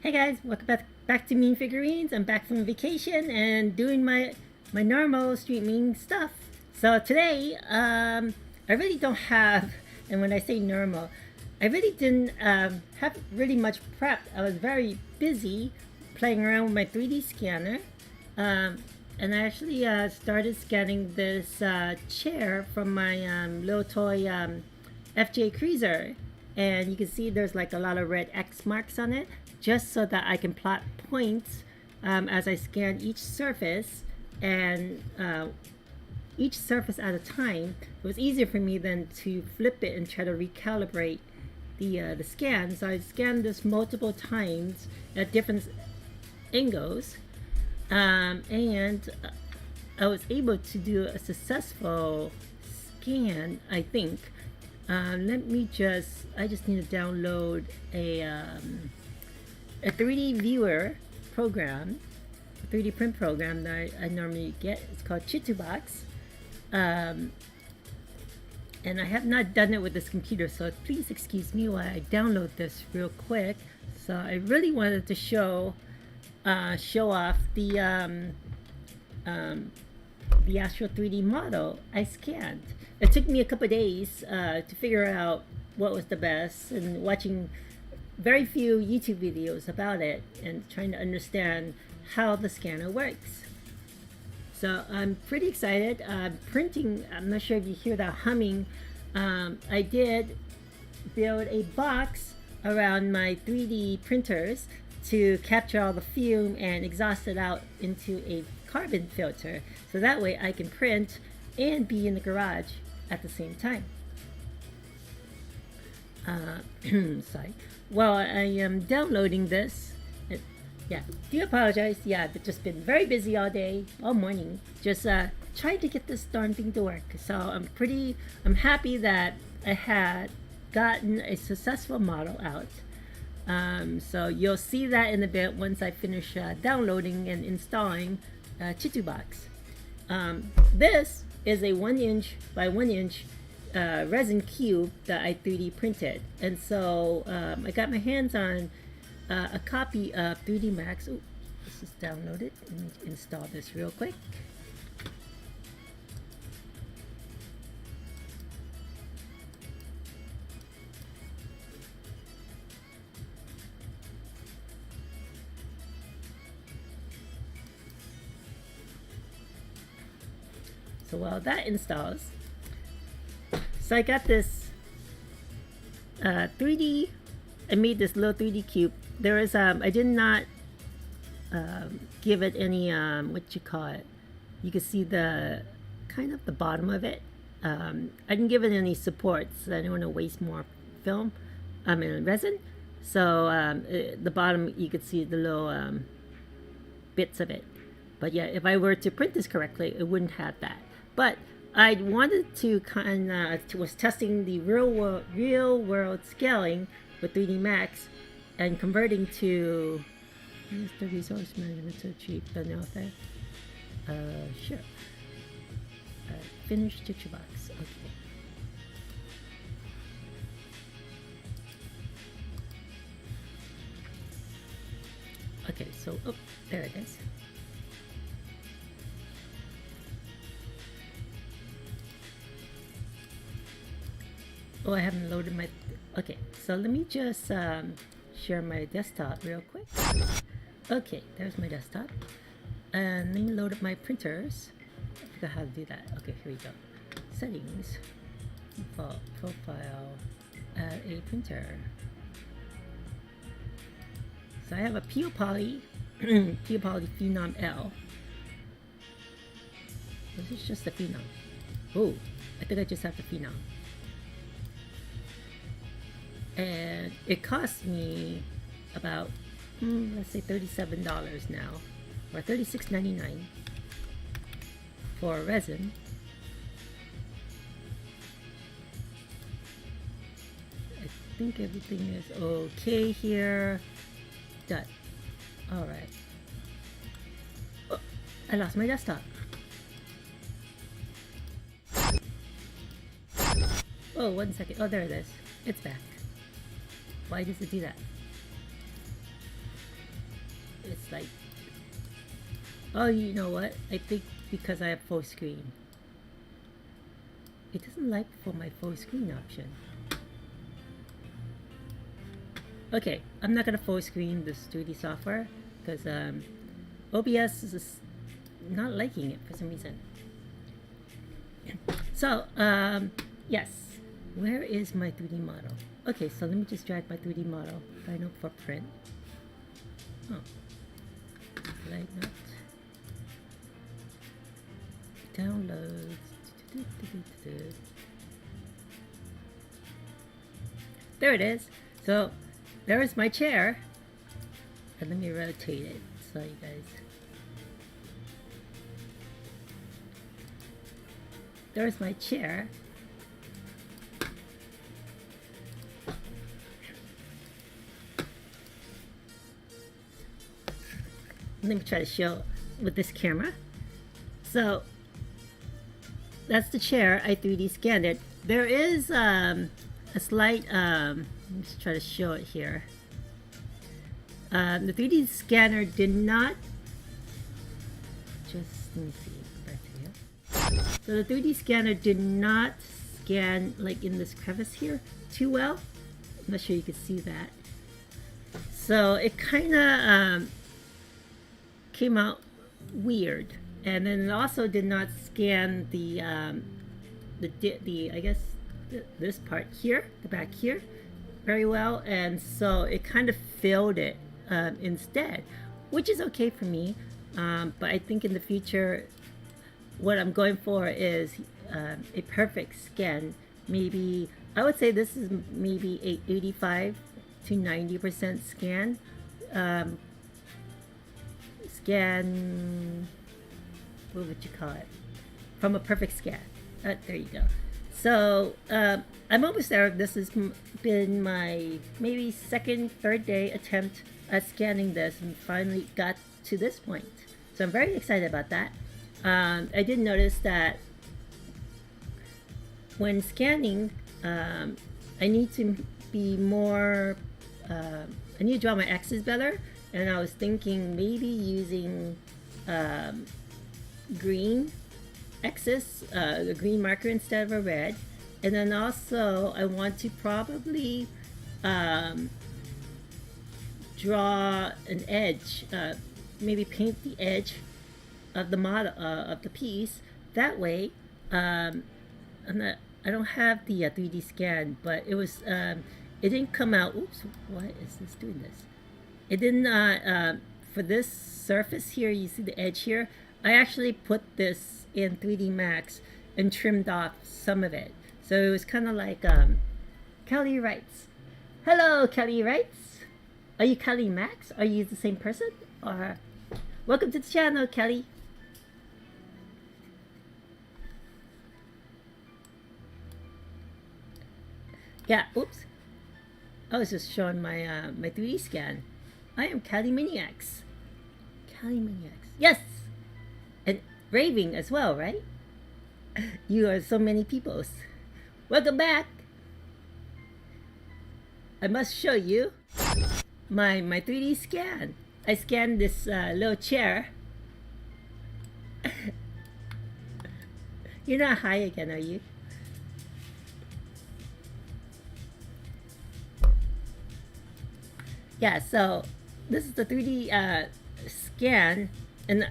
Hey guys, welcome back to Mean Figurines. I'm back from vacation and doing my normal streaming stuff. So today, I really don't have, and when I say normal, I really didn't have really much prep. I was very busy playing around with my 3D scanner, and I actually started scanning this chair from my little toy FJ Cruiser, and you can see there's like a lot of red X marks on it, just so that I can plot points as I scan each surface, and each surface at a time. It was easier for me than to flip it and try to recalibrate the scan. So I scanned this multiple times at different angles, and I was able to do a successful scan, I think. I just need to download a 3D viewer program, a 3D print program that I normally get. It's called Chitubox. And I have not done it with this computer, so please excuse me while I download this real quick. So I really wanted to show off the actual 3D model I scanned. It took me a couple of days to figure out what was the best, and watching very few YouTube videos about it and trying to understand how the scanner works. So I'm pretty excited. Printing, I'm not sure if you hear that humming. I did build a box around my 3D printers to capture all the fume and exhaust it out into a carbon filter. So that way I can print and be in the garage at the same time. Sorry. While I am downloading this, yeah, do apologize. Yeah, I've just been very busy all day, all morning, just trying to get this darn thing to work. So I'm happy that I had gotten a successful model out. So you'll see that in a bit once I finish downloading and installing Chitubox. This is a 1" by 1" resin cube that I 3D printed, and so I got my hands on a copy of 3D Max. Oh, this is downloaded. Let me install this real quick. So while that installs, so I got this 3D. I made this little 3D cube. There is I did not give it any what you call it. You can see the kind of the bottom of it. I didn't give it any supports. I don't want to waste more film. Resin. So the bottom you could see the little bits of it. But yeah, if I were to print this correctly, it wouldn't have that. But I wanted to was testing the real world scaling with 3D Max and converting to, is the resource management so cheap? Don't know if that. Sure. Finish Chitubox. Okay. Okay, so there it is. Oh, I haven't loaded my. Okay, so let me just share my desktop real quick. Okay, there's my desktop. And let me load up my printers. I forgot how to do that. Okay, here we go. Settings. Default profile. Add a printer. So I have a Peopoly Peopoly Phenom L. This is just the Phenom. Oh, I think I just have the Phenom. And it cost me about let's say $37 now, or $36.99 for resin. I think everything is okay here. Done. All right. Oh, I lost my desktop. Oh, 1 second. Oh, there it is. It's back. Why does it do that? it's like, oh, you know what? I think because I have full screen. It doesn't like for my full screen option. Okay, I'm not gonna full screen this 2D software because OBS is not liking it for some reason. So, yes, where is my 3D model? Okay, so let me just drag my 3D model. Final for print. Oh, light note. Downloads. There it is. So, there is my chair. And let me rotate it so you guys. There's my chair. Let me try to show with this camera. So that's the chair. I 3D scanned it. There is a slight. Let me just try to show it here. The 3D scanner did not. Just let me see. Go back to here. So the 3D scanner did not scan like in this crevice here too well. I'm not sure you can see that. So it kind of came out weird, and then it also did not scan the I guess this part here, the back here, very well, and so it kind of filled it instead, which is okay for me. But I think in the future, what I'm going for is a perfect scan. Maybe I would say this is maybe a 85 to 90% scan. Scan, what would you call it? From a perfect scan. There you go. So I'm almost there. This has been my maybe second, third day attempt at scanning this, and finally got to this point. So I'm very excited about that. I did notice that when scanning, I need to be more. I need to draw my X's better, and I was thinking maybe using green X's, a green marker instead of a red, and then also I want to probably draw an edge, maybe paint the edge of the model of the piece. That way, I don't have the 3D scan, but it was it didn't come out. Oops, why is this doing this? It didn't for this surface here. You see the edge here. I actually put this in 3D Max and trimmed off some of it. So it was kind of like Kelly writes. Hello, Kelly writes. Are you Kelly Max? Are you the same person? Or welcome to the channel, Kelly. Yeah, oops. I was just showing my my 3D scan. I am Kelly Maniacs. Kelly Maniacs. Yes! And raving as well, right? You are so many peoples. Welcome back! I must show you my 3D scan. I scanned this little chair. You're not high again, are you? Yeah, so this is the 3D scan, and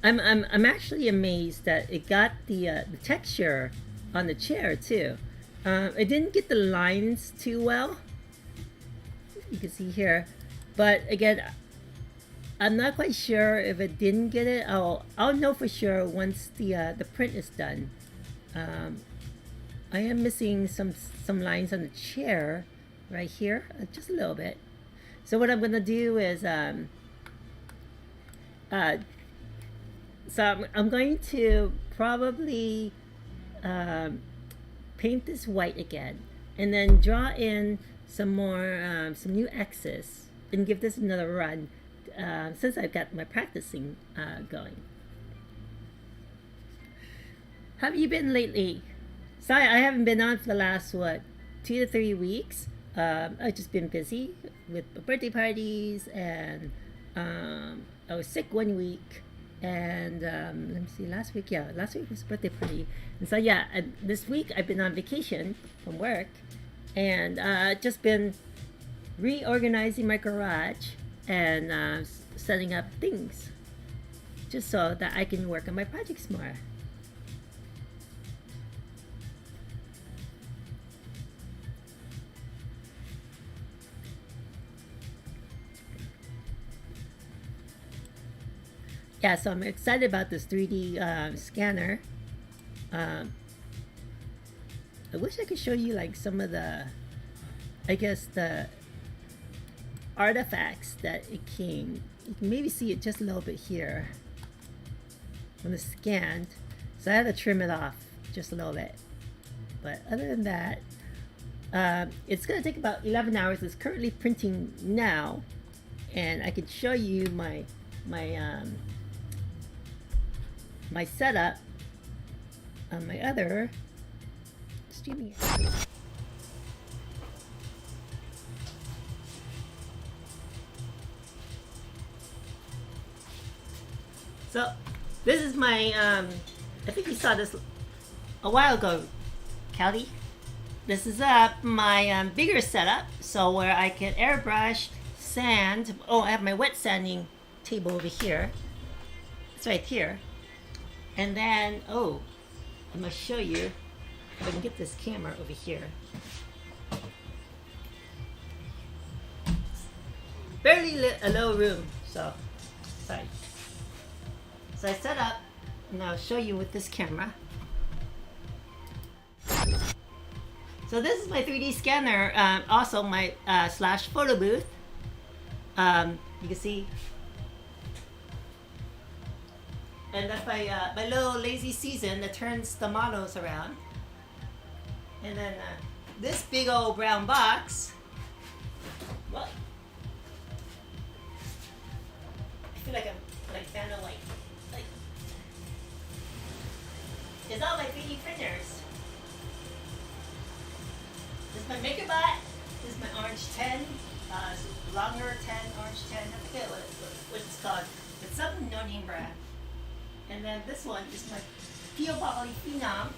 I'm actually amazed that it got the texture on the chair too. It didn't get the lines too well. You can see here, but again, I'm not quite sure if it didn't get it. I'll know for sure once the print is done. I am missing some lines on the chair right here, just a little bit. So what I'm gonna do is so I'm going to probably paint this white again, and then draw in some more some new X's, and give this another run since I've got my practicing going. How have you been lately? Sorry, I haven't been on for the last 2 to 3 weeks. I've just been busy with birthday parties and I was sick 1 week, and let me see. Last week, yeah, last week was birthday party, and so yeah, this week I've been on vacation from work, and just been reorganizing my garage and setting up things, just so that I can work on my projects more. Yeah, so I'm excited about this 3D scanner. Um, I wish I could show you like some of the, I guess the artifacts that it came. You can maybe see it just a little bit here when it's scanned. So I had to trim it off just a little bit. But other than that, it's gonna take about 11 hours. It's currently printing now, and I can show you my my setup on my other streaming. So this is my I think you saw this a while ago, Callie. This is my bigger setup, so where I can airbrush, sand. Oh, I have my wet sanding table over here. It's right here. And then, oh, I'm gonna show you if I can get this camera over here. Barely lit a little room, so sorry. So I set up, and I'll show you with this camera. So this is my 3D scanner, also my slash photo booth. You can see. And that's my little lazy Susan that turns the models around. And then this big old brown box. What? I feel like I'm like Vanna White. Like, it's all my 3D printers. This is my MakerBot. This is my Orange 10. Longer 10, Orange 10. I forget what it's called. It's some no-name brand. And then this one is my Pio Poly Phenom.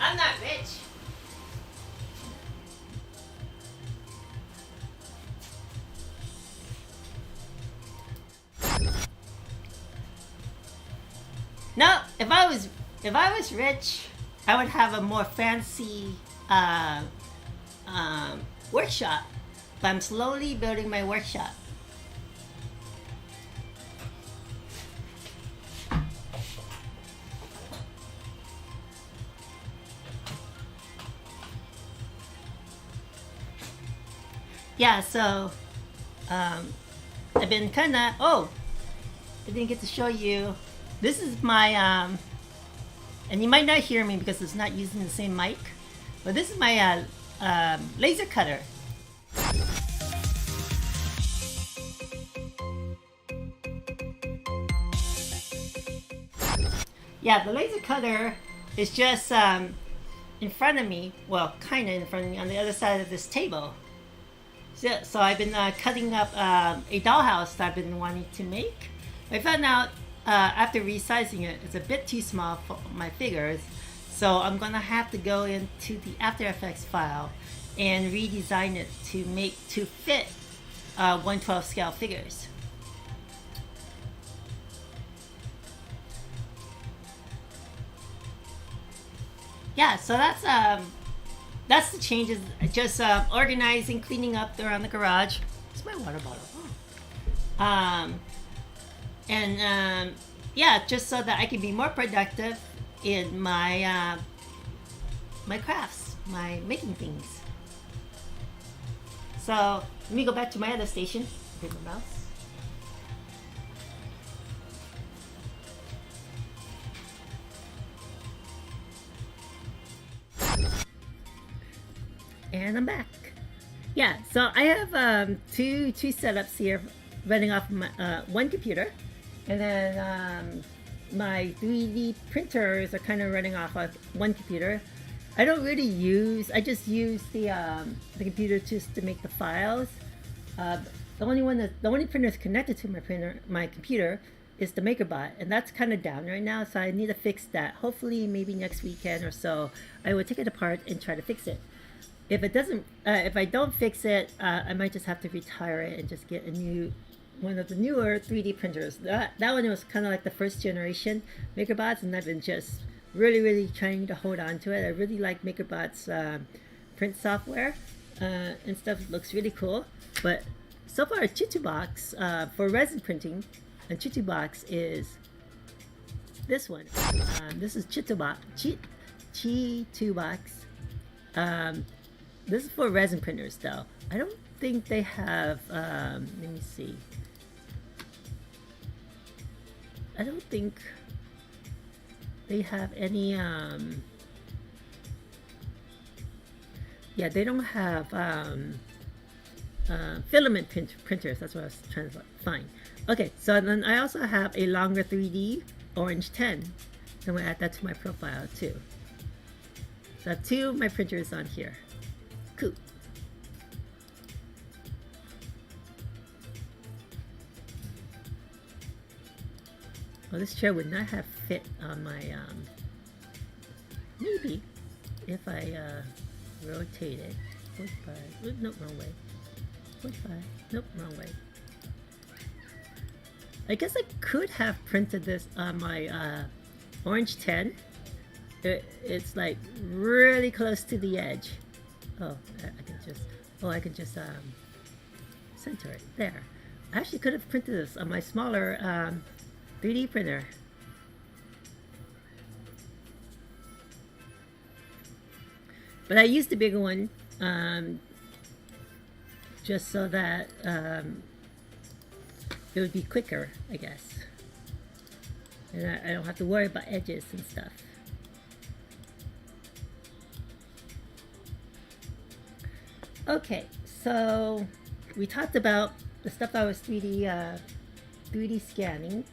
I'm not rich. No, if I was rich, I would have a more fancy workshop. But I'm slowly building my workshop. Yeah, so I've been kind of, oh, I didn't get to show you. This is my, and you might not hear me because it's not using the same mic, but this is my laser cutter. Yeah, the laser cutter is just in front of me, well, kind of in front of me on the other side of this table. So I've been cutting up a dollhouse that I've been wanting to make. I found out after resizing it, it's a bit too small for my figures. So I'm gonna have to go into the After Effects file and redesign it to fit 1/12 scale figures. Yeah, so that's the changes. Just organizing, cleaning up around the garage. It's my water bottle. Oh. Yeah, just so that I can be more productive in my my crafts, my making things. So let me go back to my other station. Paper mouse. And I'm back. Yeah, so I have two setups here running off my one computer, and then my 3D printers are kind of running off of one computer. I don't really use. I just use the computer just to make the files. Uh, the only printer that's connected to my computer, is the MakerBot, and that's kind of down right now. So I need to fix that. Hopefully, maybe next weekend or so, I will take it apart and try to fix it. If it doesn't, if I don't fix it, I might just have to retire it and just get a new one of the newer 3D printers. That one was kind of like the first generation MakerBots, and I've been just really trying to hold on to it. I really like MakerBot's print software and stuff. It looks really cool. But so far, Chitubox for resin printing, and Chitubox is this one. This is Chitubox. Chitubox. This is for resin printers, though. I don't think they have. Let me see. I don't think they have any. Yeah, they don't have filament printers. That's what I was trying to find. Okay, so then I also have a longer 3D Orange 10. So I'm gonna add that to my profile too. So I have two of my printers on here. Cool. Well, this chair would not have fit on my, maybe, if I, rotate it. 45, nope, wrong way. 45, nope, wrong way. I guess I could have printed this on my, Orange 10. It's like really close to the edge. Oh, I can just center it there. I actually could have printed this on my smaller 3D printer. But I used the bigger one just so that it would be quicker, I guess. And I don't have to worry about edges and stuff. Okay, so we talked about the stuff that was 3D scanning.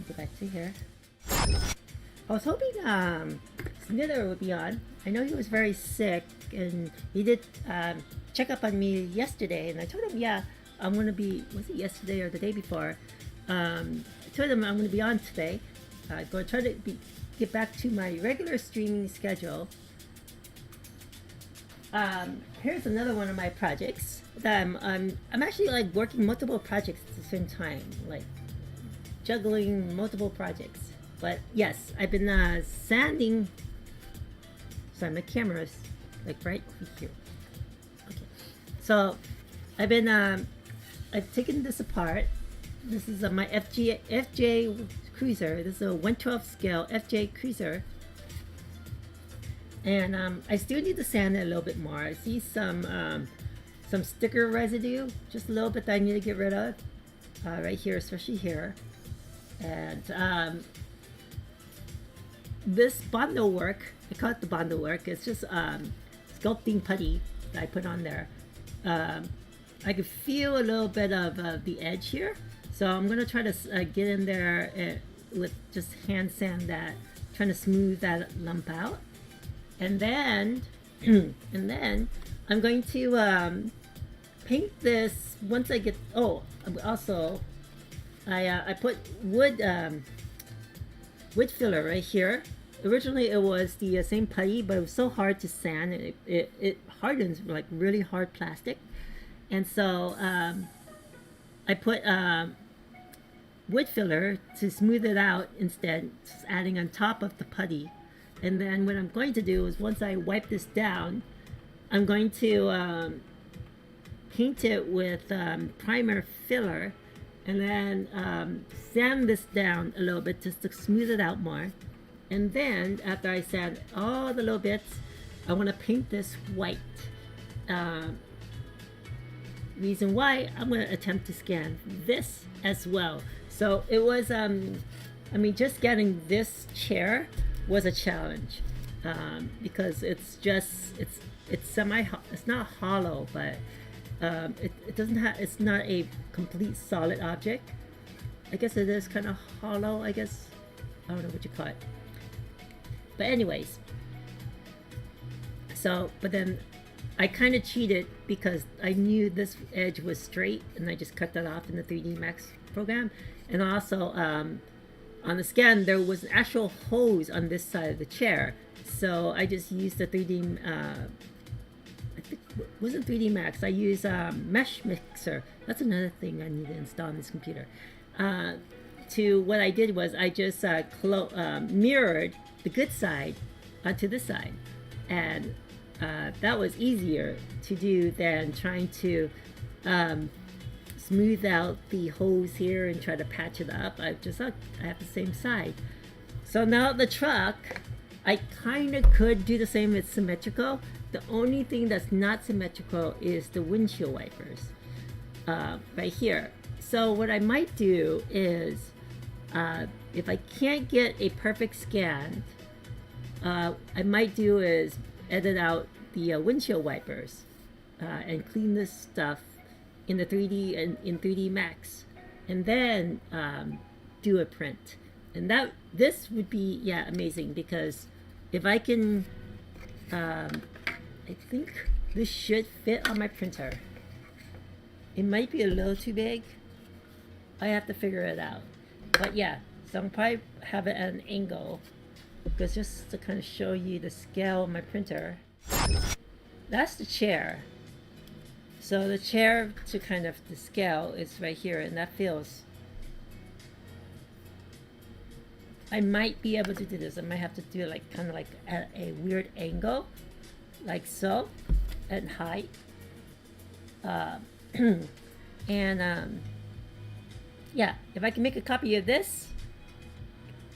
Go back to here. I was hoping Snither would be on. I know he was very sick, and he did check up on me yesterday, and I told him, yeah, I'm gonna be. Was it yesterday or the day before? I told him I'm gonna be on today. I'm gonna try to get back to my regular streaming schedule. Here's another one of my projects that I'm actually like working multiple projects at the same time, like juggling multiple projects. But yes, I've been sanding. Sorry, my camera's like right over here. Okay, so I've been I've taken this apart. This is my FJ Cruiser. This is a 1/12 scale FJ Cruiser. And I still need to sand it a little bit more. I see some sticker residue, just a little bit that I need to get rid of, right here, especially here. And this Bondo work, I call it the Bondo work. It's just sculpting putty that I put on there. I can feel a little bit of the edge here, so I'm gonna try to get in there with just hand sand that, trying to smooth that lump out. And then, I'm going to paint this once I get. Oh, also, I put wood filler right here. Originally, it was the same putty, but it was so hard to sand. It hardens like really hard plastic, and so I put wood filler to smooth it out instead, just adding on top of the putty. And then what I'm going to do is, once I wipe this down, I'm going to paint it with primer filler, and then sand this down a little bit just to smooth it out more. And then after I sand all the little bits, I want to paint this white. Reason why, I'm going to attempt to scan this as well. So it was, I mean, just getting this chair was a challenge, because it's not hollow, but it doesn't have, it's not a complete solid object. I guess it is kind of hollow, I guess. I don't know what you call it. But anyways, So, but then I kind of cheated because I knew this edge was straight, and I just cut that off in the 3D Max program. And also, on the scan, there was an actual hose on this side of the chair. So I just used the 3D, I think it wasn't 3D Max. I used Mesh Mixer. That's another thing I need to install on this computer. What I did was I just mirrored the good side onto this side. And that was easier to do than trying to smooth out the hose here and try to patch it up. I have the same side. So now the truck, I kind of could do the same with symmetrical. The only thing that's not symmetrical is the windshield wipers right here. So what I might do is, if I can't get a perfect scan, I might do is edit out the windshield wipers and clean this stuff in the 3D and in 3D Max, and then do a print. And this would be amazing, because if I can, I think this should fit on my printer. It might be a little too big. I have to figure it out. But yeah, so I'll probably have it at an angle, because just to kind of show you the scale of my printer. That's the chair. So the chair to kind of the scale is right here, and that feels. I might be able to do this. I might have to do it like kind of like at a weird angle, like so, and height. And yeah, if I can make a copy of this,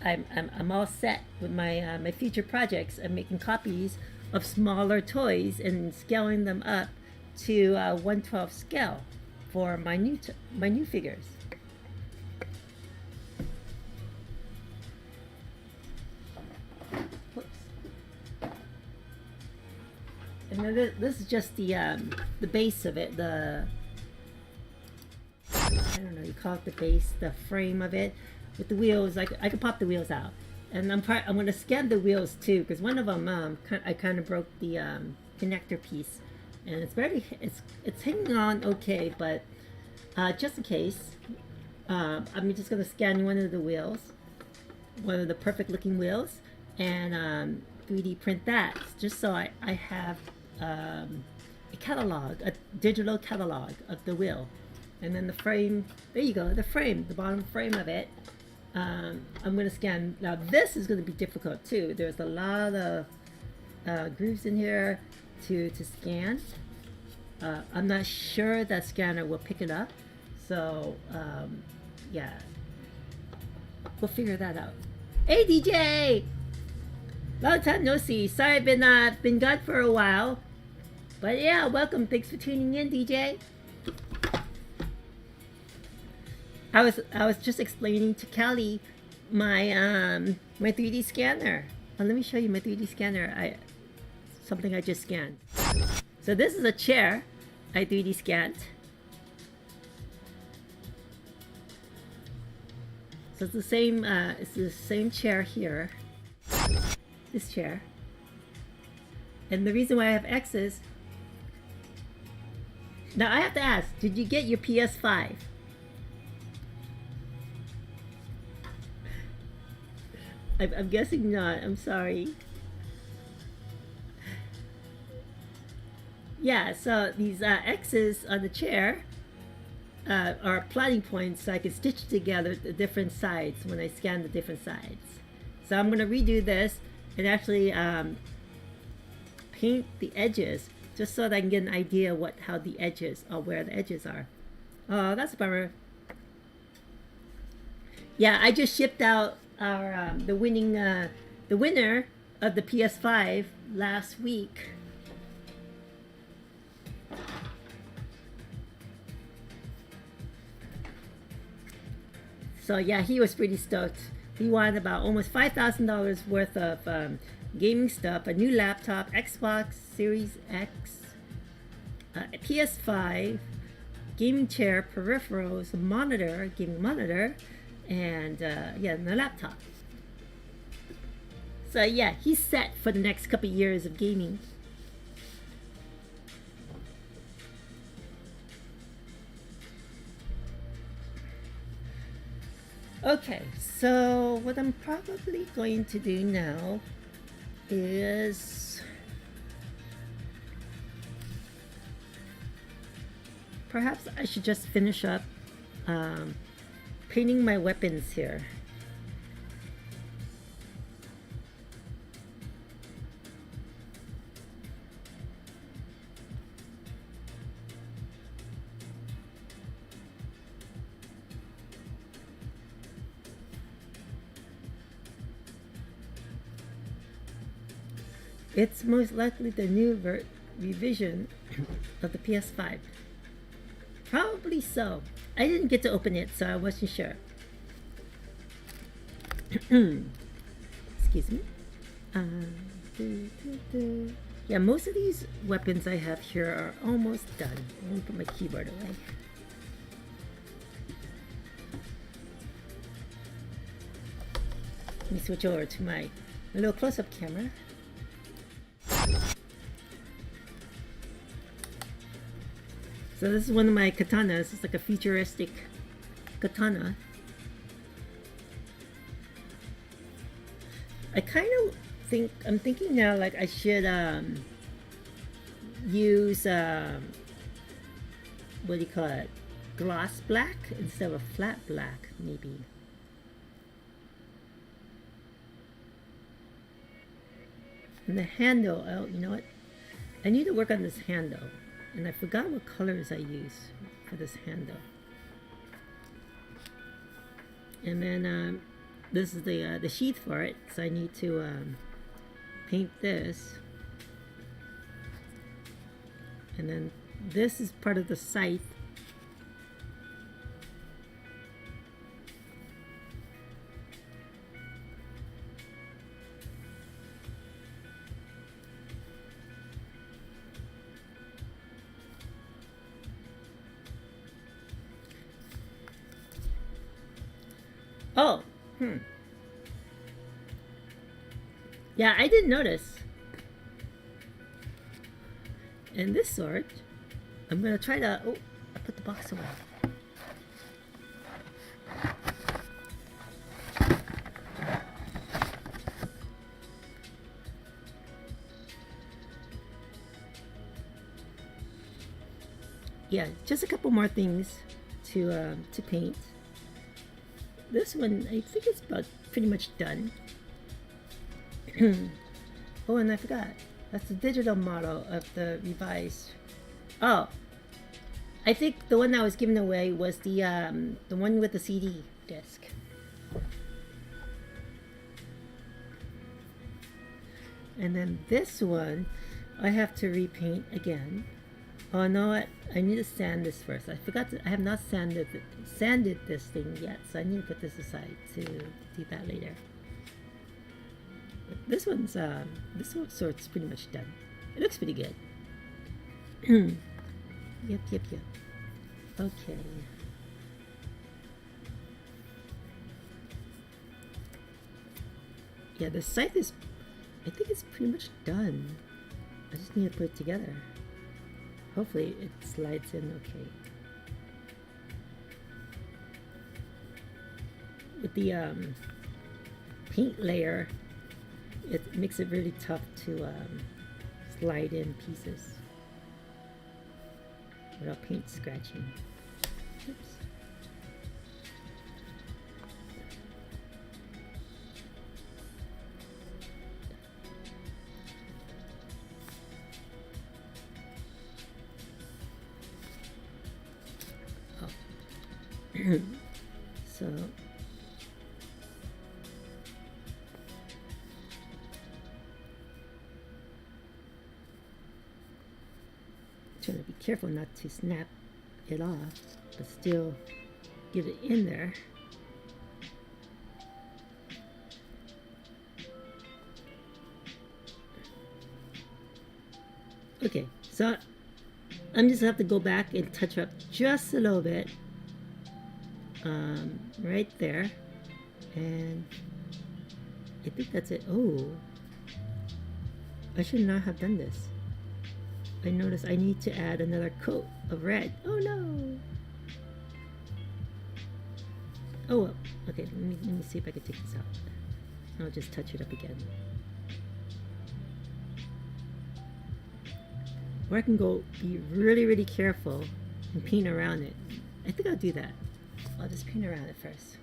I'm all set with my my future projects. I'm making copies of smaller toys and scaling them up to 1/12 scale for my new figures. Whoops. And then this is just the base of it. I don't know, you call it the base, the frame of it, with the wheels. I could pop the wheels out, and I'm going to scan the wheels too, because one of them I kind of broke the connector piece, and it's hanging on okay, but just in case, I'm just going to scan one of the wheels, one of the perfect looking wheels, and 3D print that, just so I have a catalog, a digital catalog of the wheel. And then the frame, there you go, the frame, the bottom frame of it. I'm going to scan. Now this is going to be difficult too. There's a lot of grooves in here to scan. I'm not sure that scanner will pick it up. So yeah, we'll figure that out. Hey DJ! Long time no see. Sorry I've been gone for a while. But yeah, welcome. Thanks for tuning in, DJ. I was just explaining to Callie my my 3D scanner. Let me show you my 3D scanner. Something I just scanned. So this is a chair I 3D scanned. So it's the same chair here. This chair. And the reason why I have X's. Now I have to ask, did you get your PS5? I'm guessing not. I'm sorry. Yeah, so these X's on the chair are plotting points, so I can stitch together the different sides when I scan the different sides. So I'm going to redo this and actually paint the edges, just so that I can get an idea how the edges, or where the edges are. Oh, that's a bummer. Yeah, I just shipped out our the winner of the PS5 last week. So yeah, he was pretty stoked. He won about almost $5,000 worth of gaming stuff, a new laptop, Xbox Series X, a PS5, gaming chair, peripherals, a monitor, gaming monitor, and yeah, and the laptop. So yeah, he's set for the next couple years of gaming. Okay, so what I'm probably going to do now is perhaps I should just finish up um, painting my weapons here. It's most likely the new revision of the PS5. Probably so. I didn't get to open it, so I wasn't sure. Excuse me. Yeah, most of these weapons I have here are almost done. Let me put my keyboard away. Let me switch over to my little close-up camera. So this is one of my katanas. It's like a futuristic katana. I kind of think I'm thinking now like I should use what do you call it? Gloss black instead of flat black, maybe. And the handle, oh, you know what? I need to work on this handle. And I forgot what colors I use for this handle. And then this is the sheath for it, so I need to paint this. And then this is part of the scythe. Oh, yeah, I didn't notice. And this sword, I'm gonna try to. Oh, I put the box away. Yeah, just a couple more things to paint. This one, I think it's about pretty much done. Oh, and I forgot. That's the digital model of the revised. Oh, I think the one that was given away was the one with the CD disc. And then this one, I have to repaint again. Oh no, I need to sand this first. I forgot to. I have not sanded this thing yet, so I need to put this aside to do that later. But this sword's pretty much done. It looks pretty good. Yep. Okay. Yeah, the scythe is. I think it's pretty much done. I just need to put it together. Hopefully it slides in okay. With the paint layer, it makes it really tough to slide in pieces without paint scratching. Oops. So trying to be careful not to snap it off, but still get it in there. Okay, so I'm just have to go back and touch up just a little bit. Right there, and I think that's it. Oh, I should not have done this. I noticed I need to add another coat of red. Oh no. Oh, well, okay. Let me see if I can take this out. I'll just touch it up again. Or I can go be really, really careful and paint around it. I think I'll do that. I'll just paint around it first.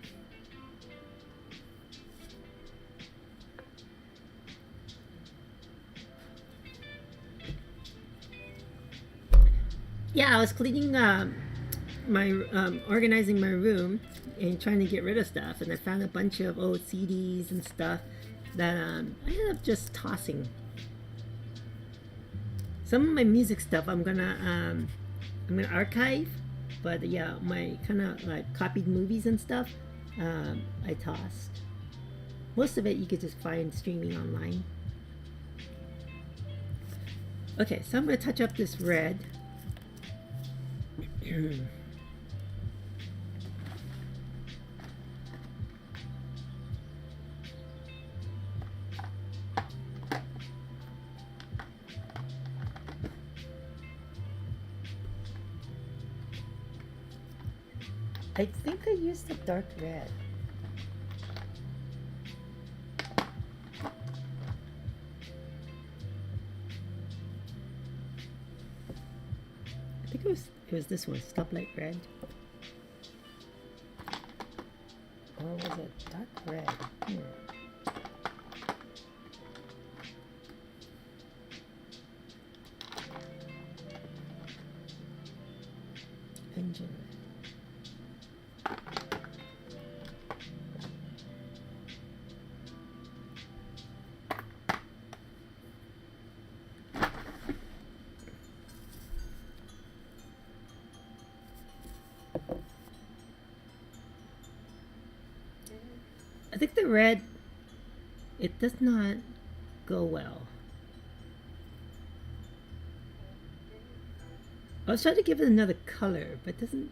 Yeah, I was cleaning organizing my room and trying to get rid of stuff, and I found a bunch of old CDs and stuff that I ended up just tossing. Some of my music stuff I'm gonna archive, but yeah, my kind of like copied movies and stuff I tossed. Most of it you could just find streaming online. Okay, so I'm gonna touch up this red. I think I used the dark red. I think it was this one, Stoplight Red. Or was it dark red? Engine red. I think the red, it does not go well. I was trying to give it another color, but it doesn't.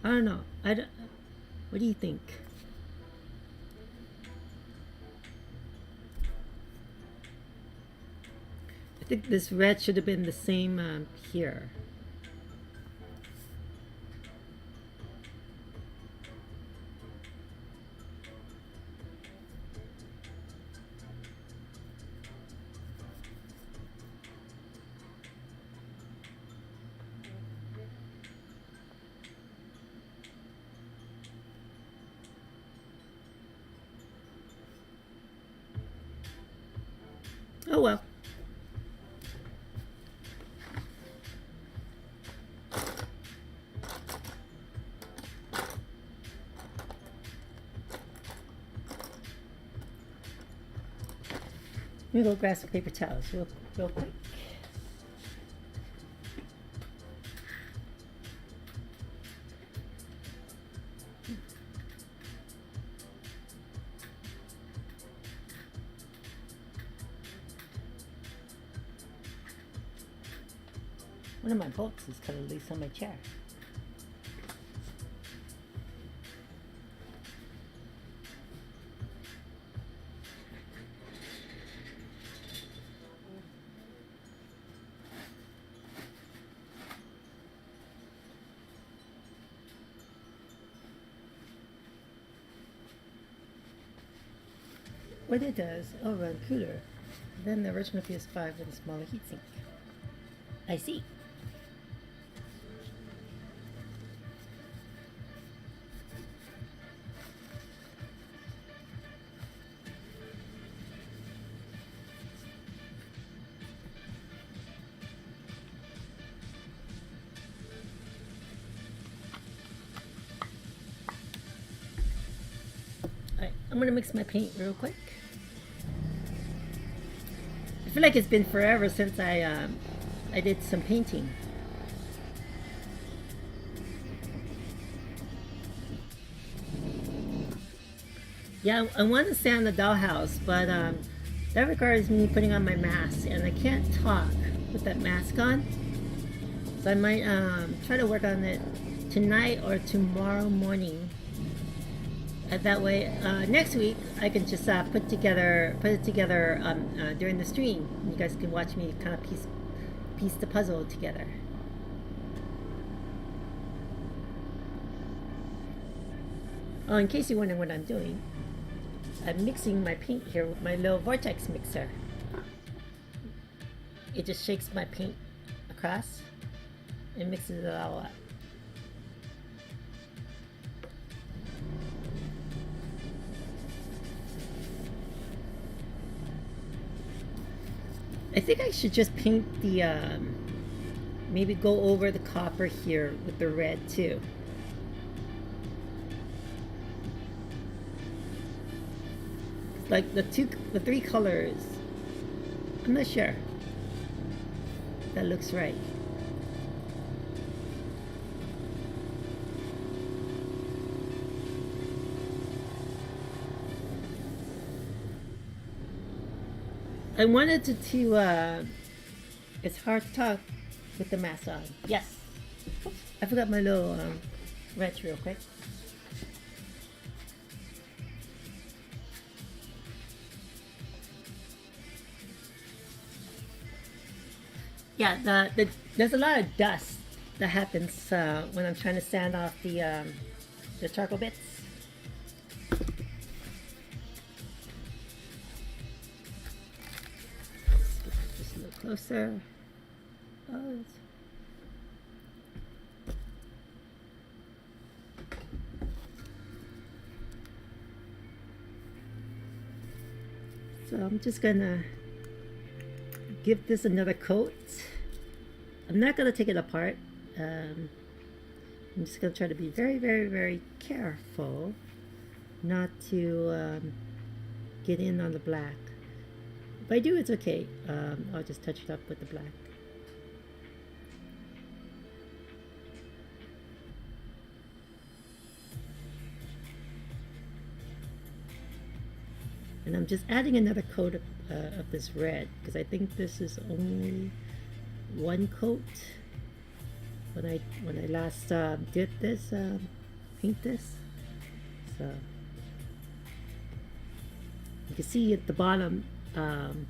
I don't know. What do you think? I think this red should have been the same here. Oh well. Let me go grab some paper towels real quick. One of my books is kind of loose on my chair. What it does, it'll run cooler than the original PS5 with a smaller heatsink. I see. Alright, I'm gonna mix my paint real quick. I feel like it's been forever since I did some painting. Yeah, I want to stay on the dollhouse, but that requires me putting on my mask, and I can't talk with that mask on. So I might try to work on it tonight or tomorrow morning. That way, next week I can just put it together during the stream. You guys can watch me kind of piece the puzzle together. Oh, in case you wonder what I'm doing, I'm mixing my paint here with my little vortex mixer. It just shakes my paint across and mixes it all up. I think I should just paint the, maybe go over the copper here with the red too. Like the three colors. I'm not sure. That looks right. I wanted to it's hard to talk with the mask on. Yes. Oops, I forgot my little wrench real quick. Yeah, there's a lot of dust that happens when I'm trying to sand off the charcoal bits. Just a little closer. Oh, so I'm just gonna give this another coat. I'm not gonna take it apart. I'm just gonna try to be very, very, very careful not to get in on the black. If I do, it's okay. I'll just touch it up with the black. And I'm just adding another coat of this red because I think this is only one coat. When I last did this, paint this, so you can see at the bottom. I'm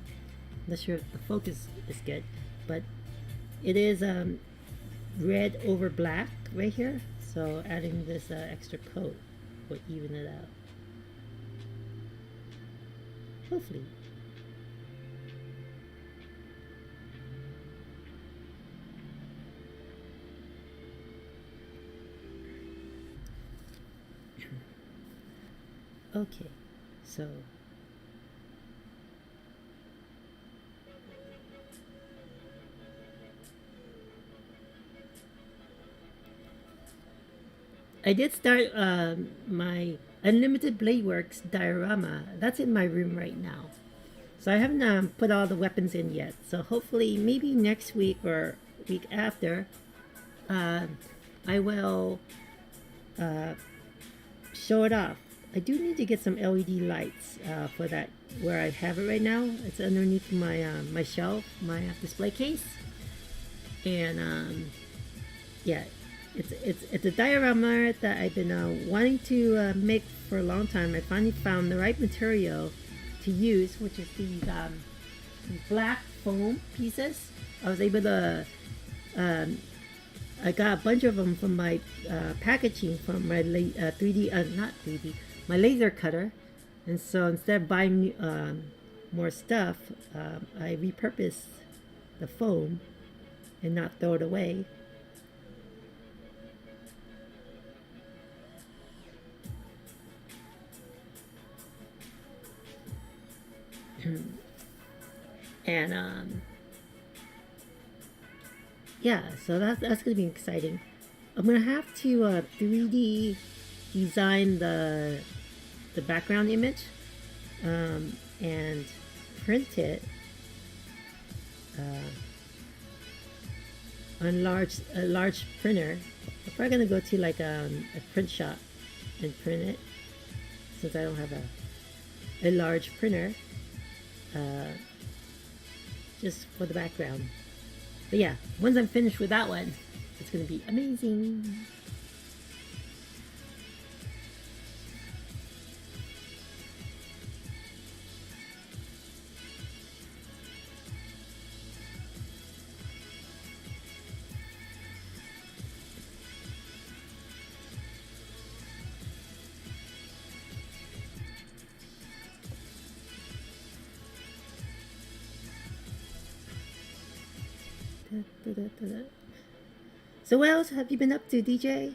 not sure if the focus is good, but it is red over black right here. So adding this extra coat will even it out. Hopefully. Okay, so I did start my Unlimited Blade Works diorama. That's in my room right now. So I haven't put all the weapons in yet. So hopefully, maybe next week or week after, I will show it off. I do need to get some LED lights for that where I have it right now. It's underneath my my shelf, my display case, and yeah, it's a diorama that I've been wanting to make for a long time. I finally found the right material to use, which is these black foam pieces. I was able to I got a bunch of them from my packaging from my 3D, not 3D, my laser cutter. And so instead of buying more stuff, I repurposed the foam and not throw it away. And yeah, so that's gonna be exciting. I'm gonna have to 3D design the background image and print it on a large printer. I'm probably gonna go to like a print shop and print it since I don't have a large printer just for the background. But yeah, once I'm finished with that one, it's gonna be amazing. So what else have you been up to, DJ?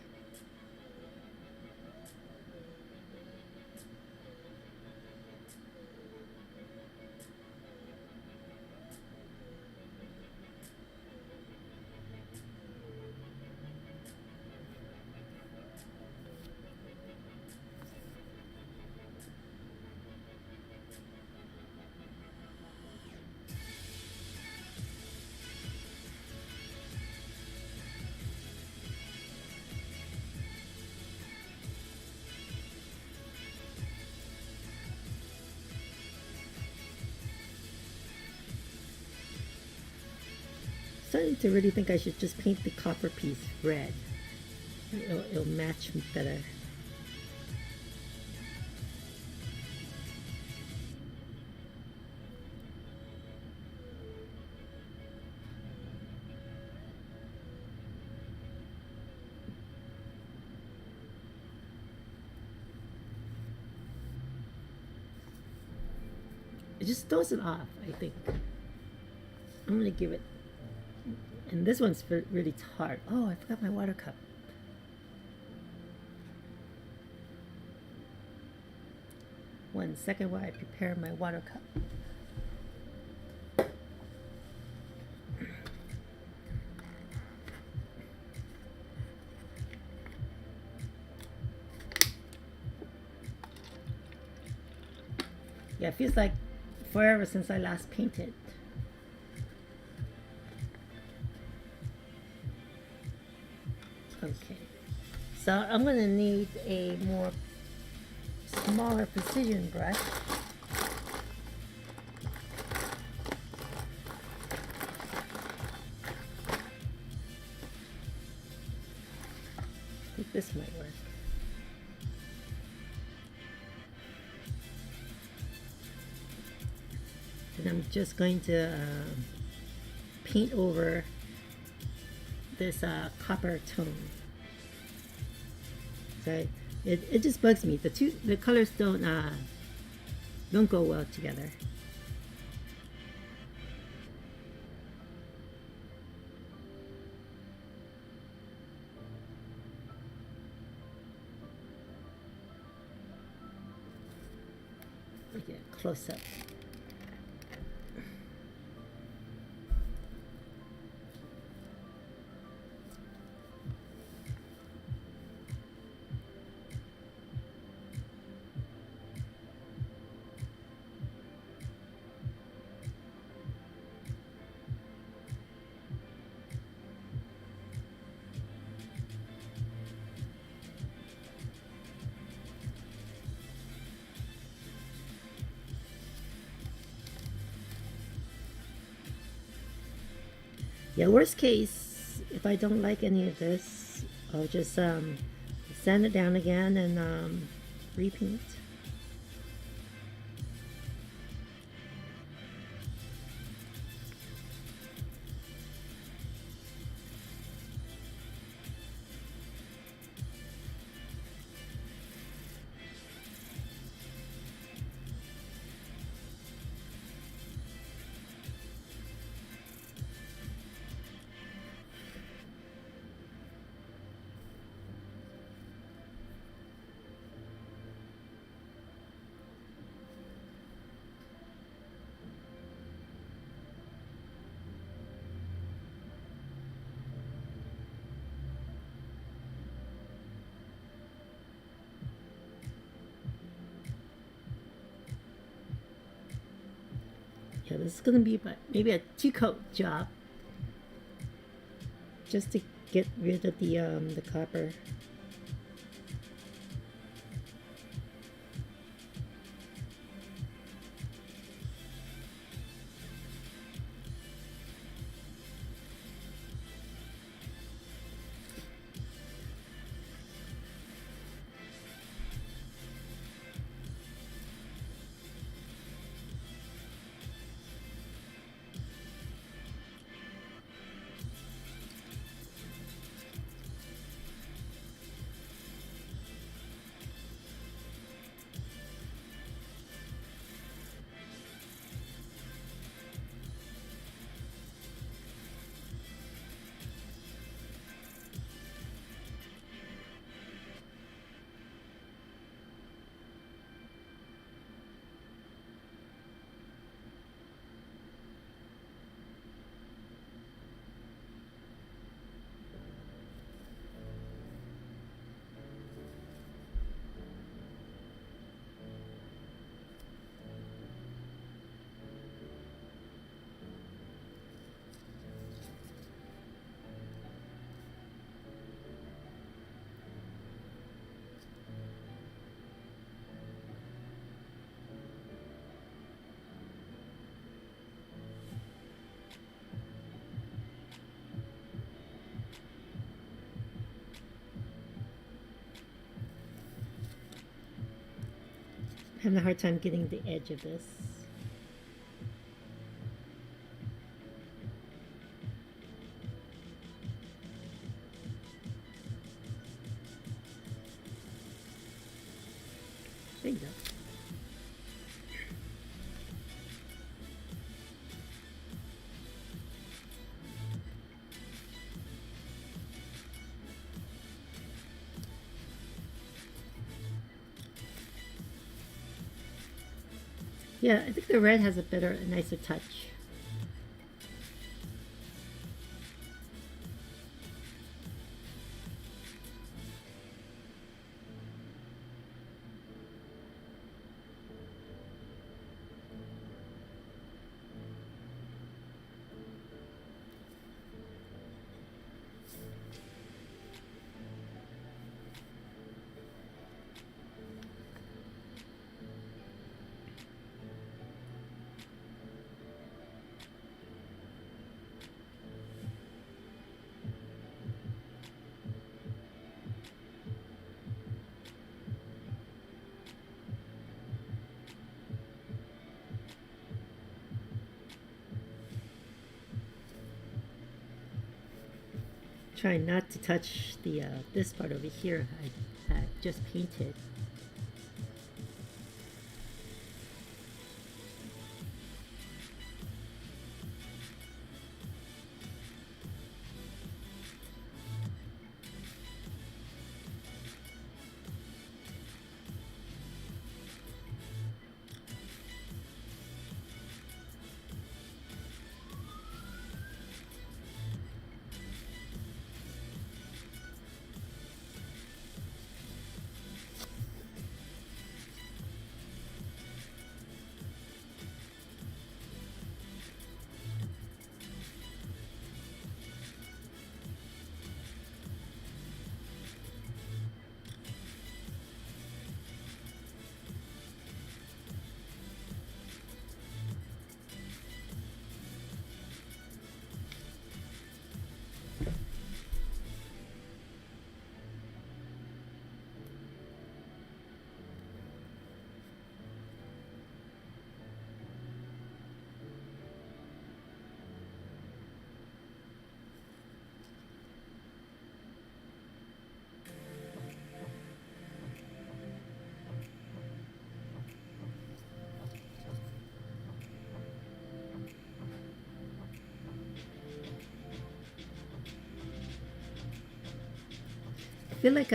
Starting to really think I should just paint the copper piece red. It'll match better. It just throws it off, I think. I'm gonna give it. And this one's really hard. Oh, I forgot my water cup. One second while I prepare my water cup. Yeah, it feels like forever since I last painted. Okay, so I'm gonna need a more smaller precision brush. I think this might work. And I'm just going to paint over this copper tone. So it just bugs me. The colors don't go well together. Okay, close up. Yeah, worst case, if I don't like any of this, I'll just sand it down again and repaint. Yeah, this is gonna be maybe a 2-coat job, just to get rid of the copper. having a hard time getting the edge of this. There you go. Yeah, I think the red has a nicer touch. Try not to touch the this part over here. I just painted. I feel like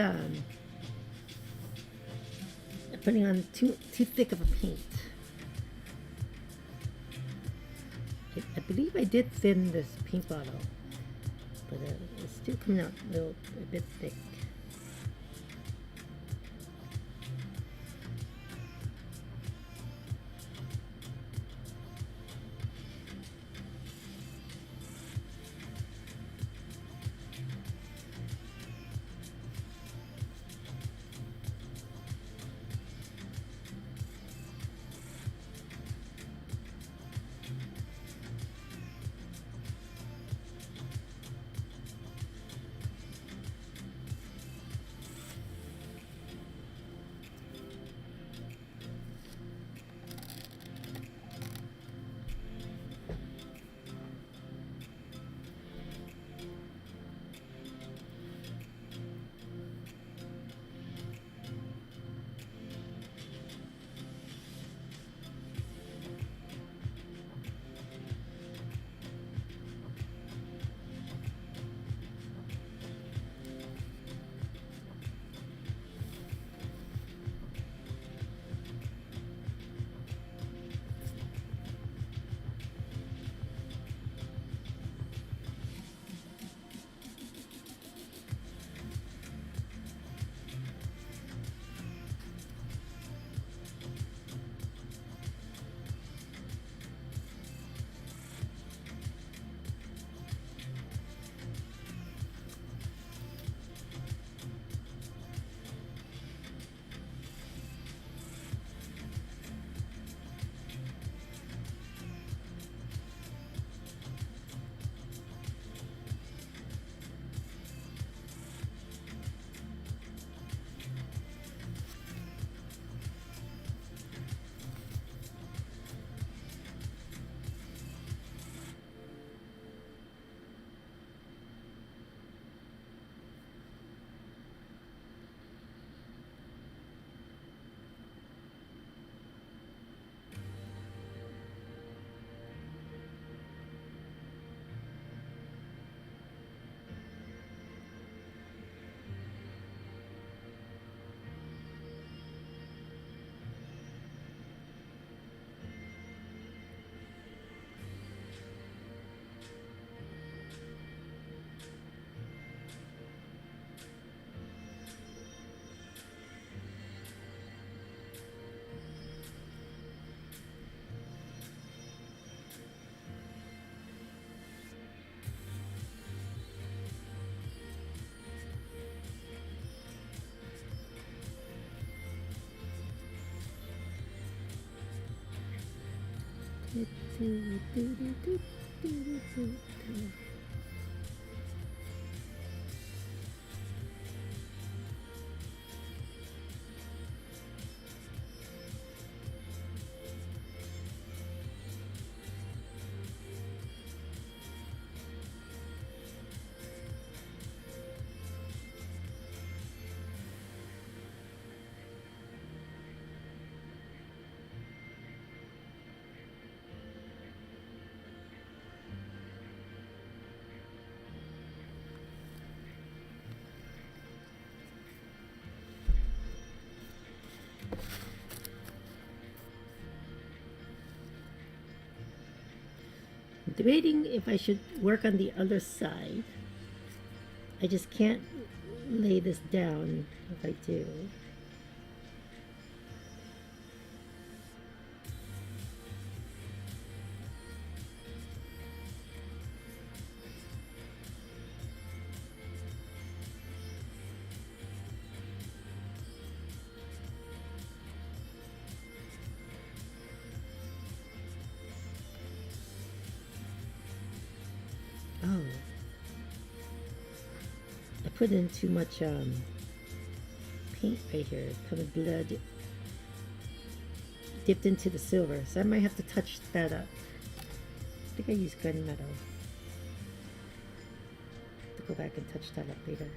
putting on too thick of a paint. I believe I did thin this paint bottle, but it's still coming out a bit thick. Debating if I should work on the other side. I just can't lay this down if I do. Oh. I put in too much paint right here. Kind of blood dipped into the silver. So I might have to touch that up. I think I used gunmetal. To go back and touch that up later.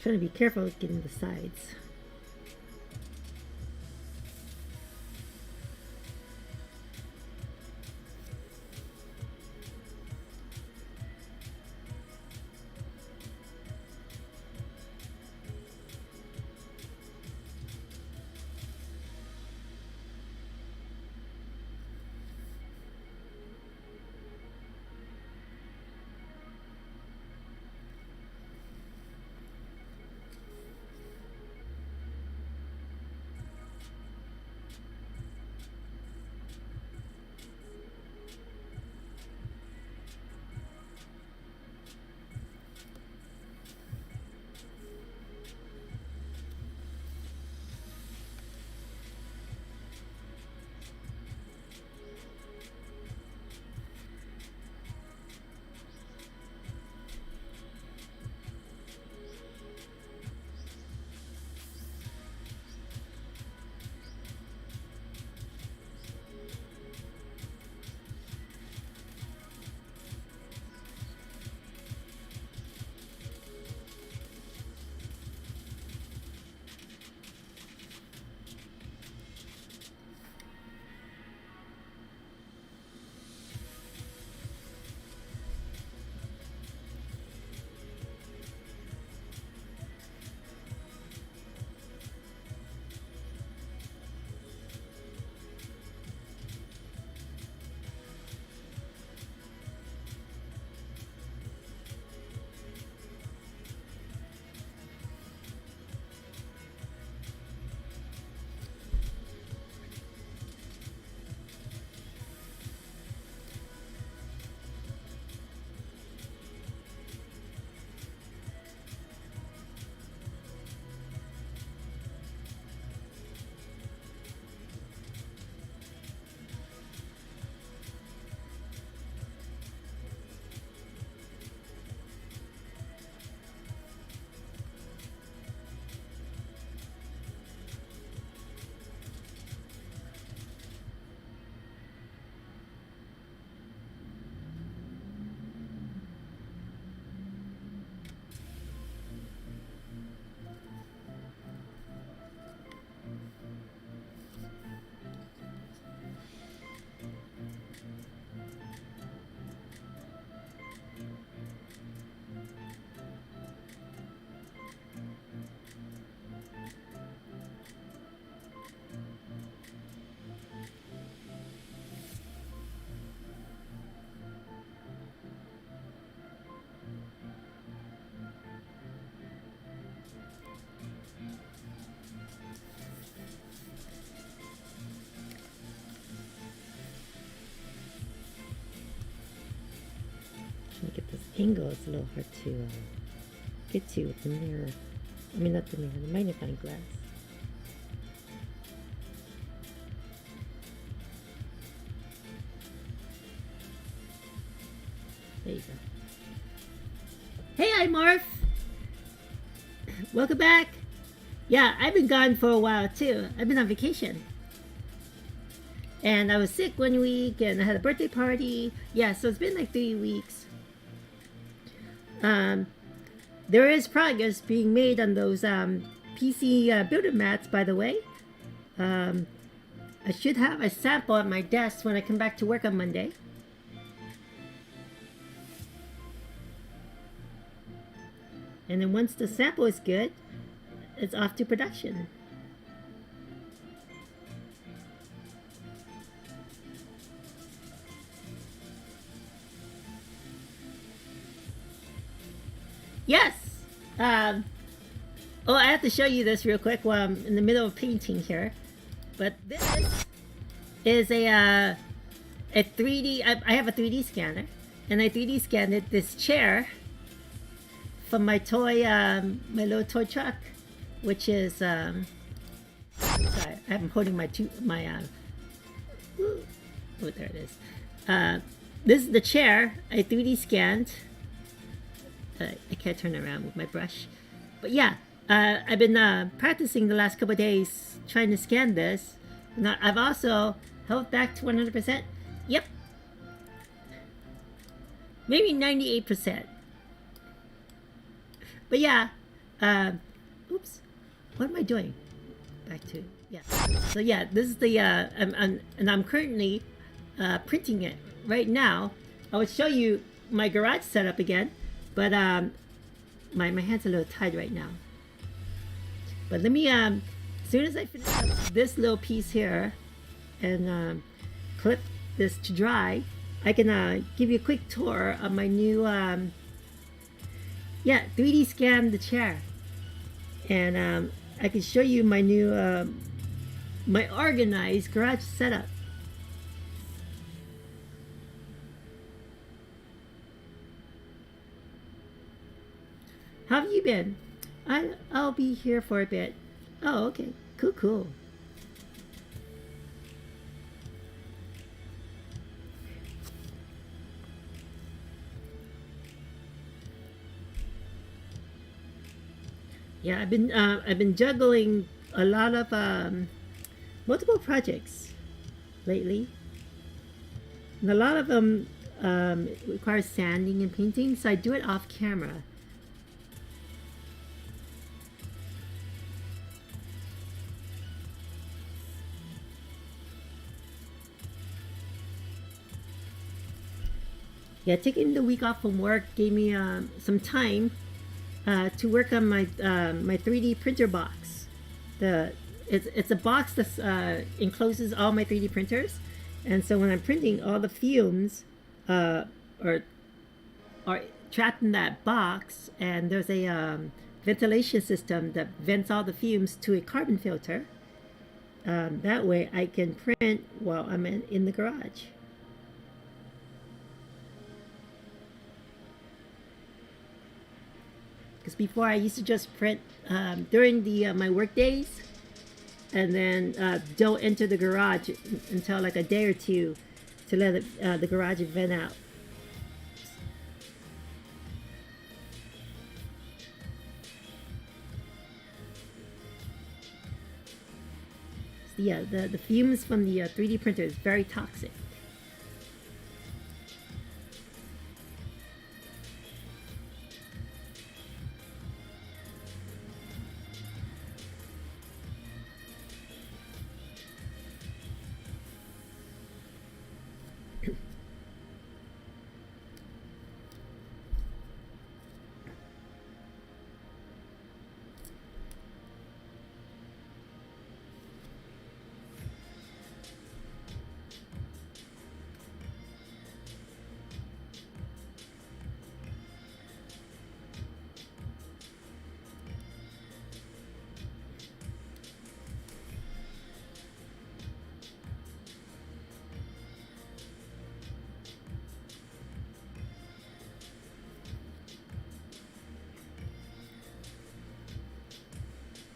Trying to be careful with getting the sides. angle is a little hard to get to with the mirror. I mean, not the mirror, the magnifying glass. There you go. Hey, iMorph! Welcome back! Yeah, I've been gone for a while too. I've been on vacation. And I was sick 1 week and I had a birthday party. Yeah, so it's been like 3 weeks. There is progress being made on those PC builder mats, by the way. I should have a sample at my desk when I come back to work on Monday. And then once the sample is good, it's off to production. Yes! Oh, I have to show you this real quick while I'm in the middle of painting here. But this is a 3D... I have a 3D scanner. And I 3D scanned this chair from my toy, my little toy truck. Which is, sorry, I'm holding my oh, there it is. This is the chair I 3D scanned. I can't turn around with my brush. But yeah, I've been practicing the last couple of days trying to scan this. Now, I've also held back to 100%. Yep. Maybe 98%. But yeah, oops. What am I doing? Back to, yeah. So yeah, this is the, I'm currently printing it right now. I will show you my garage setup again. But my hand's a little tied right now. But let me as soon as I finish up this little piece here and clip this to dry, I can give you a quick tour of my new 3D scan the chair, and I can show you my new my organized garage setup. How have you been? I'll be here for a bit. Oh, okay. Cool. Yeah, I've been juggling a lot of multiple projects lately, and a lot of them require sanding and painting, so I do it off camera. Yeah, taking the week off from work gave me some time to work on my my 3D printer box. It's a box that encloses all my 3D printers, and so when I'm printing, all the fumes are trapped in that box, and there's a ventilation system that vents all the fumes to a carbon filter. That way I can print while I'm in the garage. Because before I used to just print during the my work days, and then don't enter the garage until like a day or two to let the garage vent out. So yeah, the fumes from the 3D printer is very toxic.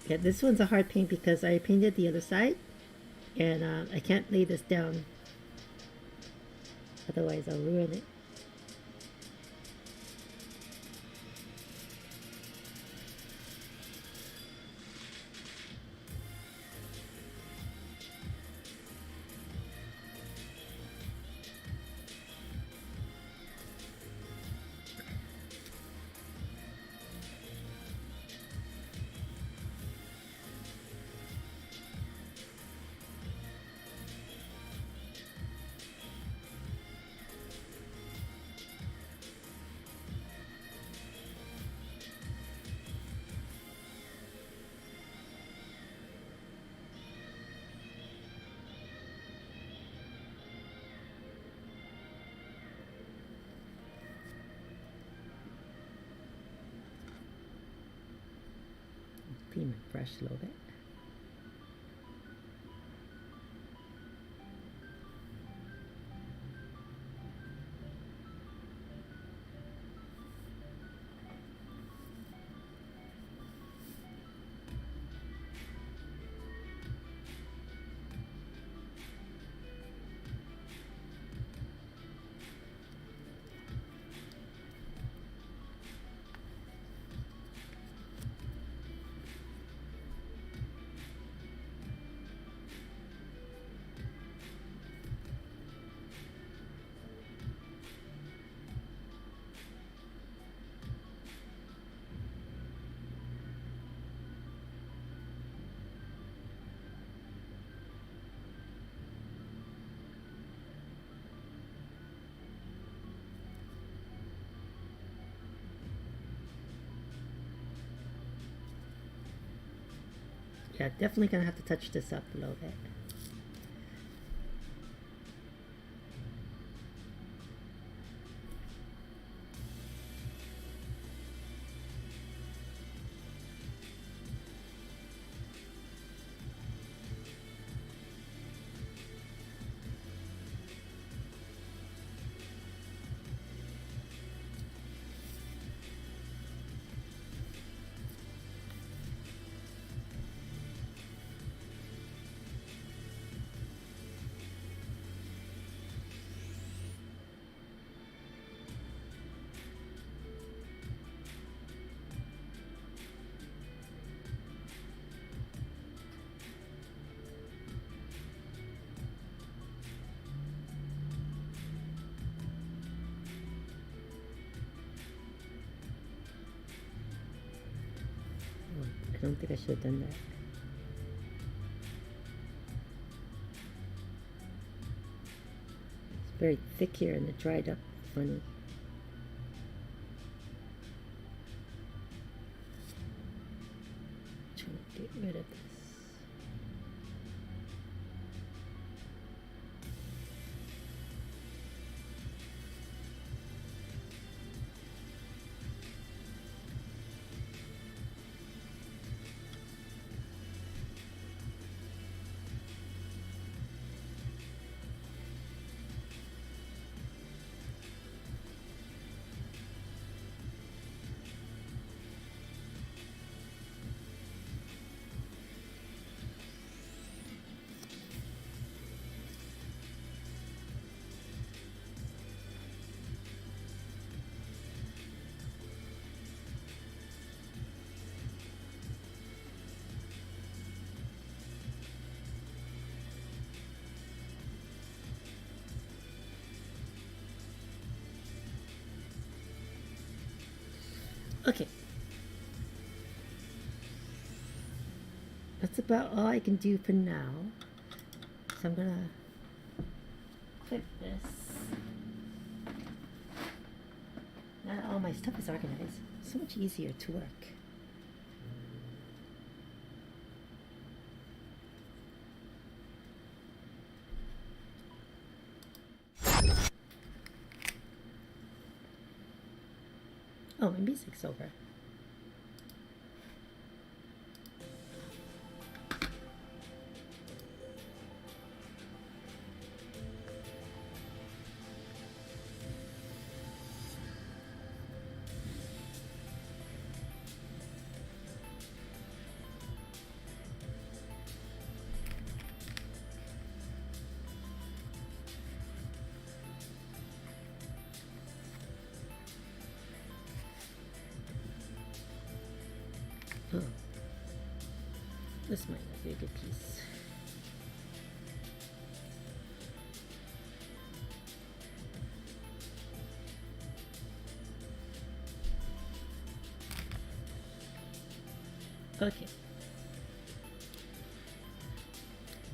Yeah, this one's a hard paint because I painted the other side, and I can't lay this down, otherwise I'll ruin it. Clean my brush a little bit. Yeah, definitely gonna have to touch this up a little bit. I don't think I should have done that. It's very thick here and it dried up funny. Trying to get rid of this. Okay. That's about all I can do for now. So I'm gonna clip this. Now all my stuff is organized. So much easier to work. Oh, my music's over. Oh. This might not be a good piece. Okay.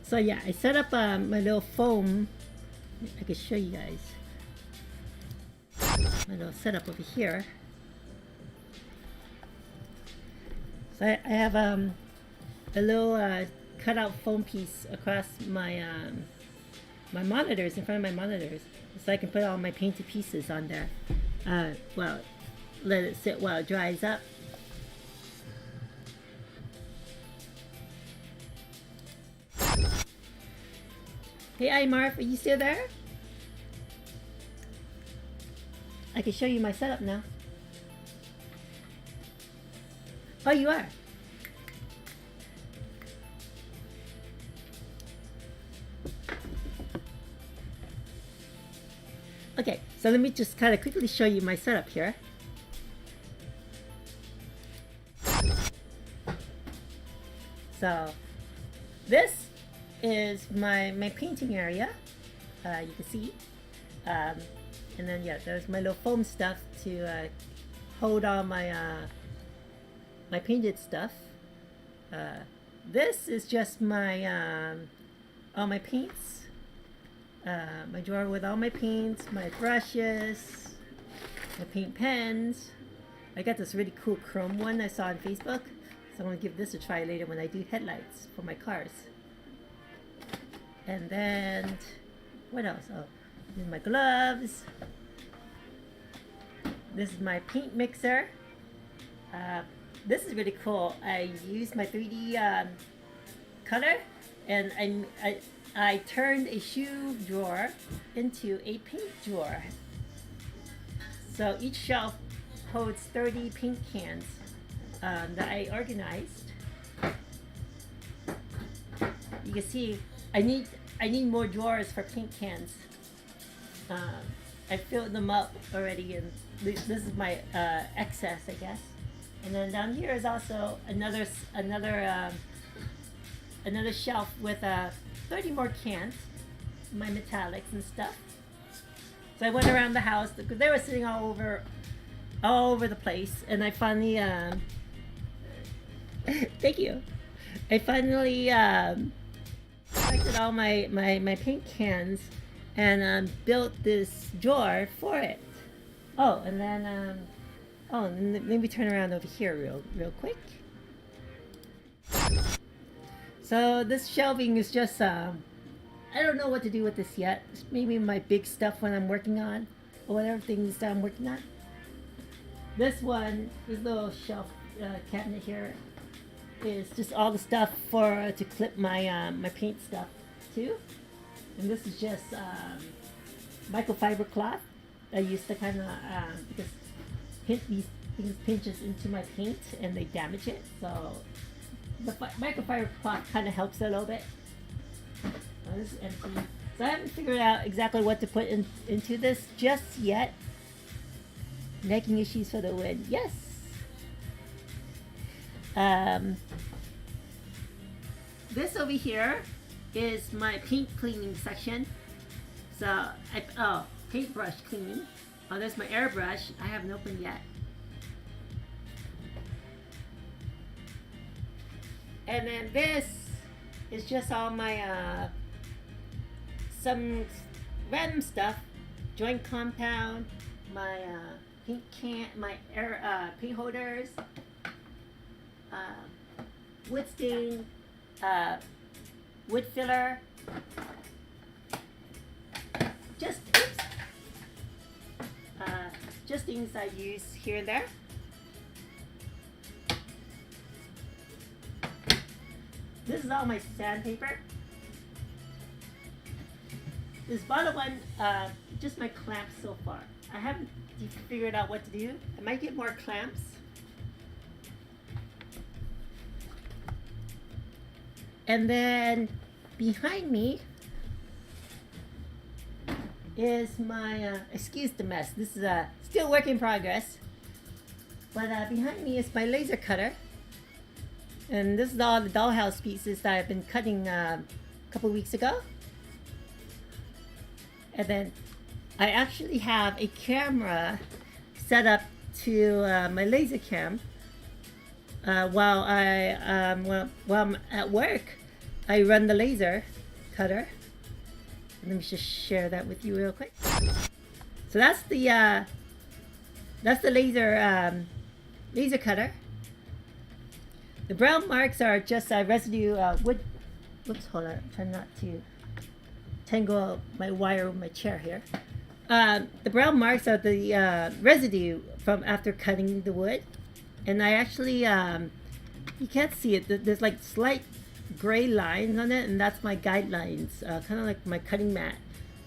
So yeah, I set up my little foam. I can show you guys. My little setup over here. So I have a little cutout foam piece across my my monitors, in front of my monitors, so I can put all my painted pieces on there. Well, let it sit while it dries up. Hey, Imarf, are you still there? I can show you my setup now. Oh, you are? Okay, so let me just kind of quickly show you my setup here. So, this is my painting area. You can see. And then yeah, there's my little foam stuff to hold all my my painted stuff. This is just my all my paints. My drawer with all my paints, my brushes, my paint pens. I got this really cool chrome one I saw on Facebook, so I'm gonna give this a try later when I do headlights for my cars. And then, what else? Oh, this is my gloves. This is my paint mixer. This is really cool. I used my 3D cutter, and I turned a shoe drawer into a paint drawer. So each shelf holds 30 paint cans that I organized. You can see I need more drawers for paint cans. I filled them up already, and this is my excess, I guess. And then down here is also another shelf with 30 more cans, my metallics and stuff. So I went around the house because they were sitting all over the place, and I finally thank you. I finally collected all my paint cans and built this drawer for it. Oh, and then let me turn around over here real quick. So this shelving is just I don't know what to do with this yet. It's maybe my big stuff when I'm working on, or whatever things that I'm working on. This little shelf cabinet here is just all the stuff to clip my my paint stuff to. And this is just microfiber cloth I used to kind of because these things pinches into my paint and they damage it. So the microfiber cloth kind of helps a little bit. Oh, this is empty. So I haven't figured out exactly what to put into this just yet. Making issues for the win. Yes. This over here is my paint cleaning section. So paintbrush cleaning. Oh, there's my airbrush. I haven't opened yet. And then this is just all my some random stuff. Joint compound, my paint can, my paint holders, wood stain, wood filler. Just things I use here and there. This is all my sandpaper. This bottom one, just my clamps so far. I haven't figured out what to do. I might get more clamps. And then behind me is my, excuse the mess, this is still work in progress. But behind me is my laser cutter. And this is all the dollhouse pieces that I've been cutting a couple weeks ago. And then I actually have a camera set up to my laser cam. While I'm at work, I run the laser cutter. And let me just share that with you real quick. So that's the laser cutter. The brown marks are just residue wood. Whoops, hold on. I'm trying not to tangle my wire with my chair here. The brown marks are the residue from after cutting the wood. And I actually, you can't see it. There's like slight gray lines on it, and that's my guidelines, kind of like my cutting mat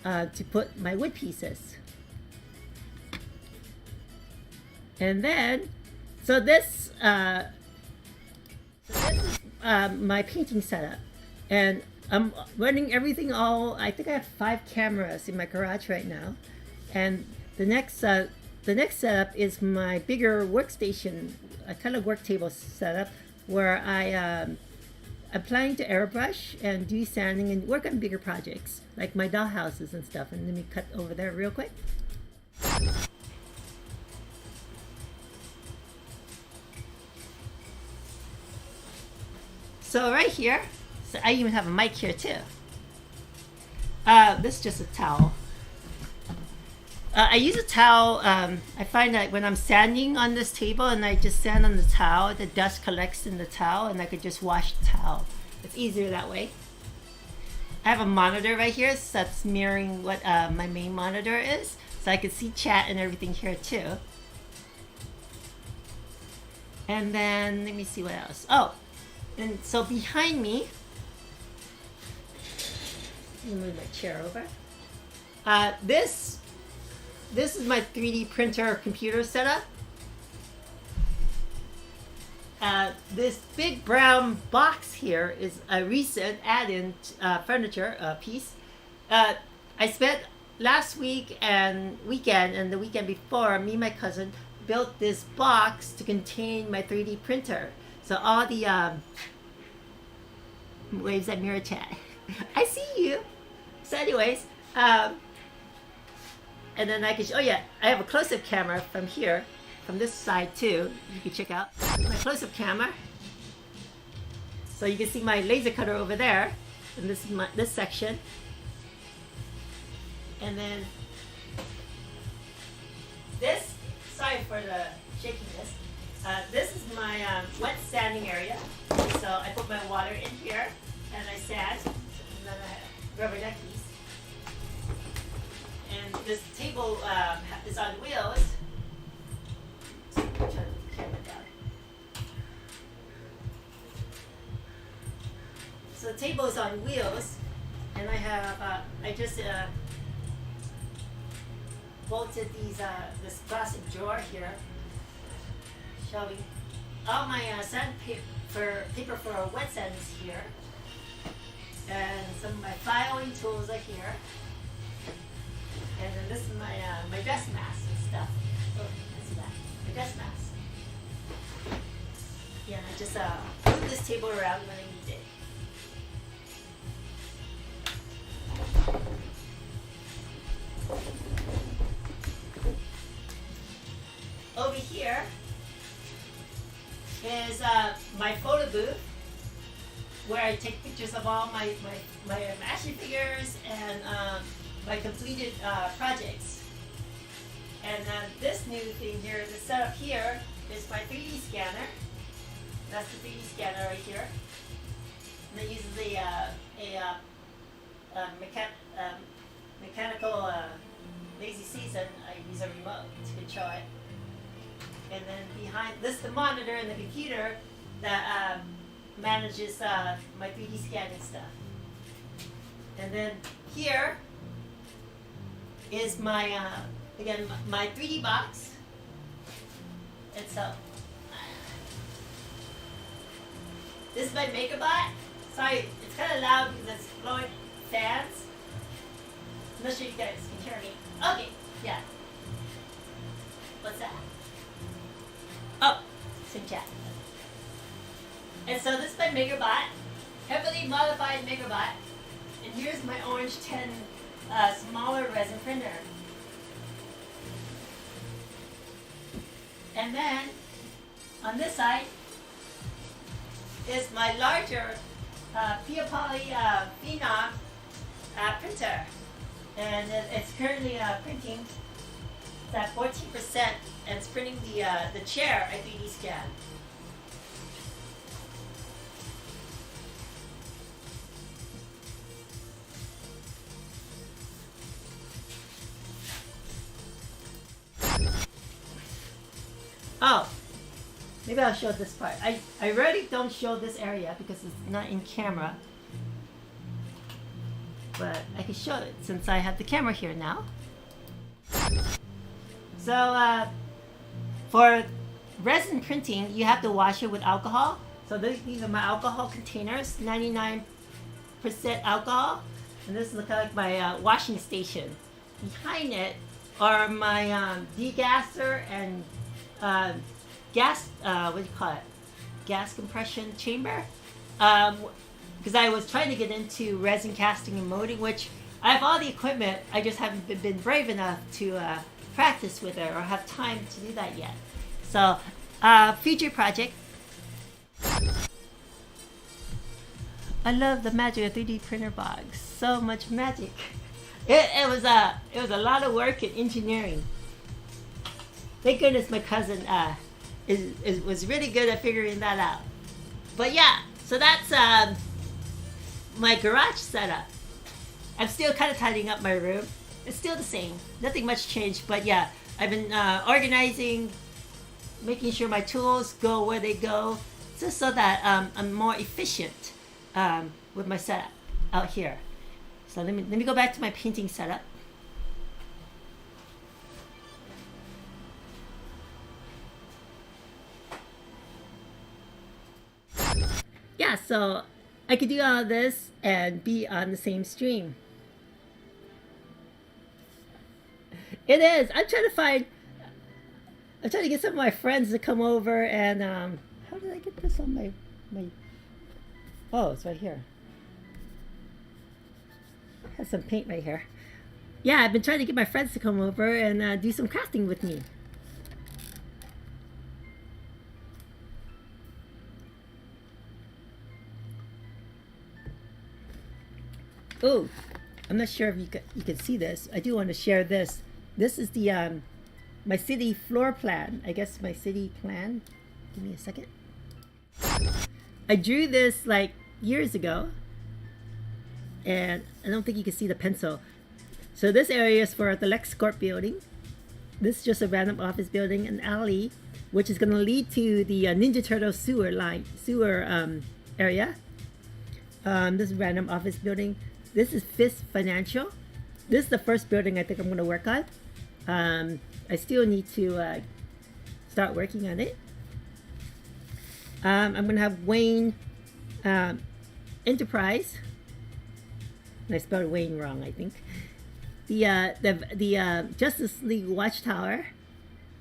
to put my wood pieces. And then, so this is my painting setup, and I'm running everything I think I have 5 cameras in my garage right now, and the next setup is my bigger workstation, a kind of work table setup where I'm planning to airbrush and do sanding and work on bigger projects like my doll houses and stuff. And let me cut over there real quick. So right here, so I even have a mic here too. This is just a towel. I use a towel. I find that when I'm sanding on this table and I just sand on the towel, the dust collects in the towel and I could just wash the towel. It's easier that way. I have a monitor right here, so that's mirroring what my main monitor is. So I can see chat and everything here too. And then, let me see what else. Oh, and so behind me, let me move my chair over. This is my 3D printer computer setup. This big brown box here is a recent add-in furniture piece. I spent last week and weekend and the weekend before, me and my cousin built this box to contain my 3D printer. So all the waves at mirror chat. I see you. So anyways, and then I can show, oh yeah, I have a close-up camera from here, from this side too. You can check out my close-up camera. So you can see my laser cutter over there, and this is this section. And then this, sorry for the shakiness. This is my wet sanding area. So I put my water in here and I sand, and then I have rubber duckies. And this table is on wheels. So I'm trying to put the camera down. So the table is on wheels, and I have I just bolted these this plastic drawer here, showing all my paper for wet sand is here, and some of my filing tools are here. And then this is my my dust mask and stuff. Oh, I see that. My dust mask. Yeah, and I just move this table around when I need it. Over here is my photo booth, where I take pictures of all my action figures and my completed projects. And this new thing here, the setup here, is my 3D scanner. That's the 3D scanner right here. And it uses mechanical lazy season. I use a remote to control it. And then behind this, the monitor and the computer that manages my 3D scanning stuff. And then here is my again my 3D box. And so this is my MakerBot. Sorry, it's kind of loud because it's blowing fans. I'm not sure you guys can hear me. Okay, yeah. What's that? Oh, some chat. And so this is my Megabot, heavily modified Megabot. And here's my Orange 10 smaller resin printer. And then on this side is my larger Pia Poly Phenom printer. And it's currently printing. It's at 14%, and it's printing the chair at 3D scan. Oh, maybe I'll show this part. I rarely don't show this area because it's not in camera. But I can show it since I have the camera here now. So for resin printing, you have to wash it with alcohol. So these are my alcohol containers, 99% alcohol. And this is kind of like my washing station. Behind it are my degasser and gas, what do you call it? Gas compression chamber. Because I was trying to get into resin casting and molding, which I have all the equipment. I just haven't been brave enough to practice with it or have time to do that yet. So, future project. I love the magic of 3D printer box. So much magic. It was a lot of work in engineering. Thank goodness my cousin was really good at figuring that out. But yeah, so that's my garage setup. I'm still kind of tidying up my room. It's still the same. Nothing much changed, but yeah, I've been organizing, making sure my tools go where they go, just so that I'm more efficient with my setup out here. So let me go back to my painting setup. Yeah, so I could do all of this and be on the same stream. It is. I'm trying to get some of my friends to come over and how did I get this on my oh, it's right here. I have some paint right here. Yeah, I've been trying to get my friends to come over and do some crafting with me. Oh, I'm not sure if you can see this. I do want to share this. This is the my city floor plan. I guess my city plan. Give me a second. I drew this like years ago, and I don't think you can see the pencil. So this area is for the LexCorp building. This is just a random office building, an alley, which is going to lead to the Ninja Turtle sewer area. This is random office building. This is Fisk Financial. This is the first building I think I'm going to work on. I still need to start working on it. I'm going to have Wayne Enterprise. And I spelled Wayne wrong, I think. The Justice League Watchtower,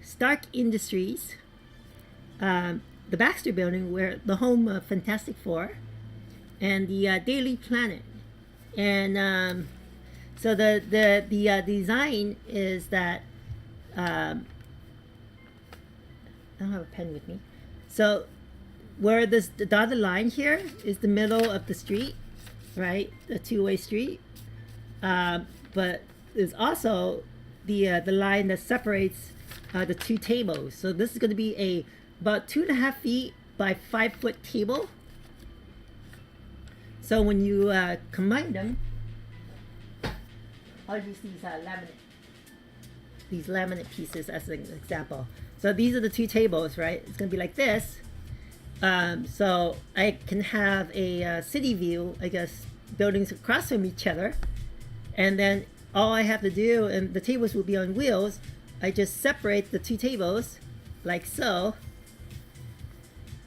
Stark Industries, the Baxter Building, where the home of Fantastic Four, and the Daily Planet. And so the design is that I don't have a pen with me. So where the dotted line here is the middle of the street, right? The two-way street. But there's also the line that separates the two tables. So this is going to be about 2.5 feet by 5 foot table. So when you combine them, I'll use these laminate pieces as an example. So these are the two tables, right? It's going to be like this. So I can have a city view, I guess, buildings across from each other. And then all I have to do, and the tables will be on wheels, I just separate the two tables like so.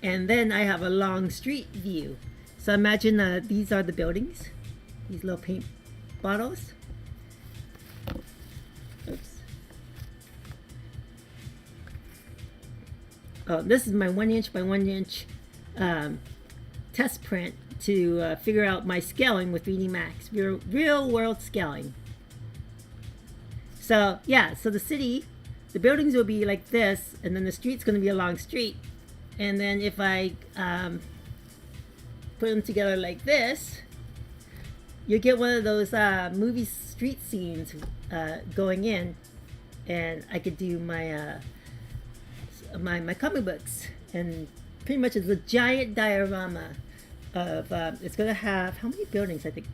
And then I have a long street view. So imagine these are the buildings, these little paint bottles. Oops. Oh, this is my 1 inch by 1 inch test print to figure out my scaling with 3D Max, real world scaling. So yeah, so the city, the buildings will be like this, and then the street's going to be a long street. And then if I put them together like this, you get one of those movie street scenes going in, and I could do my my comic books, and pretty much it's a giant diorama of it's gonna have how many buildings? I think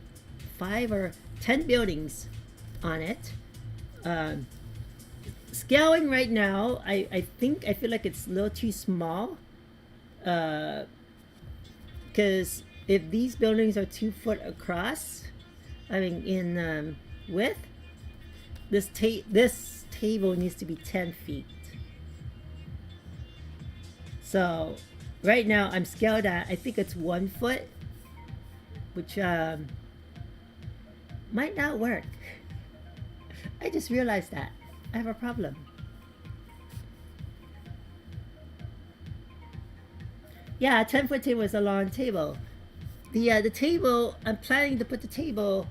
5 or 10 buildings on it. Scaling right now, I think I feel like it's a little too small, because if these buildings are 2 foot across, I mean in width, this table needs to be 10 feet. So right now I'm scaled at, I think it's 1 foot, which might not work. I just realized that I have a problem. Yeah, a 10-foot table is a long table. The table, I'm planning to put the table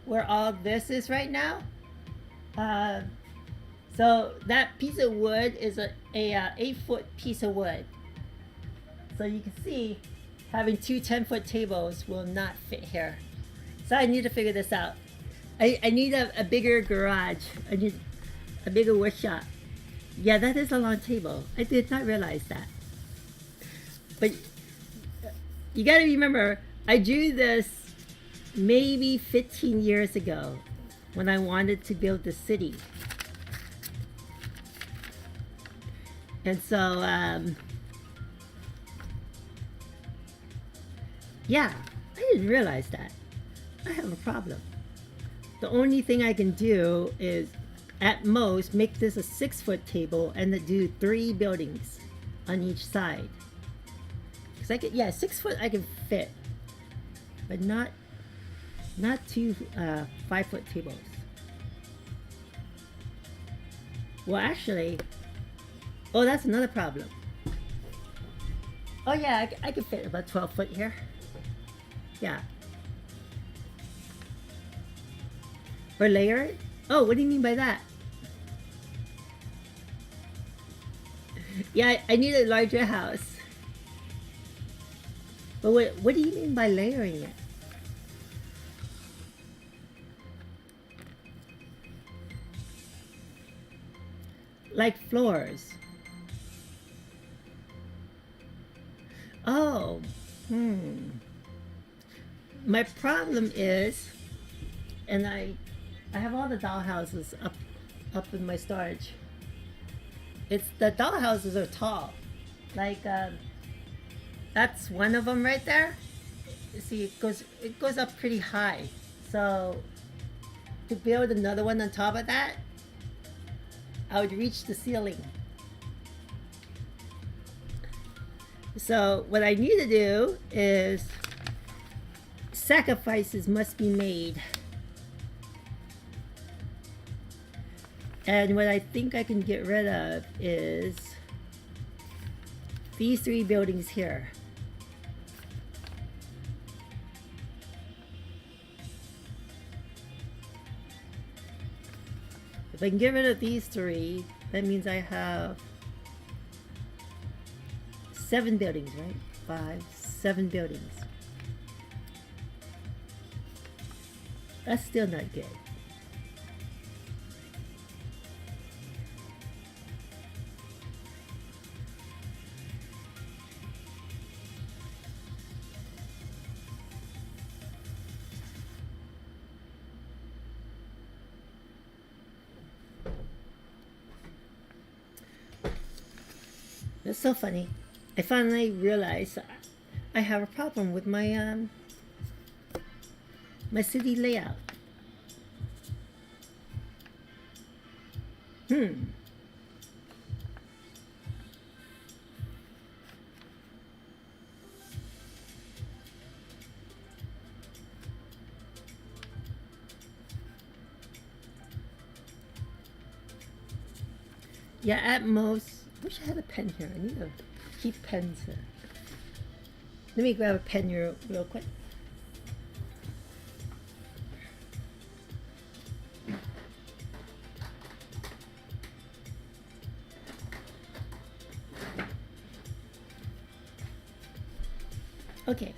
where all this is right now. So that piece of wood is a 8-foot piece of wood. So you can see having 2 10-foot tables will not fit here. So I need to figure this out. I need a bigger garage. I need a bigger workshop. Yeah, that is a long table. I did not realize that. But you gotta remember, I drew this maybe 15 years ago when I wanted to build the city. And so, yeah, I didn't realize that. I have a problem. The only thing I can do is, at most, make this a 6-foot table and then do 3 buildings on each side. Cause I could, yeah, 6 foot I can fit, but not 2 5-foot tables. Well, actually, oh, that's another problem. Oh yeah, I could fit about 12 foot here. Yeah. Or layer it? Oh, what do you mean by that? Yeah, I need a larger house. But what do you mean by layering it? Like floors. Oh, my problem is, and I have all the dollhouses up in my storage. It's the dollhouses are tall, like that's one of them right there. You see, it goes up pretty high. So to build another one on top of that, I would reach the ceiling. So what I need to do is, sacrifices must be made. And what I think I can get rid of is these 3 buildings here. If I can get rid of these 3, that means I have 7 buildings, right? 7 buildings. That's still not good. It's so funny. I finally realized I have a problem with my my city layout. Yeah, at most, I wish I had a pen here. I need to keep pens here. Let me grab a pen here real quick. Okay.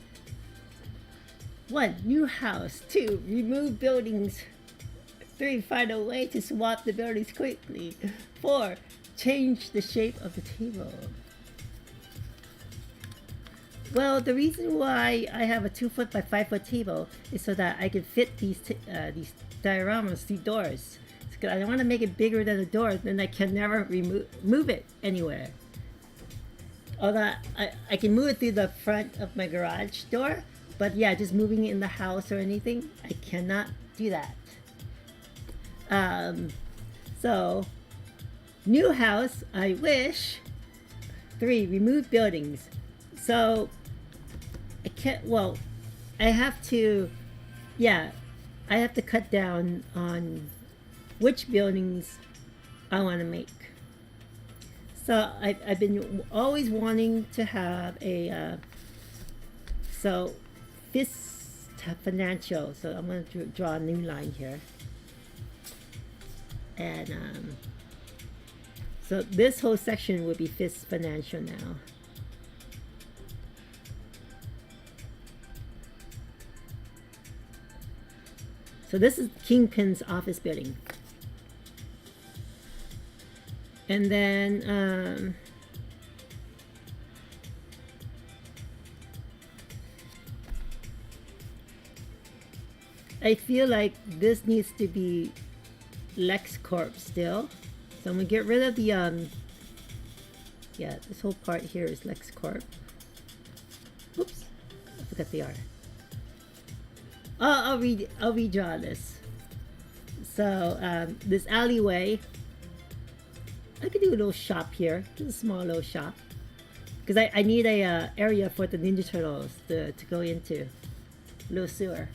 1. New house. 2. Remove buildings. 3. Find a way to swap the buildings quickly. 4. Change the shape of the table. Well, the reason why I have a 2-foot by 5-foot table is so that I can fit these dioramas through doors. Because I want to make it bigger than the door, then I can never move it anywhere. Although I can move it through the front of my garage door, but yeah, just moving it in the house or anything, I cannot do that. So, new house, I wish. 3. Remove buildings. So, I can't, well, I have to cut down on which buildings I want to make. So I've been always wanting to have a FIS Financial. So I'm going to draw a new line here, and so this whole section would be FIS Financial now. So this is Kingpin's office building. And then I feel like this needs to be LexCorp still. So I'm gonna get rid of the this whole part here is LexCorp. Oops, I forgot the R. Oh, I'll redraw this. So this alleyway, I could do a little shop here, just a small little shop, because I need a area for the Ninja Turtles to go into, a little sewer.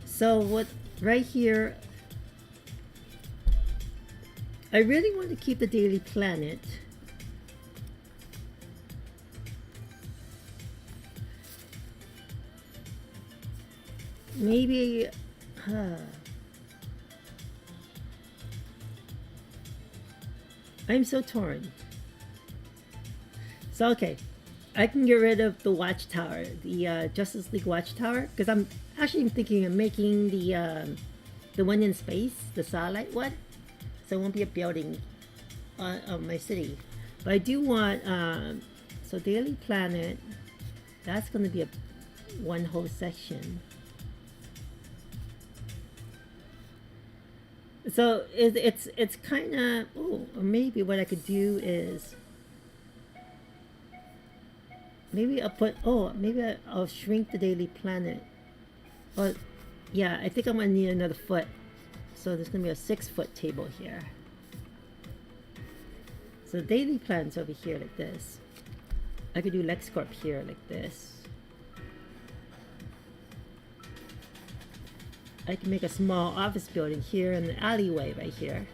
So what right here, I really want to keep the Daily Planet. Maybe I'm so torn. So okay, I can get rid of the Watchtower, the Justice League Watchtower, because I'm actually thinking of making the one in space, the satellite one, so it won't be a building of my city. But I do want so Daily Planet, that's going to be a one whole section. So it's kind of, or maybe what I could do is maybe I'll shrink the Daily Planet. But yeah, I think I'm gonna need another foot. So there's gonna be a 6-foot table here. So the Daily Planet's over here like this. I could do LexCorp here like this. I can make a small office building here in the alleyway right here.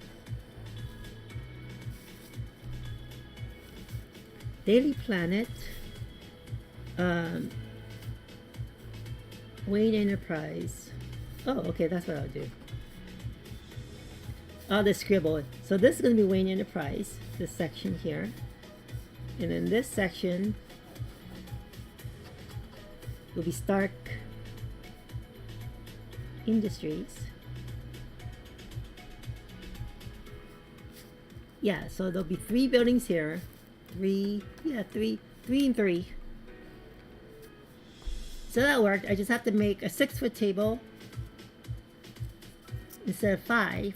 Daily Planet, Wayne Enterprise. Oh, okay, that's what I'll do. Oh, the scribble. So this is going to be Wayne Enterprise, this section here. And then this section will be Stark Industries. Yeah, so there'll be 3 buildings here. 3 and 3. So that worked. I just have to make a 6-foot table instead of 5,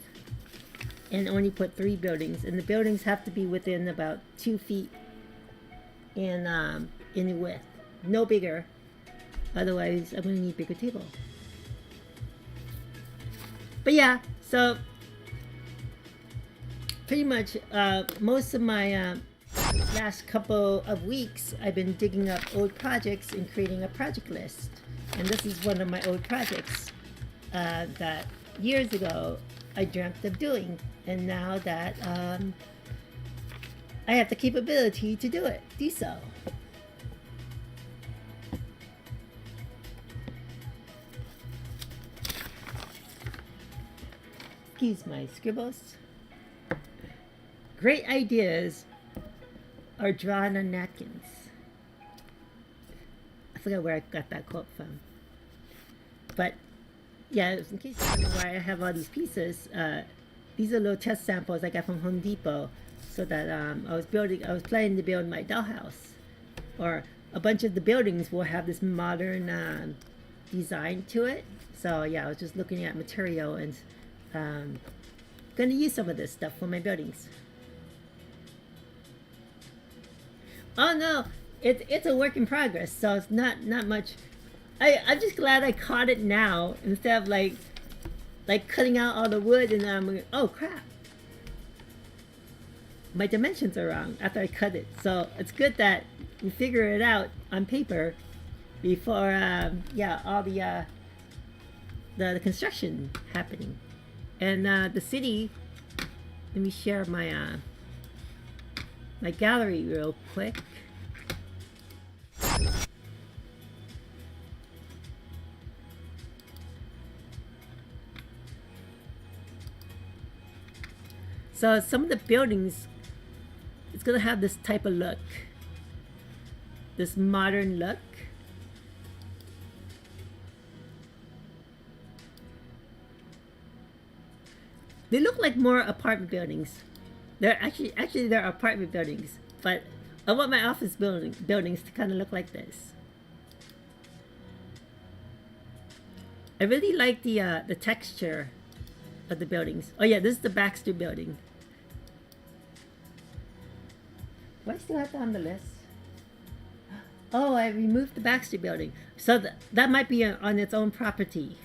and only put 3 buildings. And the buildings have to be within about 2 feet in width, no bigger. Otherwise, I'm gonna need a bigger table. But yeah, so pretty much most of my last couple of weeks I've been digging up old projects and creating a project list. And this is one of my old projects that years ago I dreamt of doing, and now that I have the capability to do so. Excuse my scribbles. Great ideas are drawn on napkins. I forgot where I got that quote from. But yeah, in case you don't know why I have all these pieces, these are little test samples I got from Home Depot, so that I was planning to build my dollhouse, or a bunch of the buildings will have this modern design to it. So yeah, I was just looking at material and gonna use some of this stuff for my buildings. Oh no, it's a work in progress, so it's not much. I'm just glad I caught it now instead of like cutting out all the wood and I'm oh crap, my dimensions are wrong after I cut it. So it's good that we figure it out on paper before yeah, all the construction happening. And the city, let me share my my gallery real quick. So some of the buildings, it's gonna have this type of look, this modern look. They look like more apartment buildings. They're actually they're apartment buildings, but I want my office buildings to kind of look like this. I really like the texture of the buildings. Oh yeah, this is the Baxter building. Do I still have that on the list? Oh, I removed the Baxter building. So that might be on its own property.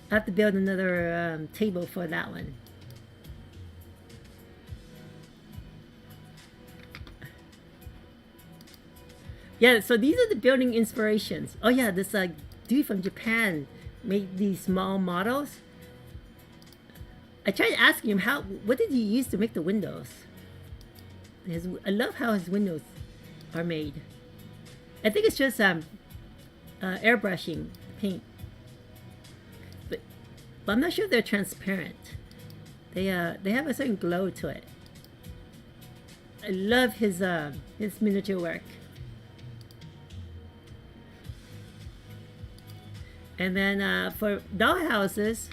I have to build another table for that one. Yeah, so these are the building inspirations. Oh yeah, this dude from Japan made these small models. I tried asking him what did he use to make the windows? I love how his windows are made. I think it's just airbrushing paint, but I'm not sure if they're transparent. They have a certain glow to it. I love his miniature work. And then for dollhouses,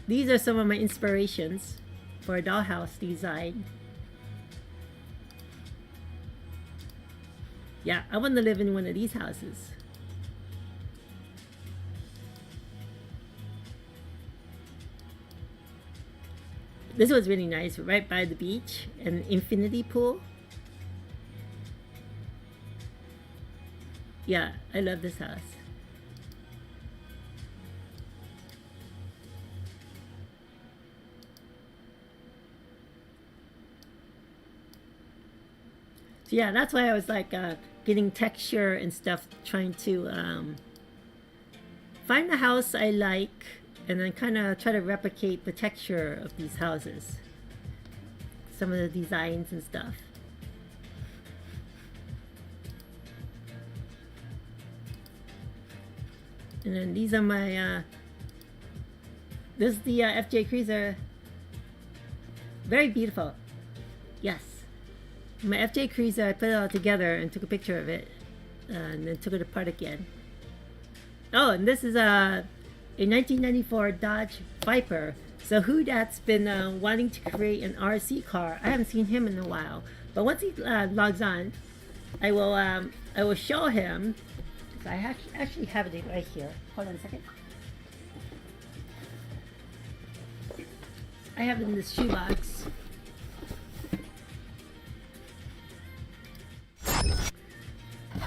these are some of my inspirations for a dollhouse design. Yeah, I want to live in one of these houses. This was really nice, right by the beach, an infinity pool. Yeah, I love this house. So yeah, that's why I was like getting texture and stuff, trying to find a house I like and then kind of try to replicate the texture of these houses, some of the designs and stuff. And then these are my this is the FJ Cruiser. Very beautiful. Yes, my FJ Cruiser, I put it all together and took a picture of it and then took it apart again. Oh, and this is a 1994 Dodge Viper. So who that's been wanting to create an RC car. I haven't seen him in a while, but once he logs on, I will show him. I actually have it right here. Hold on a second. I have it in this shoebox.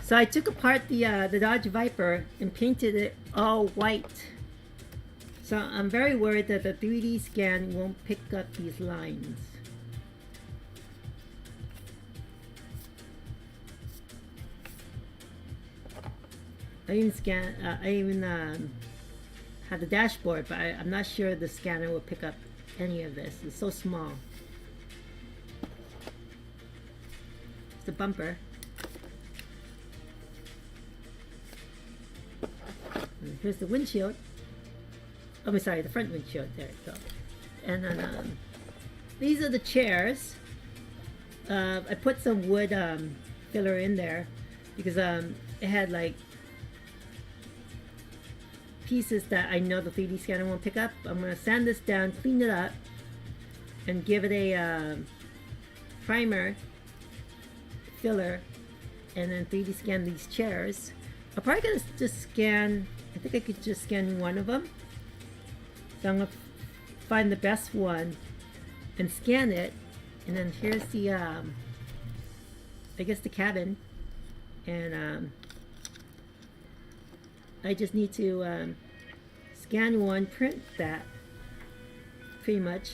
So I took apart the Dodge Viper and painted it all white. So I'm very worried that the 3D scan won't pick up these lines. I even have the dashboard, but I'm not sure the scanner will pick up any of this. It's so small. It's the bumper. And here's the windshield. Oh, I'm sorry, the front windshield. There you go. And then these are the chairs. I put some wood filler in there because it had like pieces that I know the 3D scanner won't pick up. I'm going to sand this down, clean it up, and give it a primer, filler, and then 3D scan these chairs. I'm probably going to just scan, I think I could just scan one of them. So I'm going to find the best one and scan it. And then here's the, I guess the cabin. And I just need to scan one, print that, pretty much.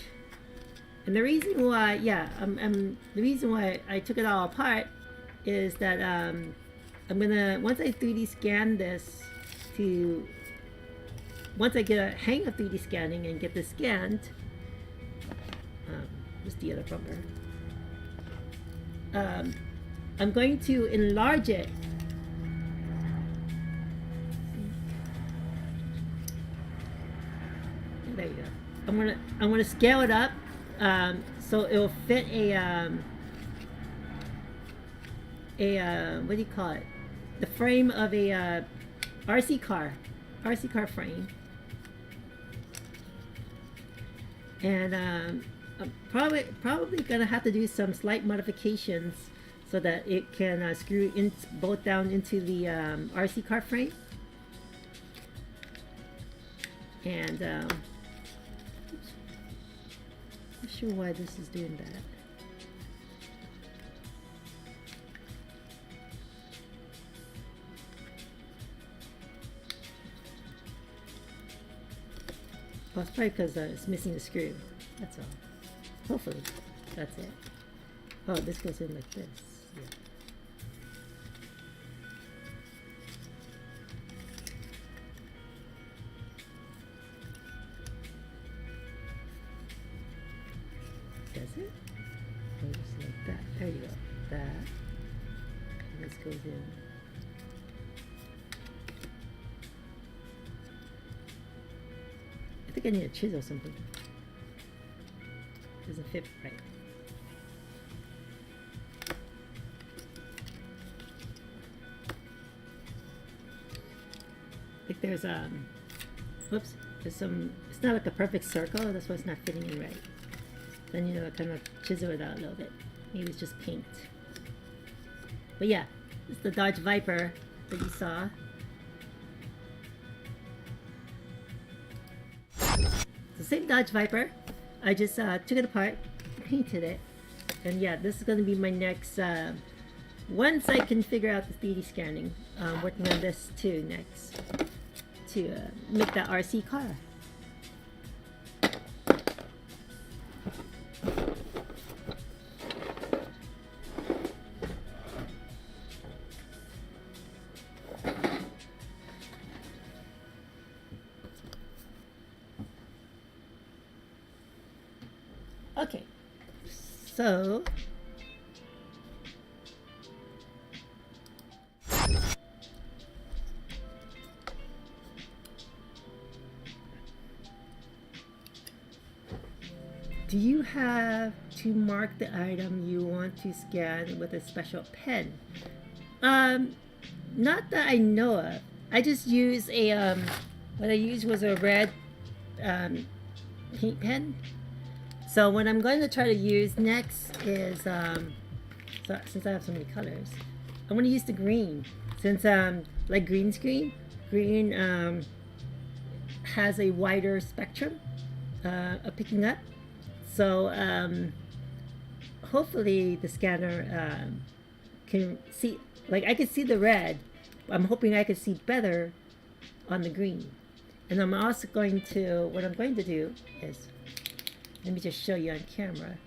And the reason why, the reason why I took it all apart is that I'm gonna, once I 3D scan this once I get a hang of 3D scanning and get this scanned, where's the other bumper? I'm going to enlarge it. There you go. I'm gonna scale it up so it'll fit a what do you call it? The frame of a RC car frame. And I'm probably gonna have to do some slight modifications so that it can screw in both down into the RC car frame. And oops, not sure why this is doing that. Well, it's probably because it's missing a screw. That's all. Hopefully, that's it. Oh, this goes in like this. Yeah. Does it? Oh, just like that. There you go. That. And this goes in. I think I need a chisel or something. Doesn't fit right. I think there's whoops, there's some, it's not like a perfect circle, that's why it's not fitting in right. Then, you know, I kind of chisel it out a little bit. Maybe it's just paint. But yeah, it's the Dodge Viper that you saw. The same Dodge Viper. I just took it apart, painted it, and yeah, this is going to be my next, once I can figure out the 3D scanning, working on this too next, to make that RC car. Okay, so do you have to mark the item you want to scan with a special pen? Not that I know of. I just use a what I used was a red paint pen. So what I'm going to try to use next is, so, since I have so many colors, I'm going to use the green. Since like green screen, green has a wider spectrum of picking up. So hopefully the scanner can see, like I can see the red. I'm hoping I can see better on the green. And I'm also going to, what I'm going to do is, let me just show you on camera.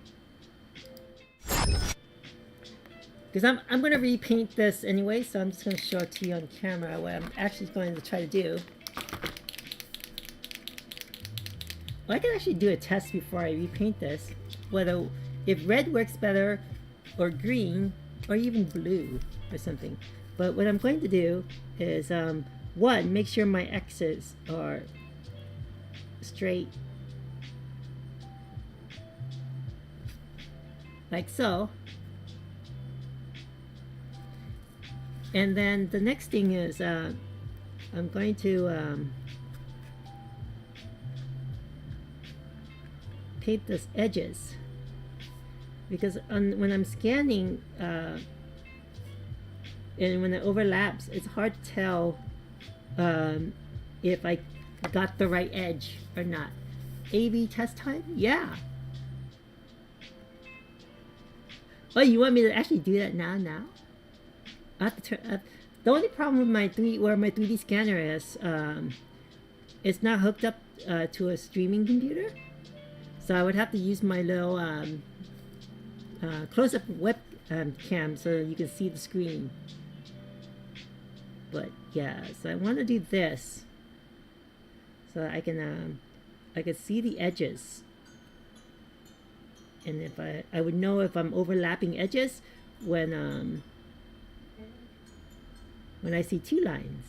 Because I'm going to repaint this anyway, so I'm just going to show it to you on camera what I'm actually going to try to do. Well, I can actually do a test before I repaint this, whether if red works better, or green, or even blue, or something. But what I'm going to do is, one, make sure my X's are straight, like so. And then the next thing is, I'm going to paint those edges, because when I'm scanning and when it overlaps, it's hard to tell if I got the right edge or not. A/B test time? Yeah. Oh, you want me to actually do that now? I have to turn. The only problem with my 3D scanner is it's not hooked up to a streaming computer, so I would have to use my little close-up webcam so you can see the screen. But yeah, so I want to do this so I can see the edges, and if I would know if I'm overlapping edges when I see two lines.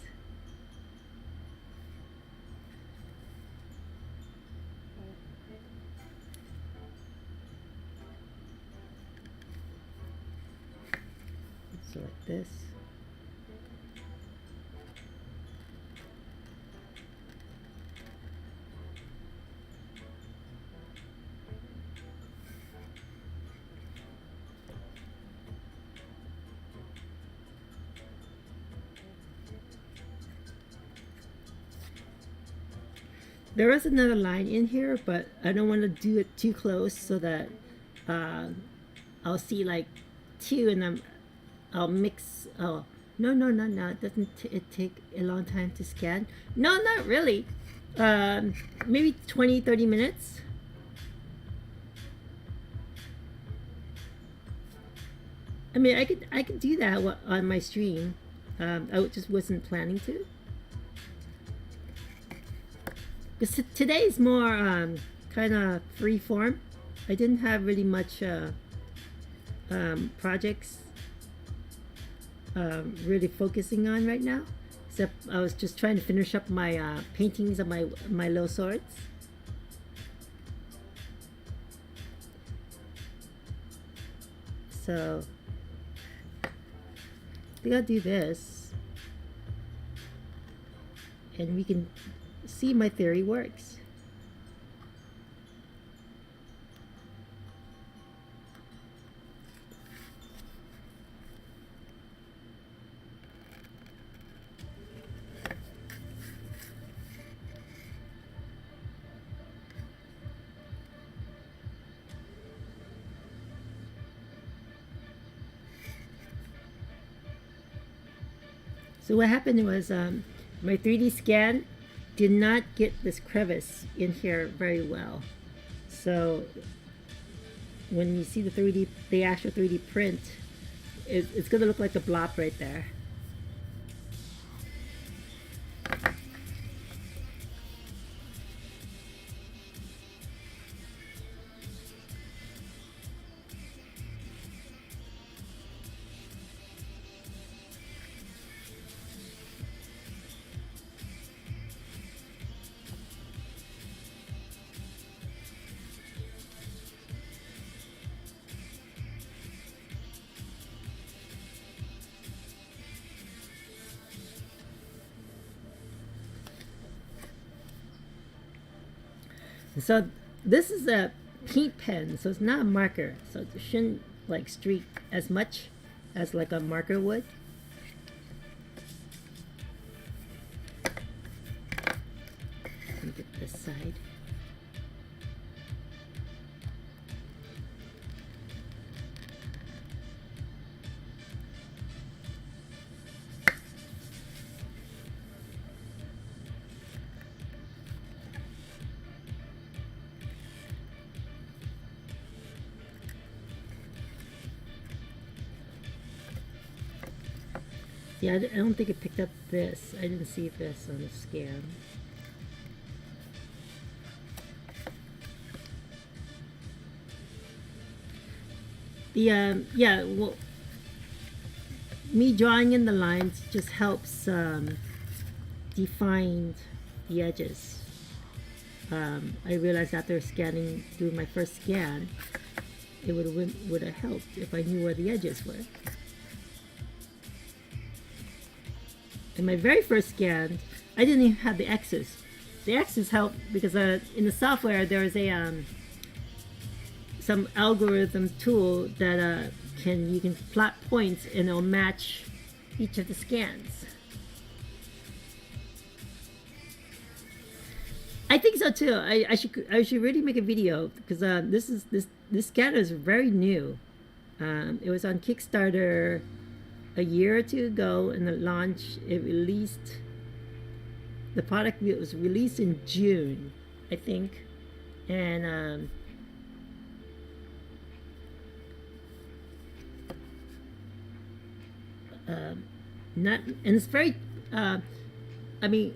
So like this. There is another line in here, but I don't want to do it too close so that I'll see like two, and I'll mix. Oh, no! It doesn't it take a long time to scan? No, not really. Maybe 20-30 minutes. I mean, I could do that on my stream. I just wasn't planning to. Because today's more kind of free form. I didn't have really much projects really focusing on right now, except I was just trying to finish up my paintings of my low swords. So I think I'll do this, and we can see my theory works. So what happened was my 3D scan did not get this crevice in here very well. So when you see the actual 3D print, it's going to look like a blob right there. So this is a paint pen, so it's not a marker, so it shouldn't like streak as much as like a marker would. Let me get this side. Yeah, I don't think it picked up this. I didn't see this on the scan. the yeah, well, me drawing in the lines just helps define the edges. I realized after scanning, doing my first scan, it would have helped if I knew where the edges were. In my very first scan, I didn't even have the X's. The X's help because in the software there is a some algorithm tool that you can plot points and it'll match each of the scans. I think so too. I should really make a video because this scanner is very new. It was on Kickstarter a year or two ago, and the product was released in June, I think, and it's very I mean,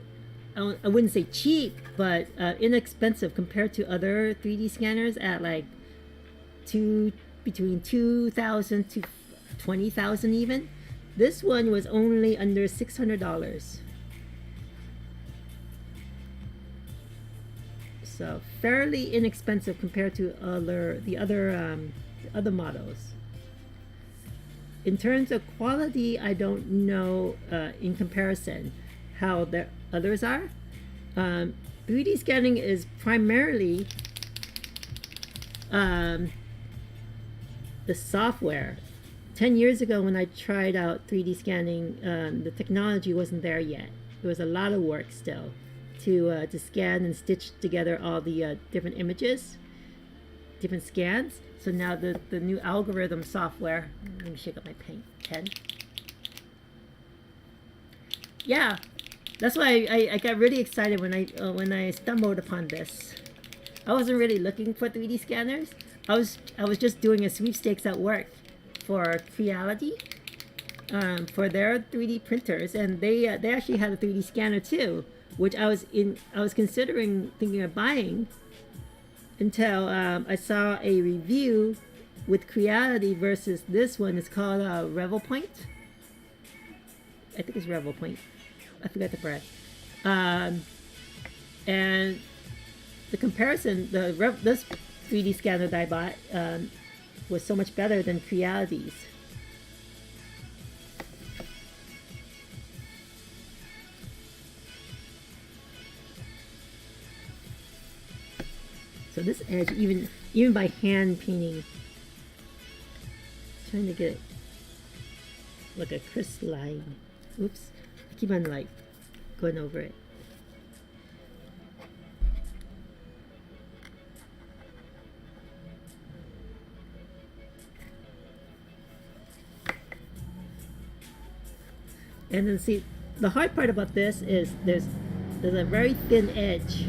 I wouldn't say cheap, but inexpensive compared to other 3D scanners at like between 2,000 to 20,000 even. This one was only under $600. So fairly inexpensive compared to the other models. In terms of quality, I don't know in comparison how the others are. 3D scanning is primarily the software. 10 years ago when I tried out 3D scanning, the technology wasn't there yet. There was a lot of work still to scan and stitch together all the different images, different scans. So now the new algorithm software, let me shake up my pen. Yeah, that's why I got really excited when I stumbled upon this. I wasn't really looking for 3D scanners. I was just doing a sweepstakes at work for Creality, for their 3D printers, and they actually had a 3D scanner too, which I was thinking of buying until I saw a review with Creality versus this one. It's called RevelPoint. I think it's RevelPoint. I forgot the brand. And the comparison, this 3D scanner that I bought was so much better than Creality's. So this edge, even by hand painting, trying to get like a crisp line. Oops, I keep on like going over it. And then see, the hard part about this is there's a very thin edge.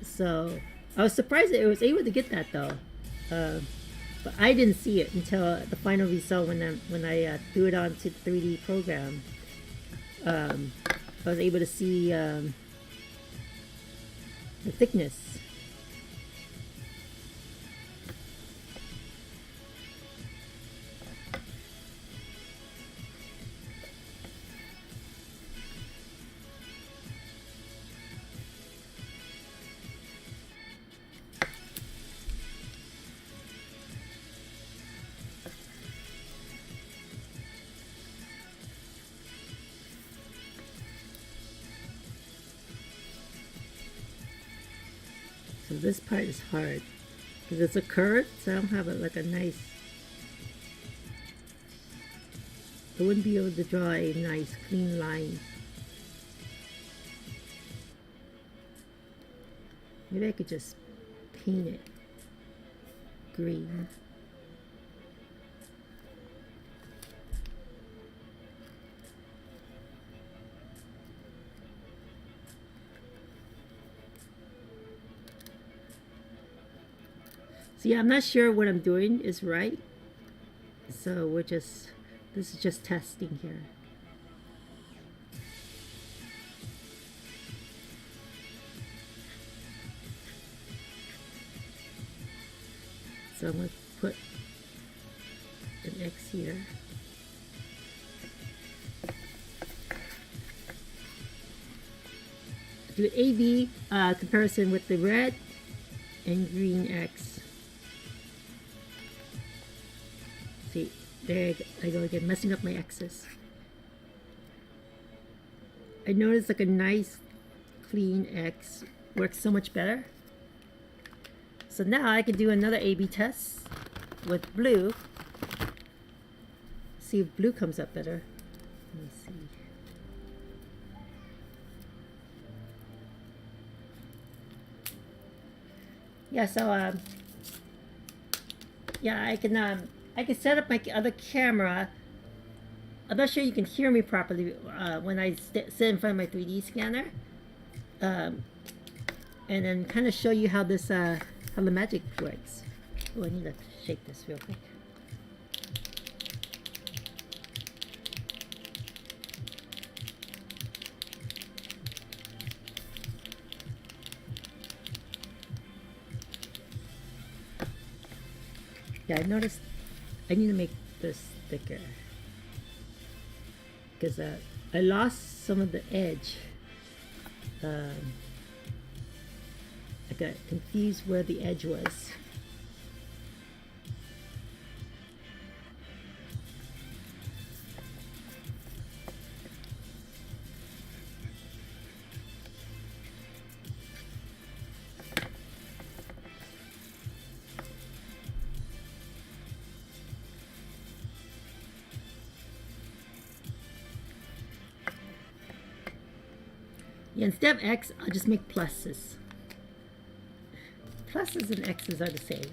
So I was surprised that it was able to get that though, but I didn't see it until the final result when I threw it onto the 3D program. I was able to see the thickness. So this part is hard because it's a curve, so I don't have like a nice. I wouldn't be able to draw a nice clean line. Maybe I could just paint it green. See, I'm not sure what I'm doing is right. So this is just testing here. So I'm going to put an X here. Do A-B comparison with the red and green X. See, there I go again, messing up my X's. I noticed like a nice clean X works so much better. So now I can do another A-B test with blue. See if blue comes up better. Let me see. Yeah, so yeah, I can set up my other camera. I'm not sure you can hear me properly when I sit in front of my 3D scanner, and then kind of show you how this how the magic works. Oh, I need to shake this real quick. Yeah, I noticed I need to make this thicker because I lost some of the edge. I got confused where the edge was. Yeah, instead of X, I'll just make pluses. Pluses and X's are the same.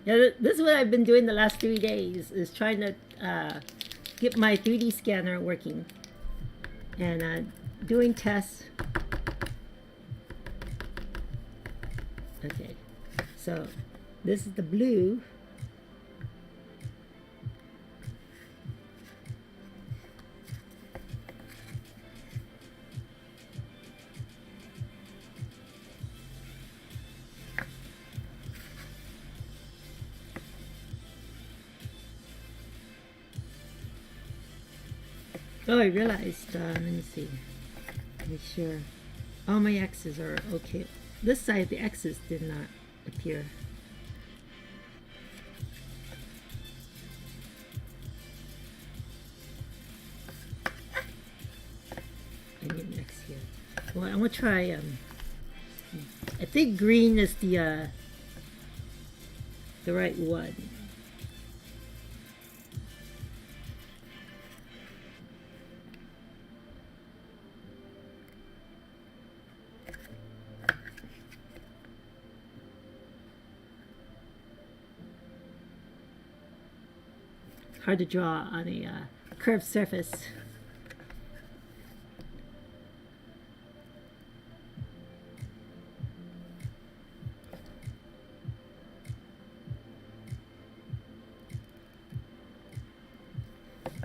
Yeah, this is what I've been doing the last 3 days, is trying to get my 3D scanner working. And doing tests. Okay, so this is the blue. Oh, I realized, let me see, make sure all my X's are okay. This side, the X's did not appear. I need an X here. Well, I'm gonna try, I think green is the right one. Hard to draw on a curved surface.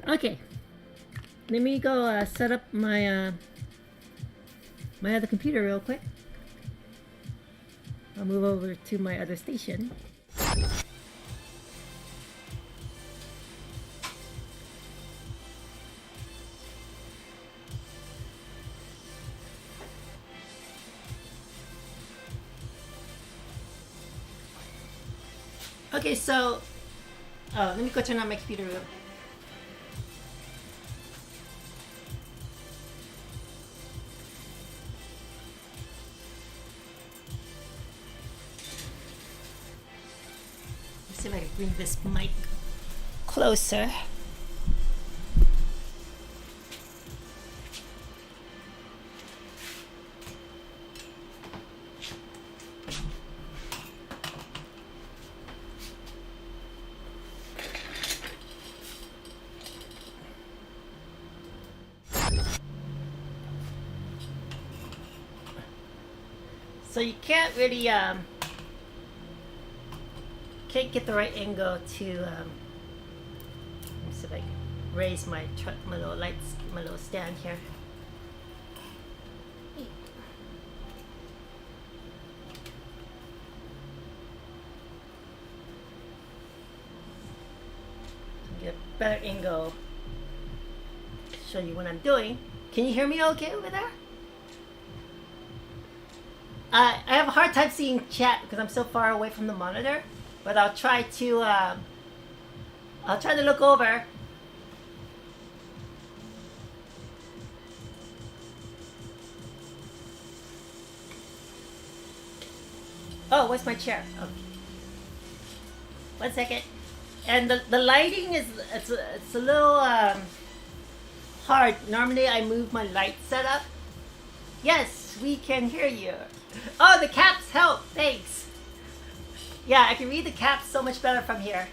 Okay, let me go set up my my other computer real quick. I'll move over to my other station. Okay, so let me go turn on my computer real quick. Let's see if I can bring this mic closer. So you can't really can't get the right angle to let me see if I can raise my little lights, my little stand here. better angle. Show you what I'm doing. Can you hear me okay over there? I have a hard time seeing chat because I'm so far away from the monitor, but I'll try to look over. Oh, where's my chair? Okay. 1 second. And the lighting is it's a little hard. Normally I move my light setup. Yes, we can hear you. Oh, the caps help. Thanks. Yeah, I can read the caps so much better from here.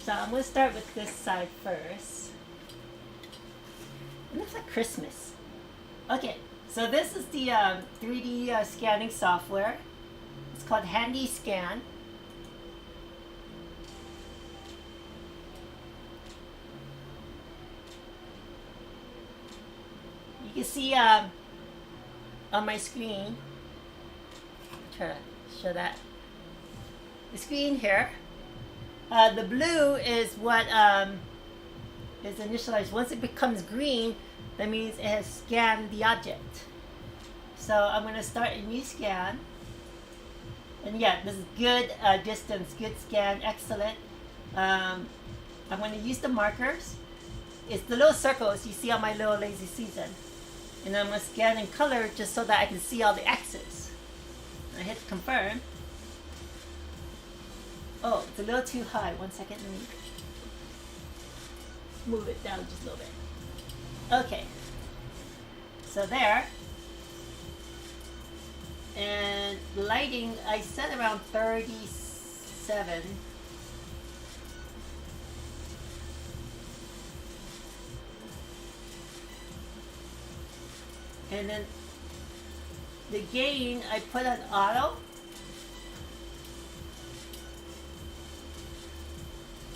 So I'm gonna start with this side first. It looks like Christmas. Okay, so this is the 3D scanning software. It's called Handy Scan. You can see on my screen, try to show that. The screen here. The blue is what is initialized. Once it becomes green, that means it has scanned the object. So I'm going to start a new scan. And yeah, this is good distance, good scan, excellent. I'm going to use the markers. It's the little circles you see on my little lazy season. And I'm going to scan in color just so that I can see all the X's. I hit confirm. Oh, it's a little too high. 1 second, let me move it down just a little bit. Okay. So there. And lighting, I set around 37. And then the gain, I put on auto.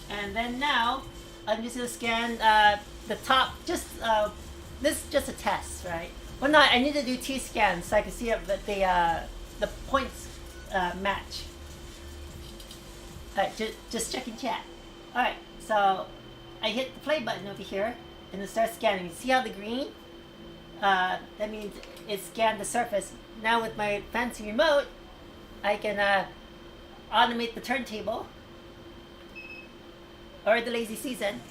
And then now, I'm just going to scan the top, this is just a test, right? Well, no, I need to do 2 scans so I can see that the points match. Alright, just checking chat. Alright, so I hit the play button over here and it starts scanning. See how the green? That means it scanned the surface. Now with my fancy remote, I can automate the turntable or the lazy season.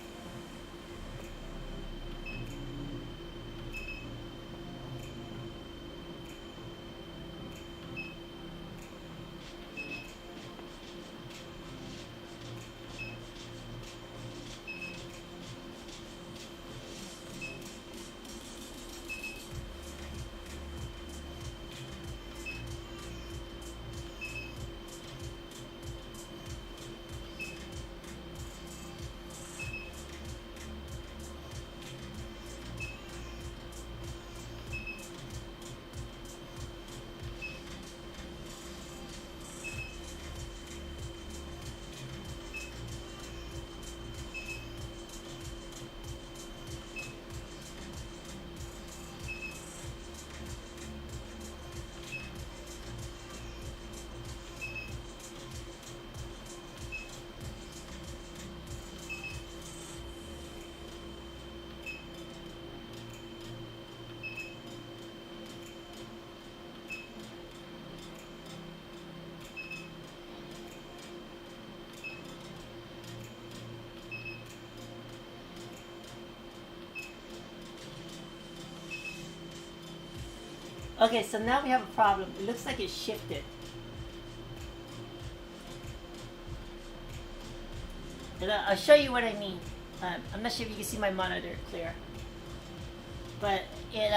Okay, so now we have a problem. It looks like it shifted. And I'll show you what I mean. I'm not sure if you can see my monitor clear. But it,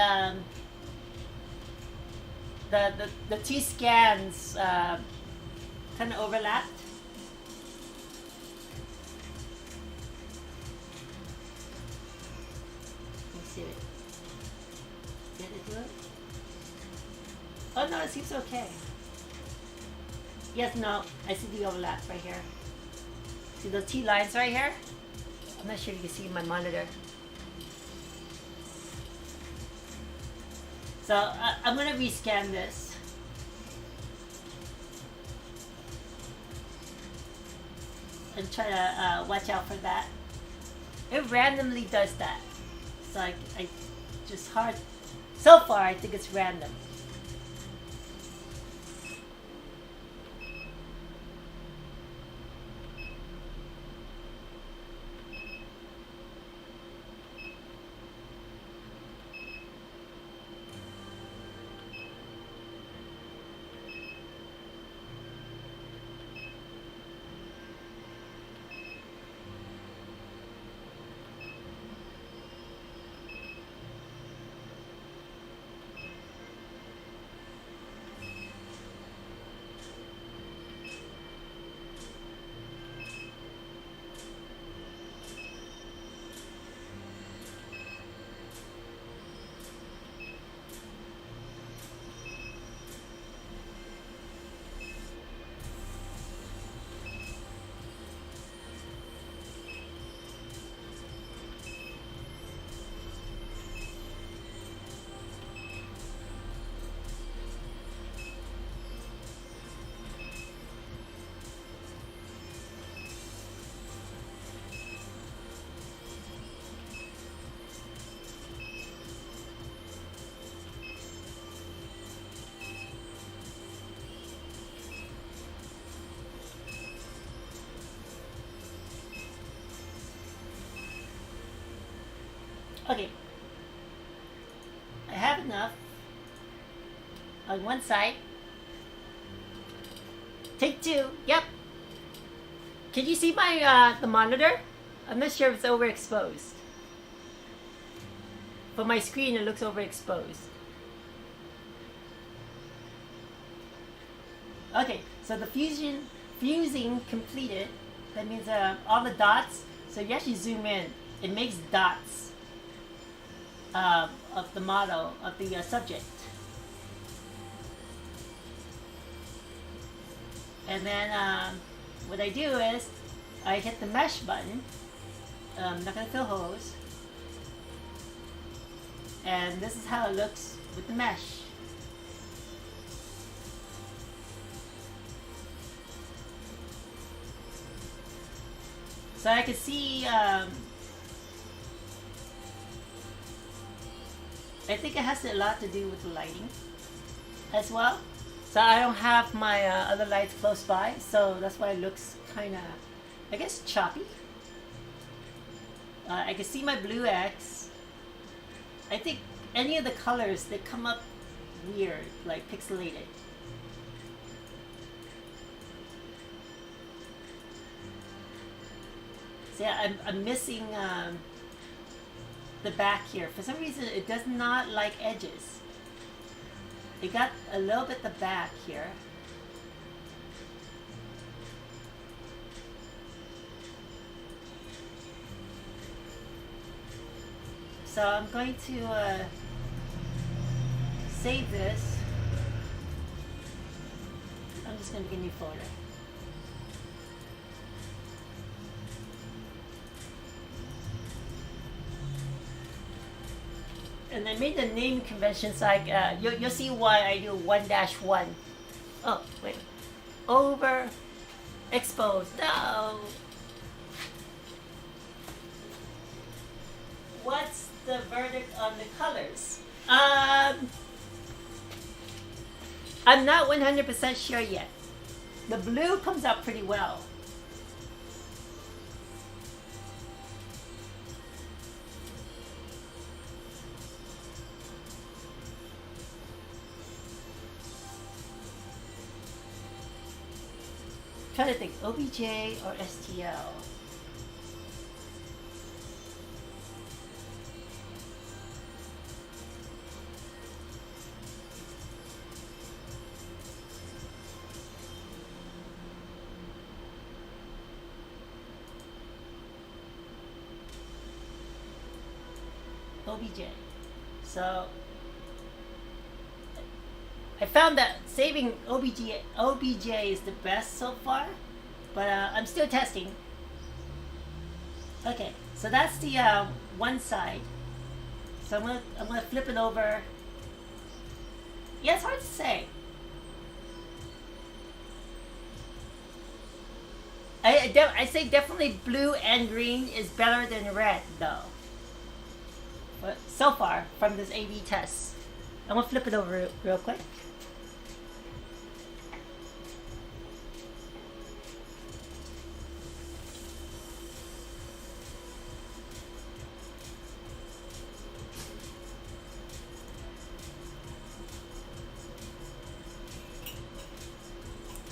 the 2 scans kind of overlapped. Let me see it. Did it do it? Oh no, it seems okay. Yes, no, I see the overlap right here. See the T lines right here? I'm not sure if you can see my monitor. So I'm gonna rescan this. and try to watch out for that. It randomly does that. So I just hard. So far, I think it's random. Okay. I have enough on one side. Take two. Yep. Can you see my the monitor? I'm not sure if it's overexposed. For my screen, it looks overexposed. Okay, so the fusing completed. That means all the dots. So you actually zoom in. It makes dots of the model of the subject. And then what I do is I hit the mesh button. I'm not gonna fill holes. And this is how it looks with the mesh. So I can see I think it has a lot to do with the lighting as well. So I don't have my other lights close by, so that's why it looks kind of, I guess, choppy. I can see my blue X. I think any of the colors, they come up weird, like pixelated. So yeah, I'm missing the back here. For some reason, it does not like edges. It got a little bit the back here. So I'm going to save this. I'm just going to make a new folder. And I made the name convention, so you'll see why I do 1-1. Oh, wait. Overexposed. No! What's the verdict on the colors? I'm not 100% sure yet. The blue comes out pretty well. Trying to think, OBJ or STL? OBJ. So I found that saving OBJ is the best so far, but I'm still testing. Okay, so that's the one side. So I'm gonna flip it over. Yeah, it's hard to say. I I say definitely blue and green is better than red though. But so far from this A/B test, I'm gonna flip it over real quick.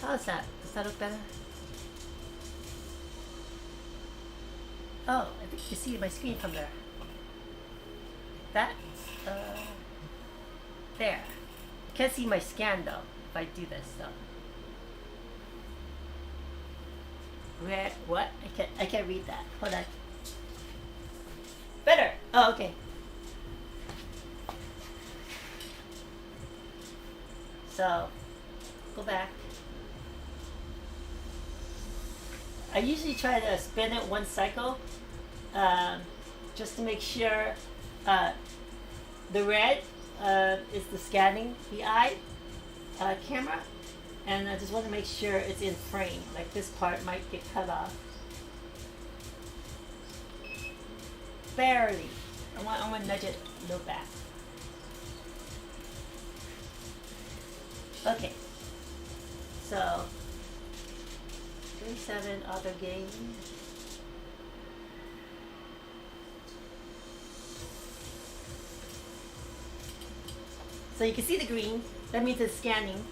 How's that? Does that look better? Oh, I think you see my screen from there. That, there. You can't see my scan though, if I do this though. Where, what? I can't read that. Hold on. Better! Oh, okay. So, go back. I usually try to spin it one cycle, just to make sure the red is the scanning the eye camera, and I just want to make sure it's in frame. Like this part might get cut off. Barely. I want to nudge it a little back. Okay. So 37 auto gain. So you can see the green. That means it's scanning.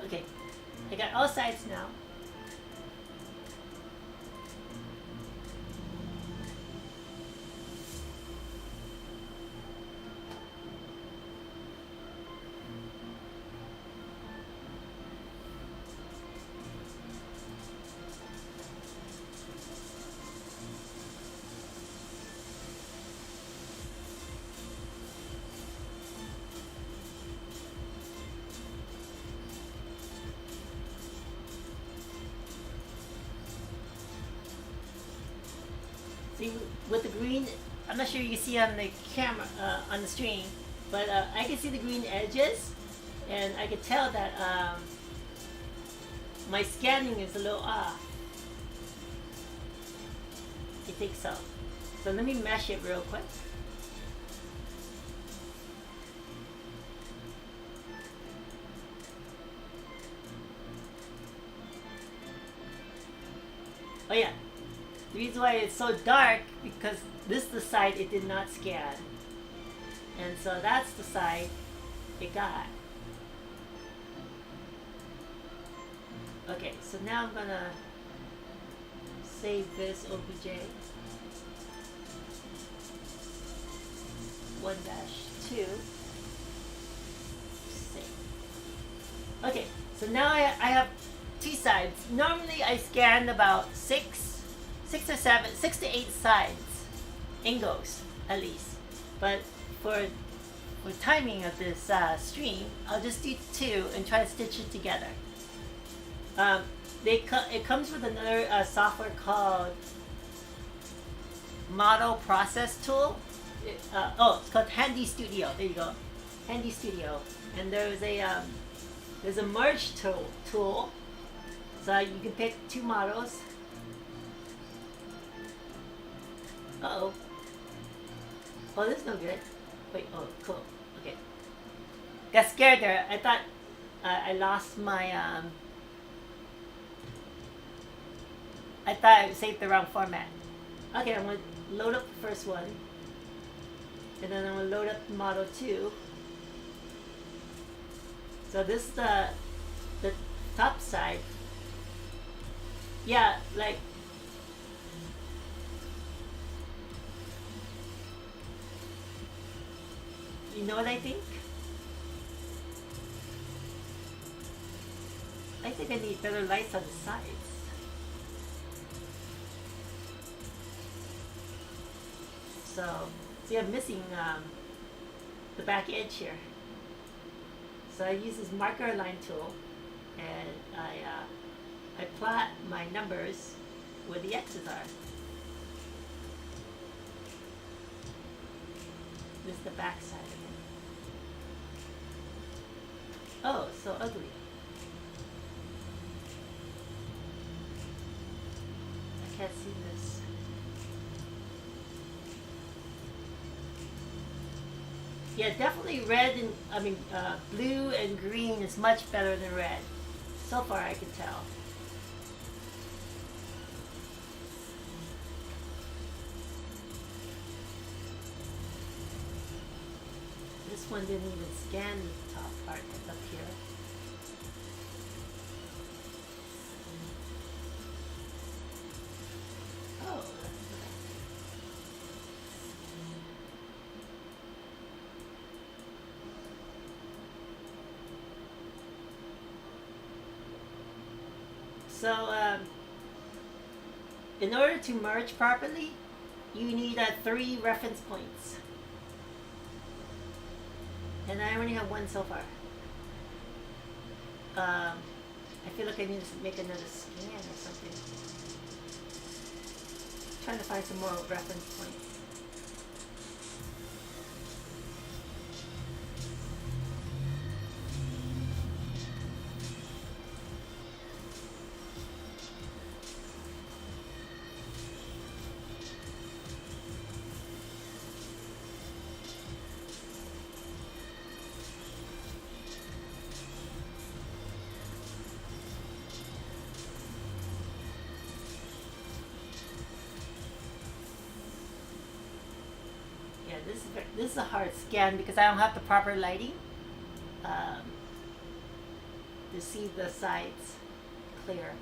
Okay, I got all sides now. See, with the green, I'm not sure you can see on the camera, on the screen, but I can see the green edges, and I can tell that my scanning is a little off. I think so. So let me mesh it real quick. Oh yeah. The reason why it's so dark because this is the side it did not scan. And so that's the side it got. Okay, so now I'm gonna save this OBJ 1-2. Save. Okay, so now I have two sides. Normally I scan about 6 to 8 sides, angles at least. But for timing of this stream, I'll just do 2 and try to stitch it together. It comes with another software called Model Process Tool. It's called Handy Studio. There you go, Handy Studio. And there's a merge tool, so you can pick 2 models. Uh-oh. Oh, this is no good. Wait, oh, cool. Okay. Got scared there. I thought I lost my, I thought I saved the wrong format. Okay, I'm gonna load up the first one. And then I'm gonna load up model 2. So this is the top side. Yeah, like you know what I think? I think I need better lights on the sides. So, see, I'm missing the back edge here. So I use this marker line tool, and I plot my numbers where the X's are. This is the back side of it. Oh, so ugly. I can't see this. Yeah, definitely red and blue and green is much better than red. So far, I can tell. This one didn't even scan the top part up here. Oh, that's okay. So, in order to merge properly, you need 3 reference points. And I only have 1 so far. I feel like I need to make another scan or something. Trying to find some more reference points. This is a hard scan because I don't have the proper lighting to see the sides clear.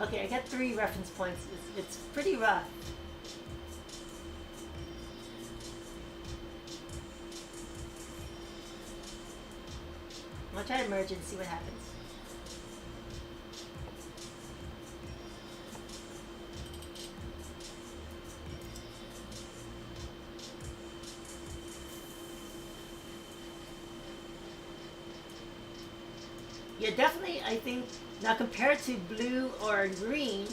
Okay, I got 3 reference points. It's pretty rough. I'm gonna try to merge and see what happens. Yeah, definitely, I think, now compared to blue or green,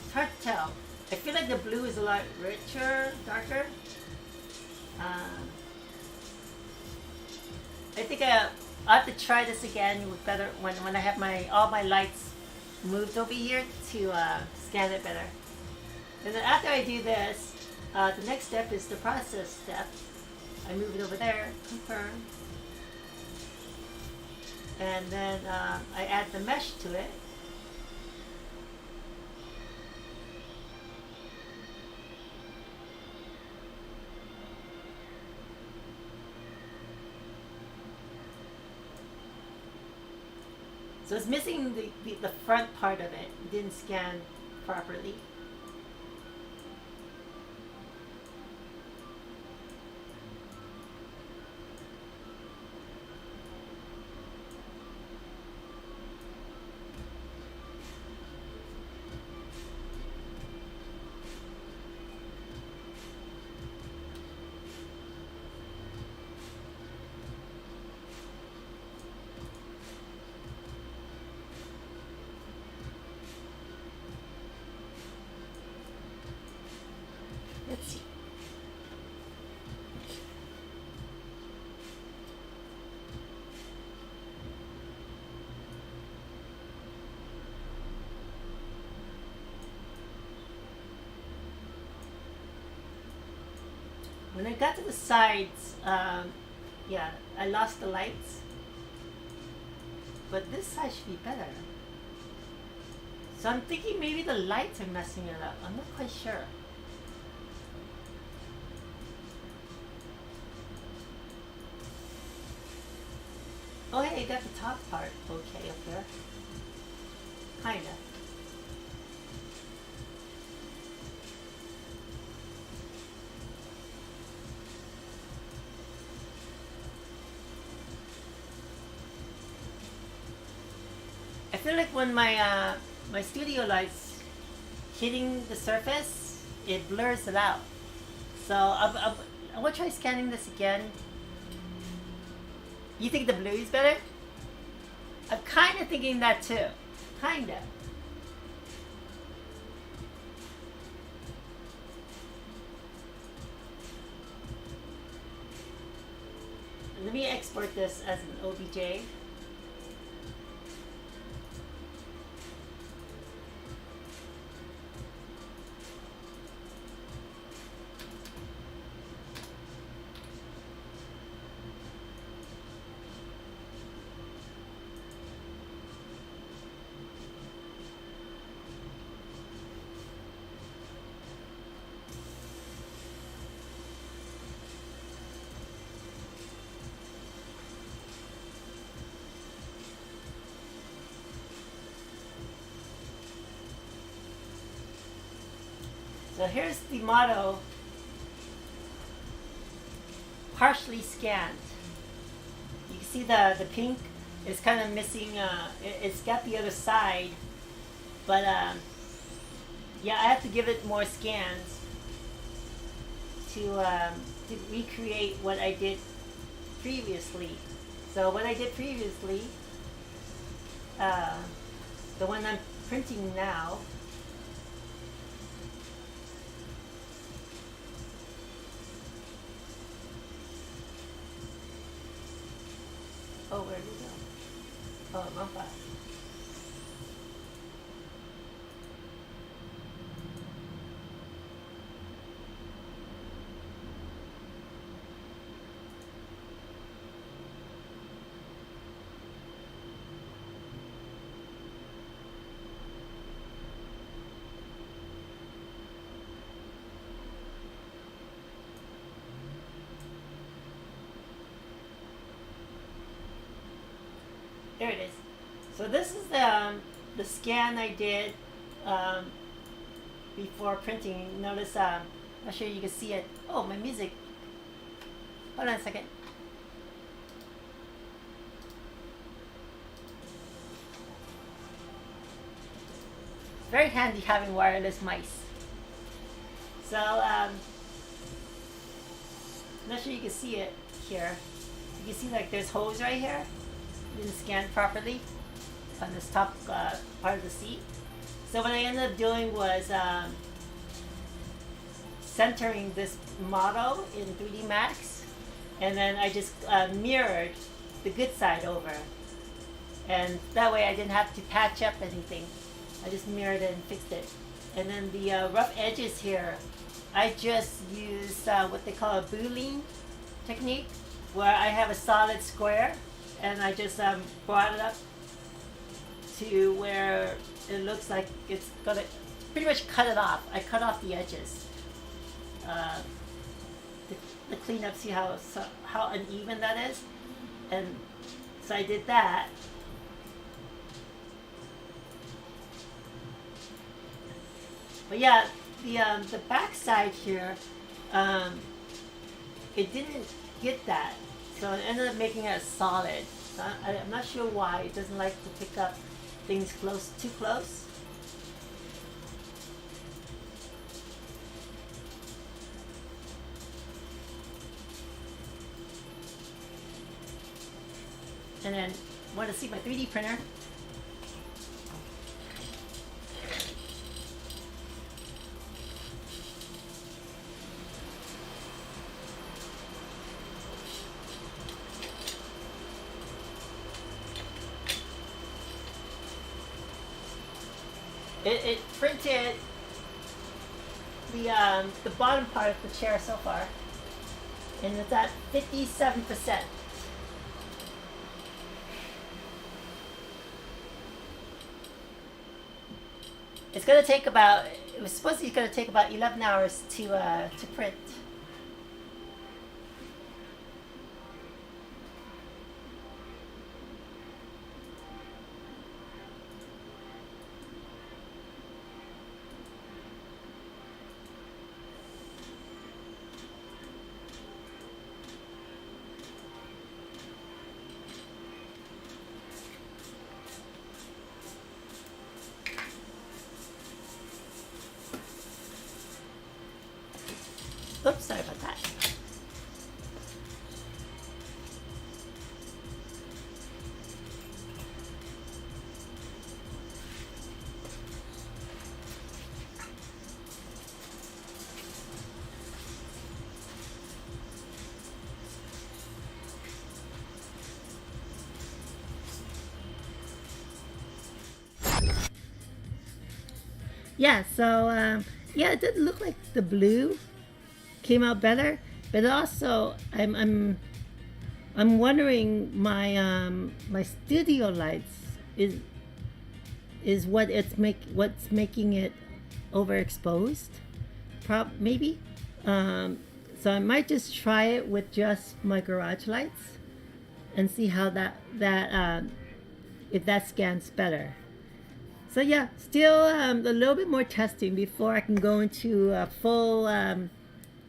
it's hard to tell. I feel like the blue is a lot richer, darker. I think I'll have to try this again with better when I have all my lights moved over here to scan it better. And then after I do this, the next step is the process step. I move it over there, confirm. And then I add the mesh to it. So it's missing the front part of it. It didn't scan properly. Let's see. When I got to the sides, yeah, I lost the lights. But this side should be better. So I'm thinking maybe the lights are messing it up. I'm not quite sure. Oh hey, I got the top part okay up there. Kinda. I feel like when my studio lights hitting the surface, it blurs it out. So I'm gonna try scanning this again. You think the blue is better? I'm kind of thinking that too. Kinda. Let me export this as an OBJ. So here's the motto, partially scanned. You can see the pink is kind of missing, it's got the other side, but yeah, I have to give it more scans to recreate what I did previously. So what I did previously, the one I'm printing now, oh, where did it go? Oh, wrong file. There it is. So this is the scan I did before printing. Notice, I'm not sure you can see it. Oh, my music. Hold on a second. Very handy having wireless mice. So, I'm not sure you can see it here. You can see like there's holes right here. Didn't scan properly on this top part of the seat. So what I ended up doing was centering this model in 3D Max, and then I just mirrored the good side over, and that way I didn't have to patch up anything. I just mirrored it and fixed it. And then the rough edges here, I just used what they call a boolean technique, where I have a solid square and I just brought it up to where it looks like it's gonna pretty much cut it off. I cut off the edges to clean up, see how uneven that is, and so I did that. But yeah, the back side here, it didn't get that. So it ended up making it solid. So I'm not sure why it doesn't like to pick up things too close. And then want to see my 3D printer. It printed the bottom part of the chair so far, and it's at 57%. It's gonna take about. It was supposed to be gonna take about 11 hours to print. Oops, sorry about that. Yeah, so yeah, it did look like the blue came out better, but also I'm wondering my studio lights is what's making it overexposed, maybe. So I might just try it with just my garage lights and see how that if that scans better. So yeah, still a little bit more testing before I can go into full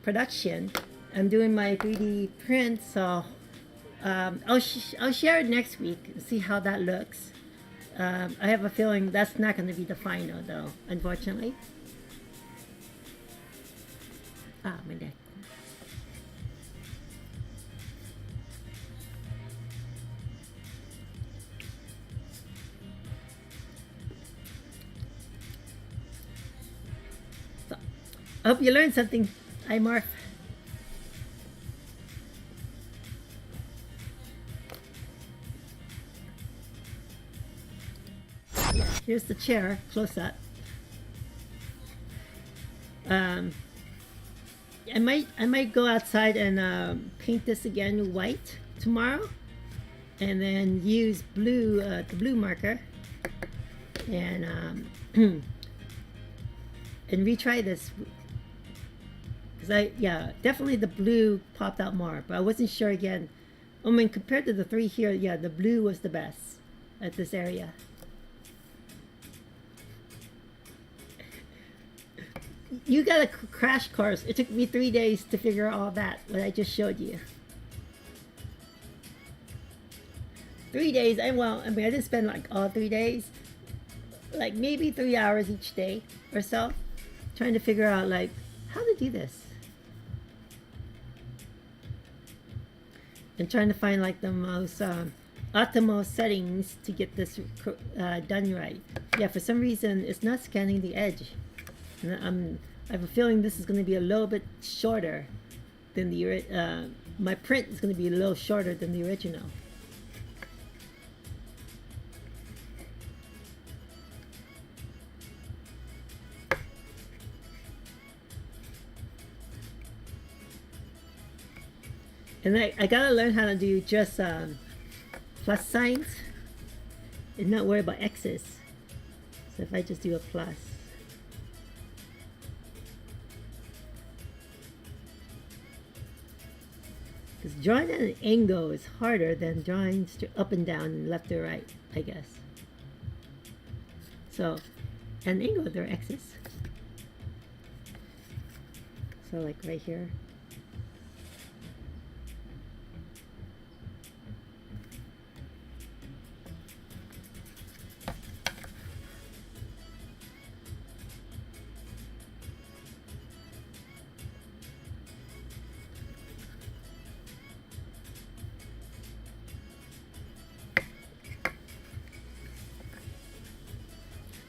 production. I'm doing my 3D print, so I'll share it next week and see how that looks. I have a feeling that's not going to be the final, though, unfortunately. Ah, my neck. So, I hope you learned something. Hi, Marf. Here's the chair, close up. I might go outside and paint this again white tomorrow, and then use blue the blue marker, and and retry this. Cause definitely the blue popped out more, but I wasn't sure again. I mean, compared to the three here, yeah, the blue was the best at this area. You got a crash course. It took me 3 days to figure all that, what I just showed you. 3 days, I didn't spend like all 3 days. Like maybe 3 hours each day or so, trying to figure out like how to do this. And trying to find like the most optimal settings to get this done right. Yeah, for some reason it's not scanning the edge. And I have a feeling this is going to be a little bit shorter than the my print is going to be a little shorter than the original. And I gotta learn how to do just plus signs and not worry about X's. So if I just do a plus. Because drawing at an angle is harder than drawing up and down and left or right, I guess. So, at an angle, there are X's. So like right here.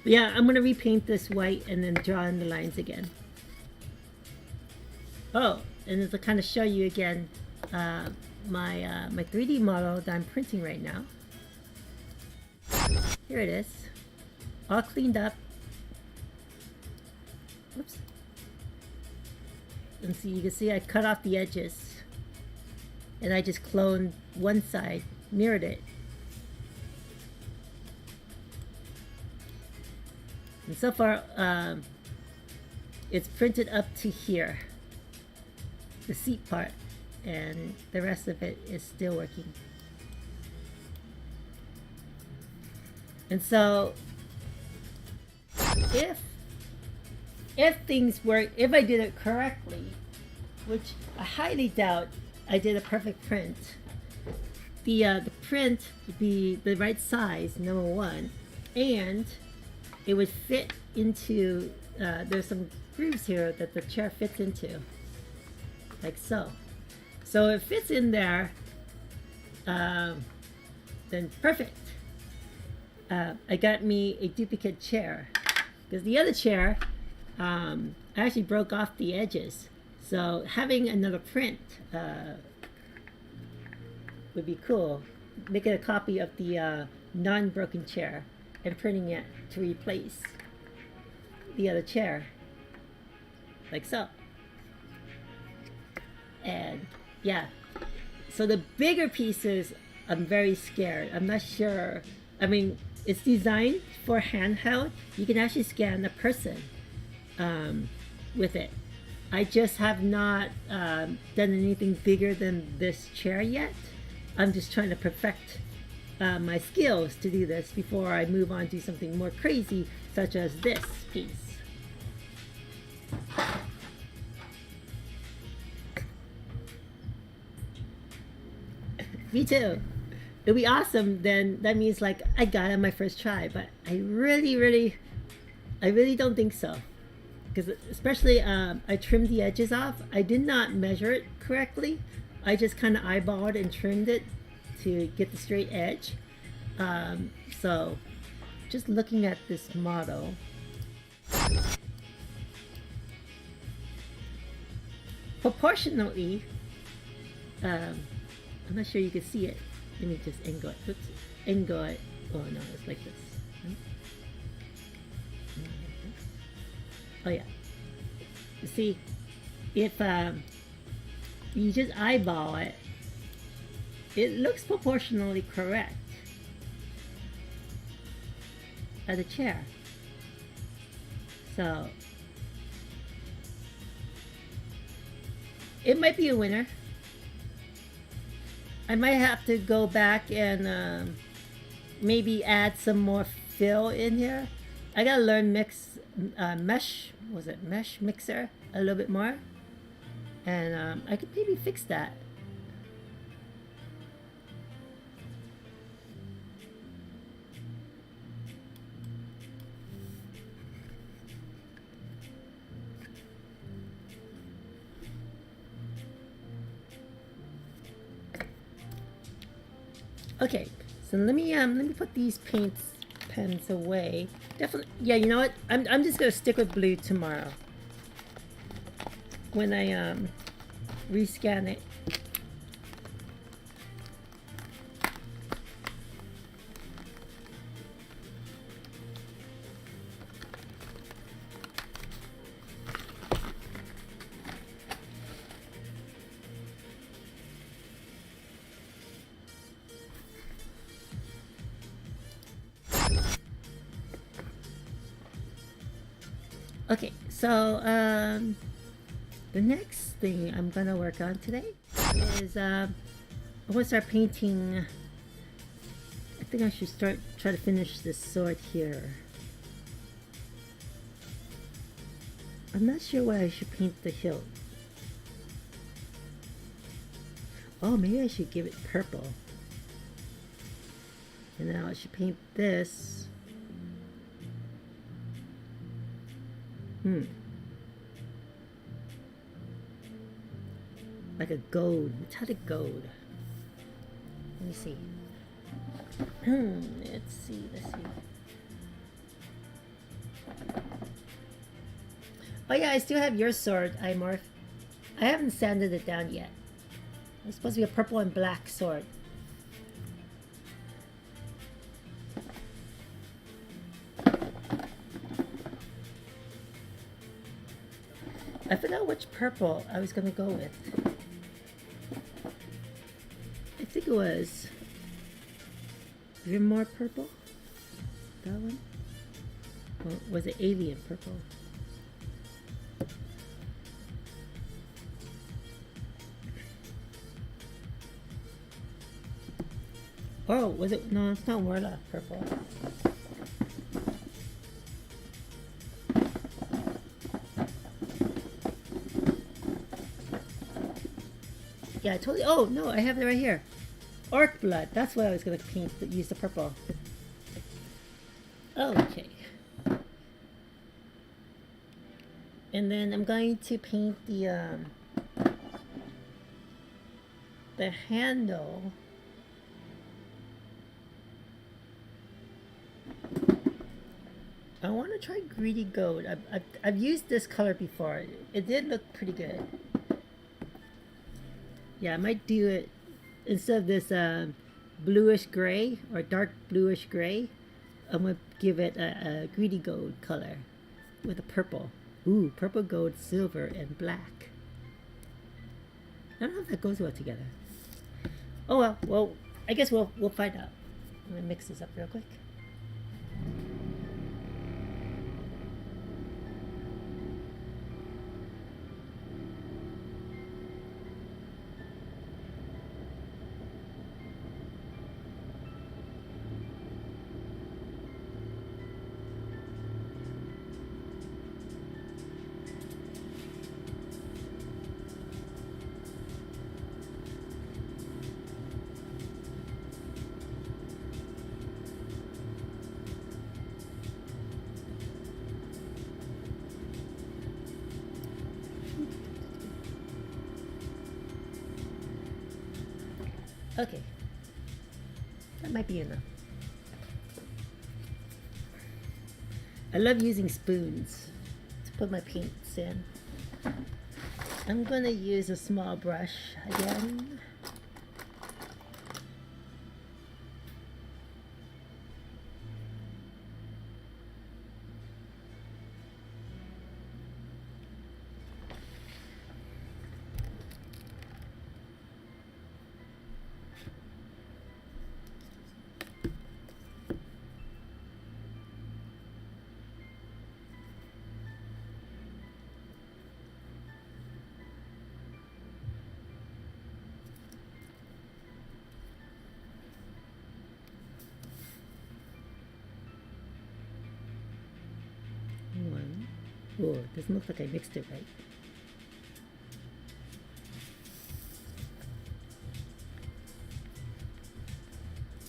Yeah, I'm gonna repaint this white and then draw in the lines again. Oh, and to kind of show you again my 3D model that I'm printing right now. Here it is, all cleaned up. Oops. And see, you can see I cut off the edges. And I just cloned one side, mirrored it. And so far, it's printed up to here. The seat part. And the rest of it is still working. And so, if things work, if I did it correctly, which I highly doubt I did a perfect print, the print would be the right size, number one, and it would fit into, there's some grooves here that the chair fits into, like so. So it fits in there, then perfect. I got me a duplicate chair, because the other chair, I actually broke off the edges. So having another print would be cool. Making a copy of the non-broken chair and printing it to replace the other chair, like so. And yeah, so the bigger pieces, I'm very scared. I'm not sure. I mean, it's designed for handheld. You can actually scan a person with it. I just have not done anything bigger than this chair yet. I'm just trying to perfect my skills to do this before I move on to something more crazy, such as this piece. Me too. It'll be awesome. Then that means like I got it on my first try, but I really don't think so. Because especially I trimmed the edges off. I did not measure it correctly. I just kind of eyeballed and trimmed it to get the straight edge. So just looking at this model, proportionally, I'm not sure you can see it. Let me just angle it. Oops. Angle it. Oh no, it's like this. Oh yeah. You see, if you just eyeball it, it looks proportionally correct at the chair. So it might be a winner. I might have to go back and maybe add some more fill in here. I gotta learn mesh mixer a little bit more, and I could maybe fix that. Okay, so let me put these pens away. Definitely, yeah. You know what? I'm just gonna stick with blue tomorrow when I rescan it. Okay, so the next thing I'm gonna work on today is I want to start painting. I think I should try to finish this sword here. I'm not sure why I should paint the hilt. Oh, maybe I should give it purple. And now I should paint this. Like a gold, metallic gold. Let me see. Let's see. Oh yeah, I still have your sword, Imorph. I haven't sanded it down yet. It's supposed to be a purple and black sword. I forgot which purple I was gonna go with. I think it was Grimoire purple. That one? Or was it Alien purple? Oh, was it? No, it's not Warlock purple. Yeah, I totally. Oh no, I have it right here. Orc blood. That's what I was gonna paint. Use the purple. Okay. And then I'm going to paint the handle. I want to try greedy gold. I've used this color before. It did look pretty good. Yeah, I might do it instead of this bluish gray or dark bluish gray. I'm gonna give it a greedy gold color with a purple. Ooh, purple, gold, silver, and black. I don't know if that goes well together. Oh well. Well, I guess we'll find out. I'm gonna mix this up real quick. Okay. That might be enough. I love using spoons to put my paints in. I'm gonna use a small brush again. One. Oh, it doesn't look like I mixed it right.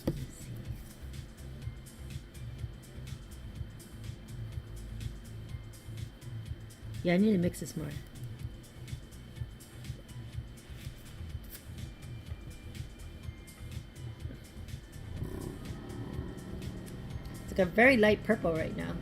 Let's see. Yeah, I need to mix this more. It's like a very light purple right now.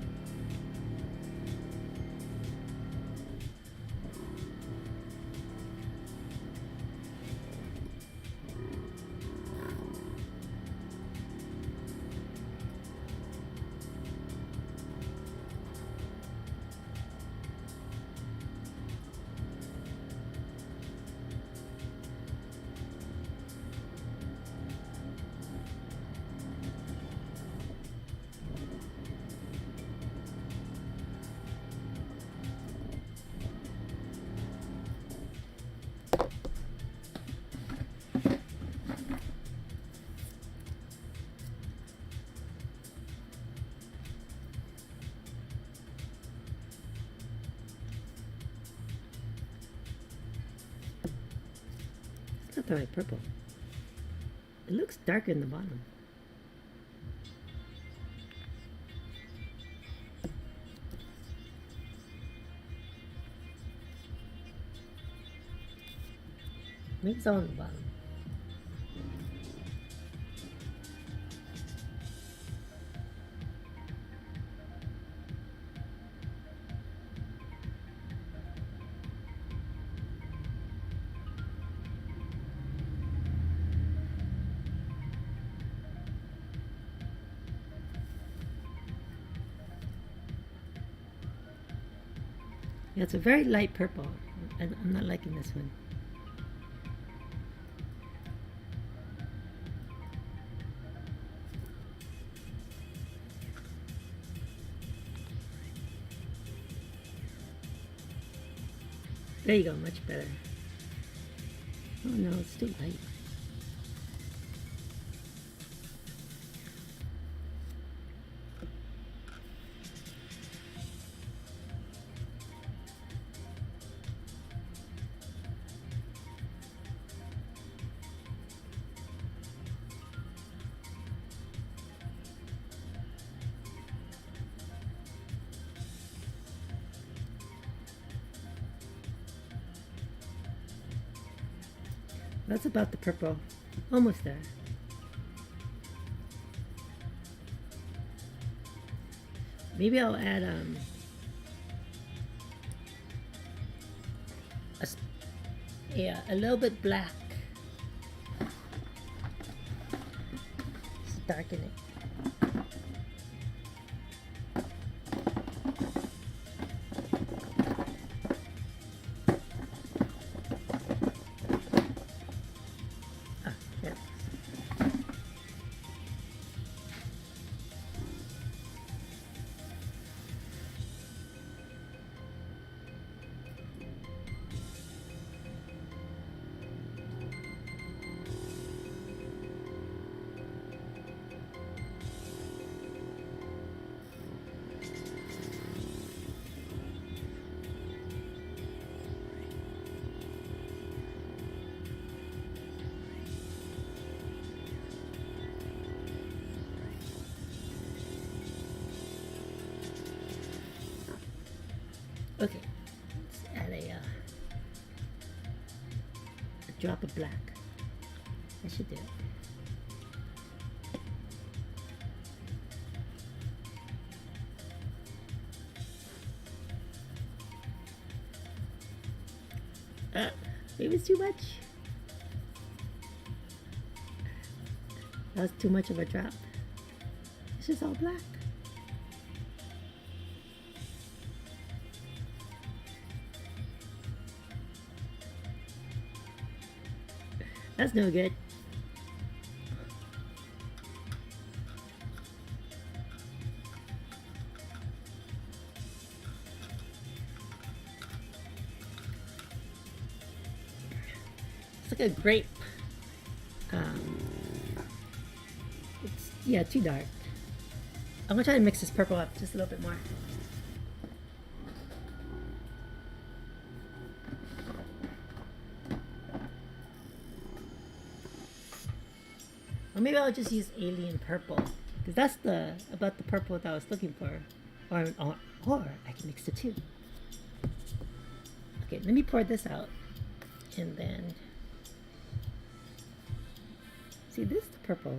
It's not the right purple. It looks darker in the bottom. Maybe it's all in the bottom. Yeah, it's a very light purple. I'm not liking this one. There you go, much better. Oh no, it's too light. That's about the purple. Almost there. Maybe I'll add a little bit black. Just darken it. Okay, let's add a drop of black. That should do it. Maybe it's too much. That was too much of a drop. It's just all black. That's no good. It's like a grape. It's, yeah, too dark. I'm gonna try to mix this purple up just a little bit more. Or maybe I'll just use alien purple, because that's about the purple that I was looking for. Or I can mix the two. Okay, let me pour this out, and then see, this is the purple.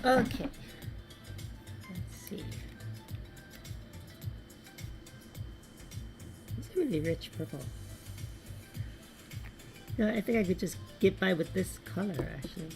Okay, let's see. It's a really rich purple. No, I think I could just get by with this color, actually.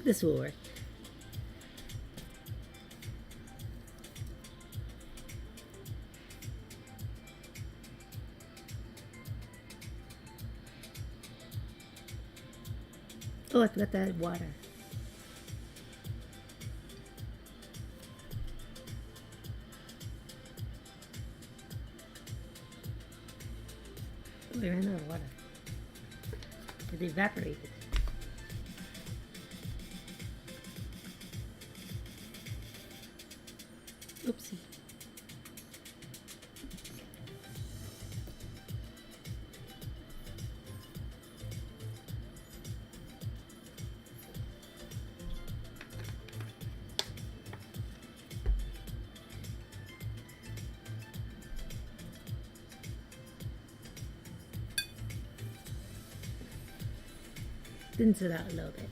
This will work. Oh, I forgot to add water. Oh, I ran out of water. It evaporated. Oopsie. Thins it out a little bit.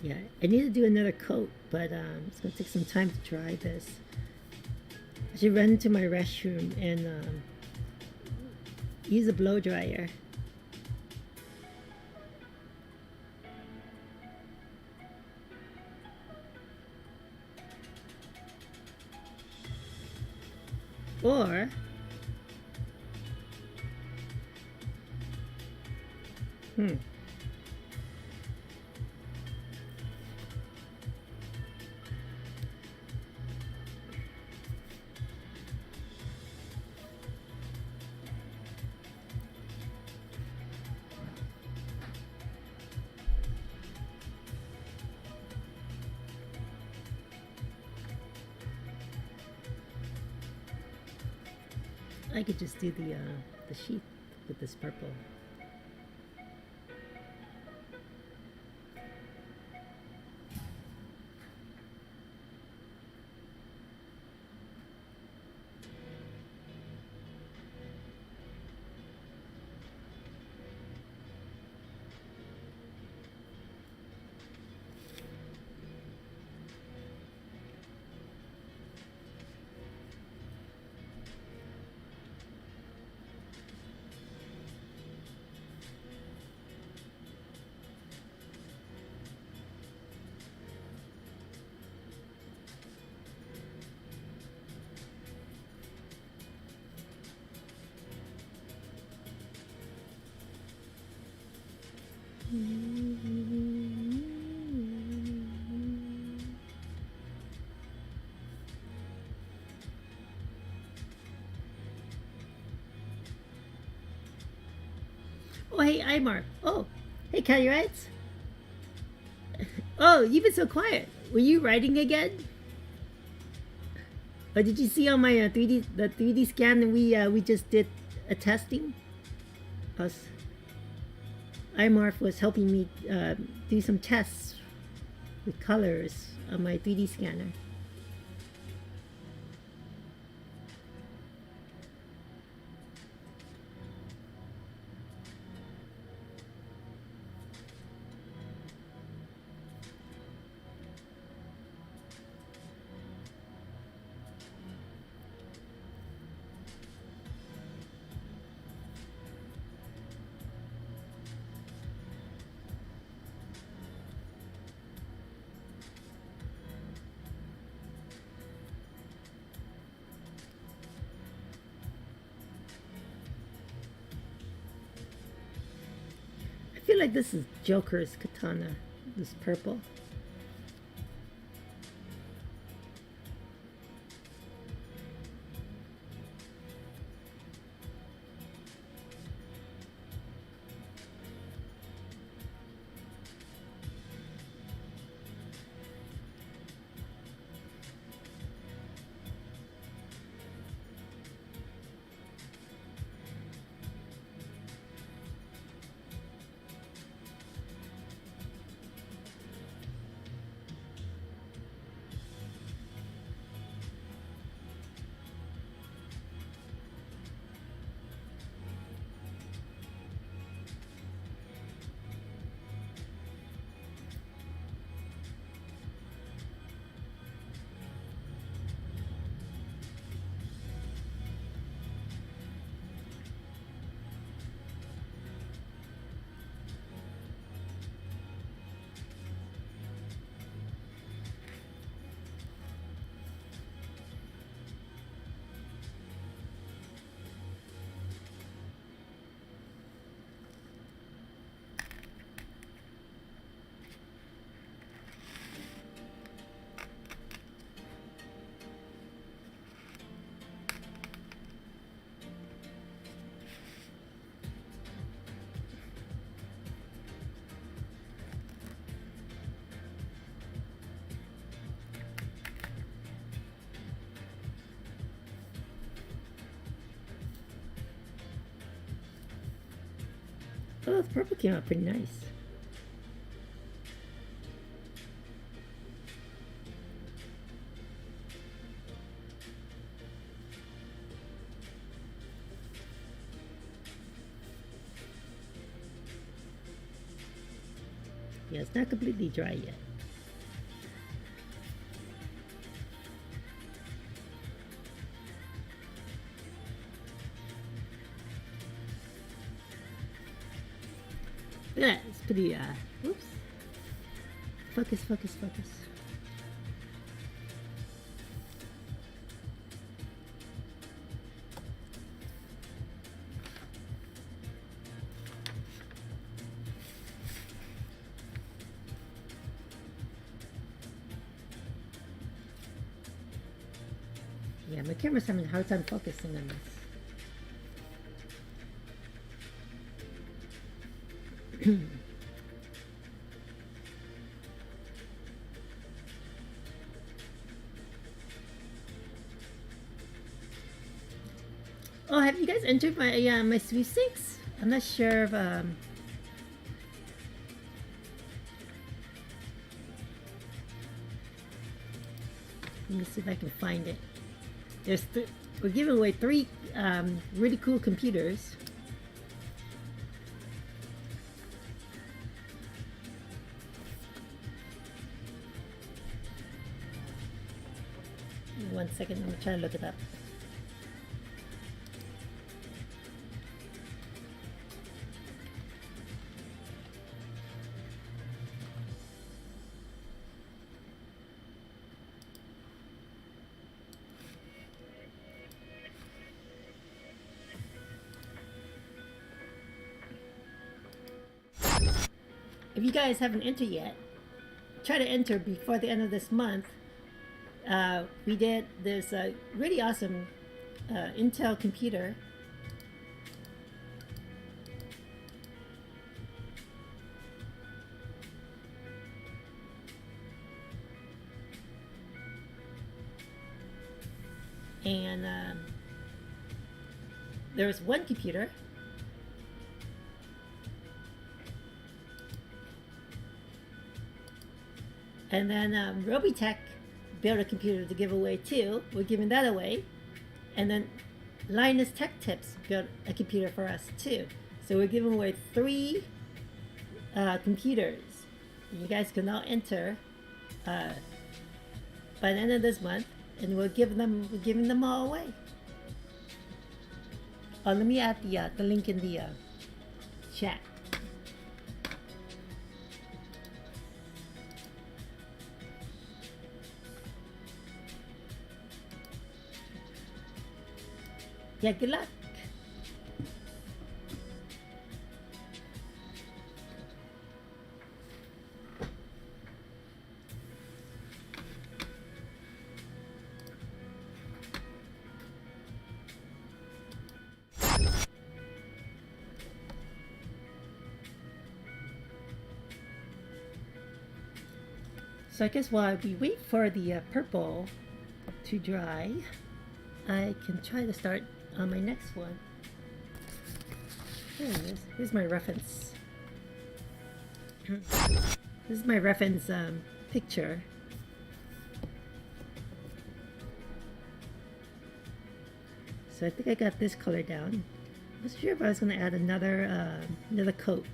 Yeah, I need to do another coat, but it's gonna take some time to dry this. I should run to my restroom and use a blow dryer. Or I could just do the sheath with this purple. Oh, hey, Imar. Oh, hey, Callurites. Oh, you've been so quiet. were you writing again? Or did you see on my 3D scan that we just did a testing? Us iMorph was helping me do some tests with colors on my 3D scanner. I feel like this is Joker's katana, this purple. Oh, the purple came out pretty nice. Yeah, it's not completely dry yet. Yeah, it's pretty, whoops. Focus, focus, focus. Yeah, my camera's having a hard time focusing on this. Oh, have you guys entered my my sweepstakes? I'm not sure if let me see if I can find it. We're giving away 3 really cool computers. One second, I'm trying to look it up. If you guys haven't entered yet, try to enter before the end of this month. We did this really awesome Intel computer. and there was one computer. And then Robitech built a computer to give away too. We're giving that away. And then Linus Tech Tips built a computer for us too. So we're giving away 3 computers. You guys can all enter by the end of this month, and we're giving them all away. Oh, let me add the link in the chat. Yeah, good luck. So I guess while we wait for the purple to dry, I can try to start on my next one. There it is. Here's my reference. This is my reference picture. So I think I got this color down. I wasn't sure if I was going to add another coat.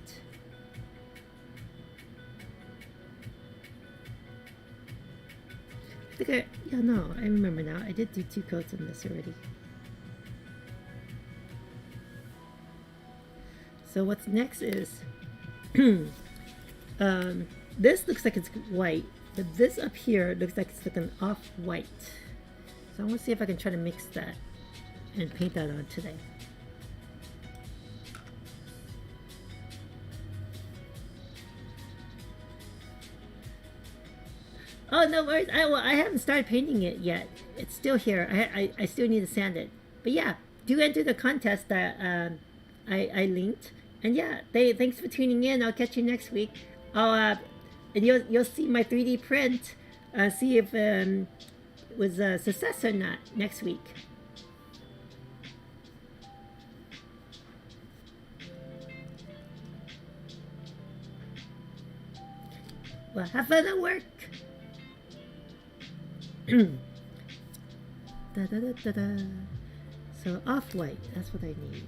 I remember now. I did do 2 coats on this already. So what's next is, this looks like it's white, but this up here looks like it's like an off-white. So I want to see if I can try to mix that and paint that on today. Oh, no worries. I haven't started painting it yet. It's still here. I still need to sand it. But yeah, do enter the contest that I linked. And yeah, thanks for tuning in. I'll catch you next week. And you'll see my 3D print. See if it was a success or not next week. Well, have fun at work. Da, da, da, da, da. So off-white, that's what I need.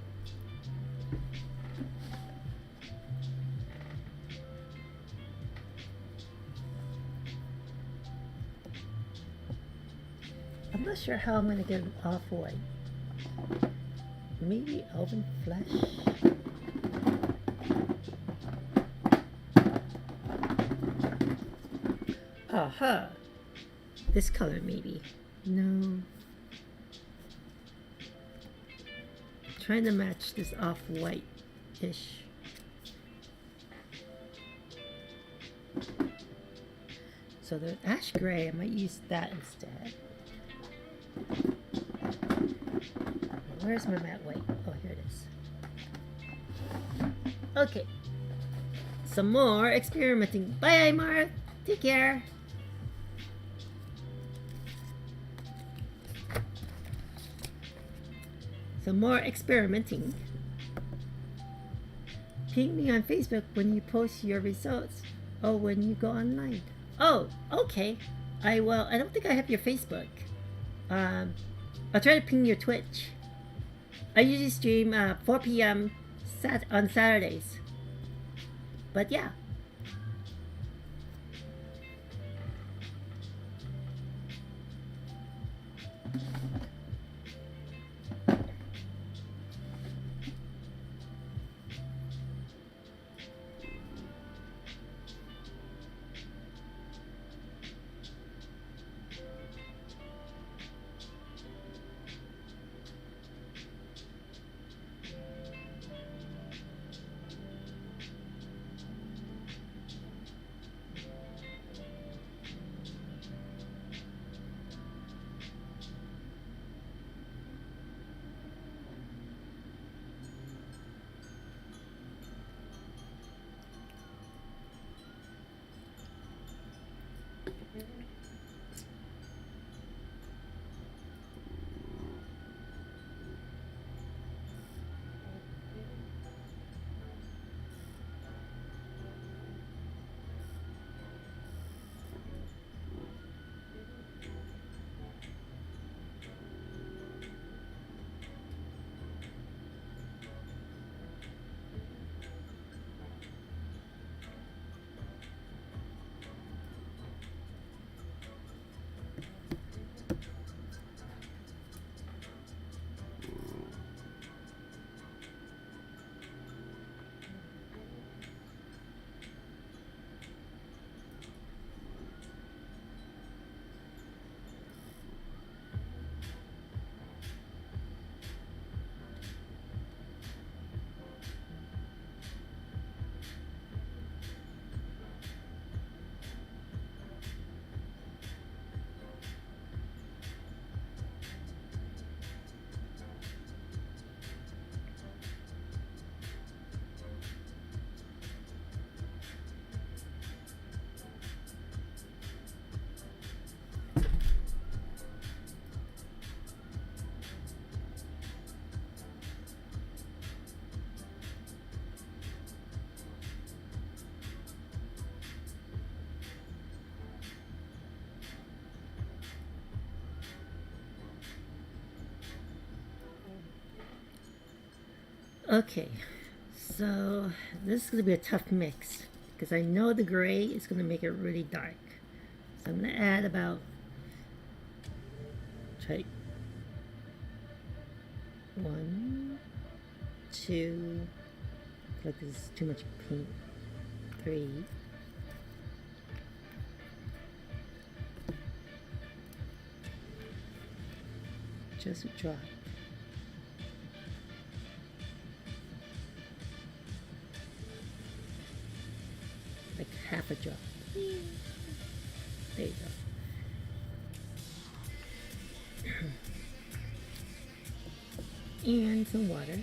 I'm not sure how I'm going to get an off-white. Maybe Elven Flesh? Aha! This color maybe. No. Trying to match this off-white-ish. So the ash gray, I might use that instead. Where's my matte white? Oh, here it is. Okay. Some more experimenting. Bye, Mark. Take care. Some more experimenting. Ping me on Facebook when you post your results or when you go online. Oh, okay. I don't think I have your Facebook. I'll try to ping your Twitch. I usually stream 4 p.m. on Saturdays. But yeah. Okay, so this is gonna be a tough mix because I know the gray is gonna make it really dark. So I'm gonna add about try 1, 2. I feel like this is too much paint. 3. Just a drop. Like half a drop. There you go. And some water.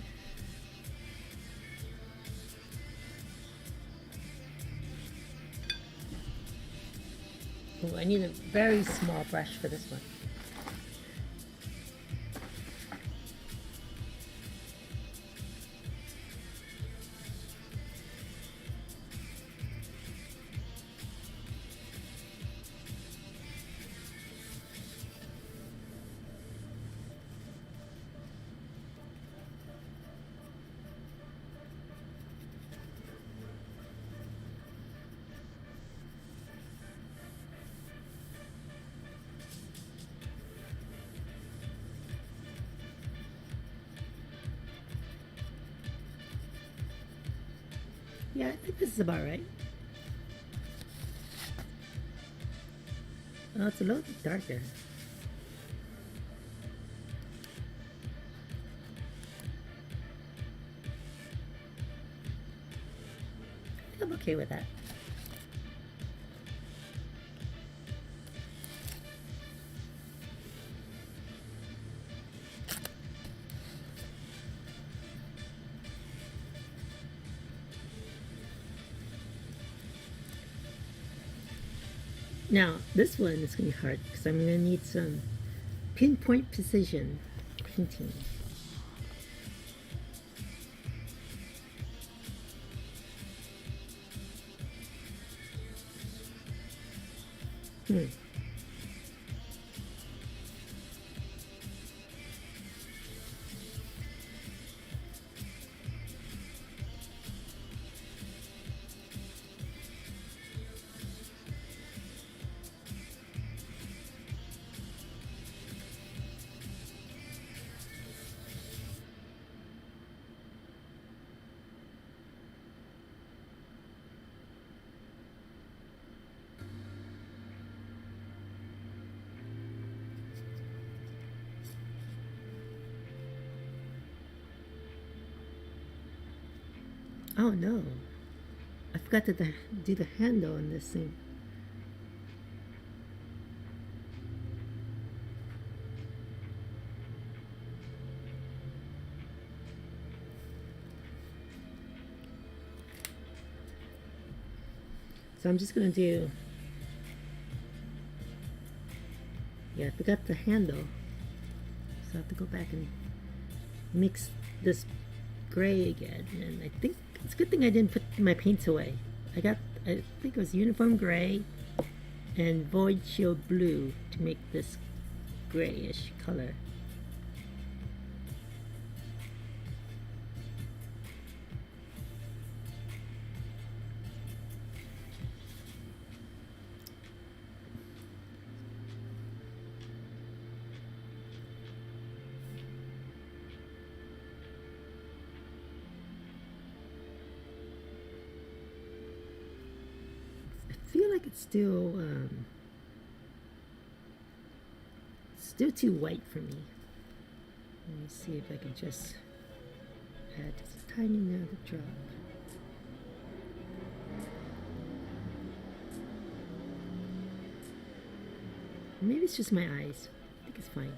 Oh, I need a very small brush for this one. Yeah, I think this is about right. Oh, it's a little bit darker. I'm okay with that. Now, this one is going to be hard because I'm going to need some pinpoint precision painting. Oh no, I forgot to do the handle on this thing. So I'm just gonna do, yeah, I forgot the handle. So I have to go back and mix this gray again. And I think it's a good thing I didn't put my paints away. I think it was uniform gray and void shield blue to make this grayish color. I feel like it's still too white for me. Let me see if I can just add just a tiny amount of drop. Maybe it's just my eyes. I think it's fine.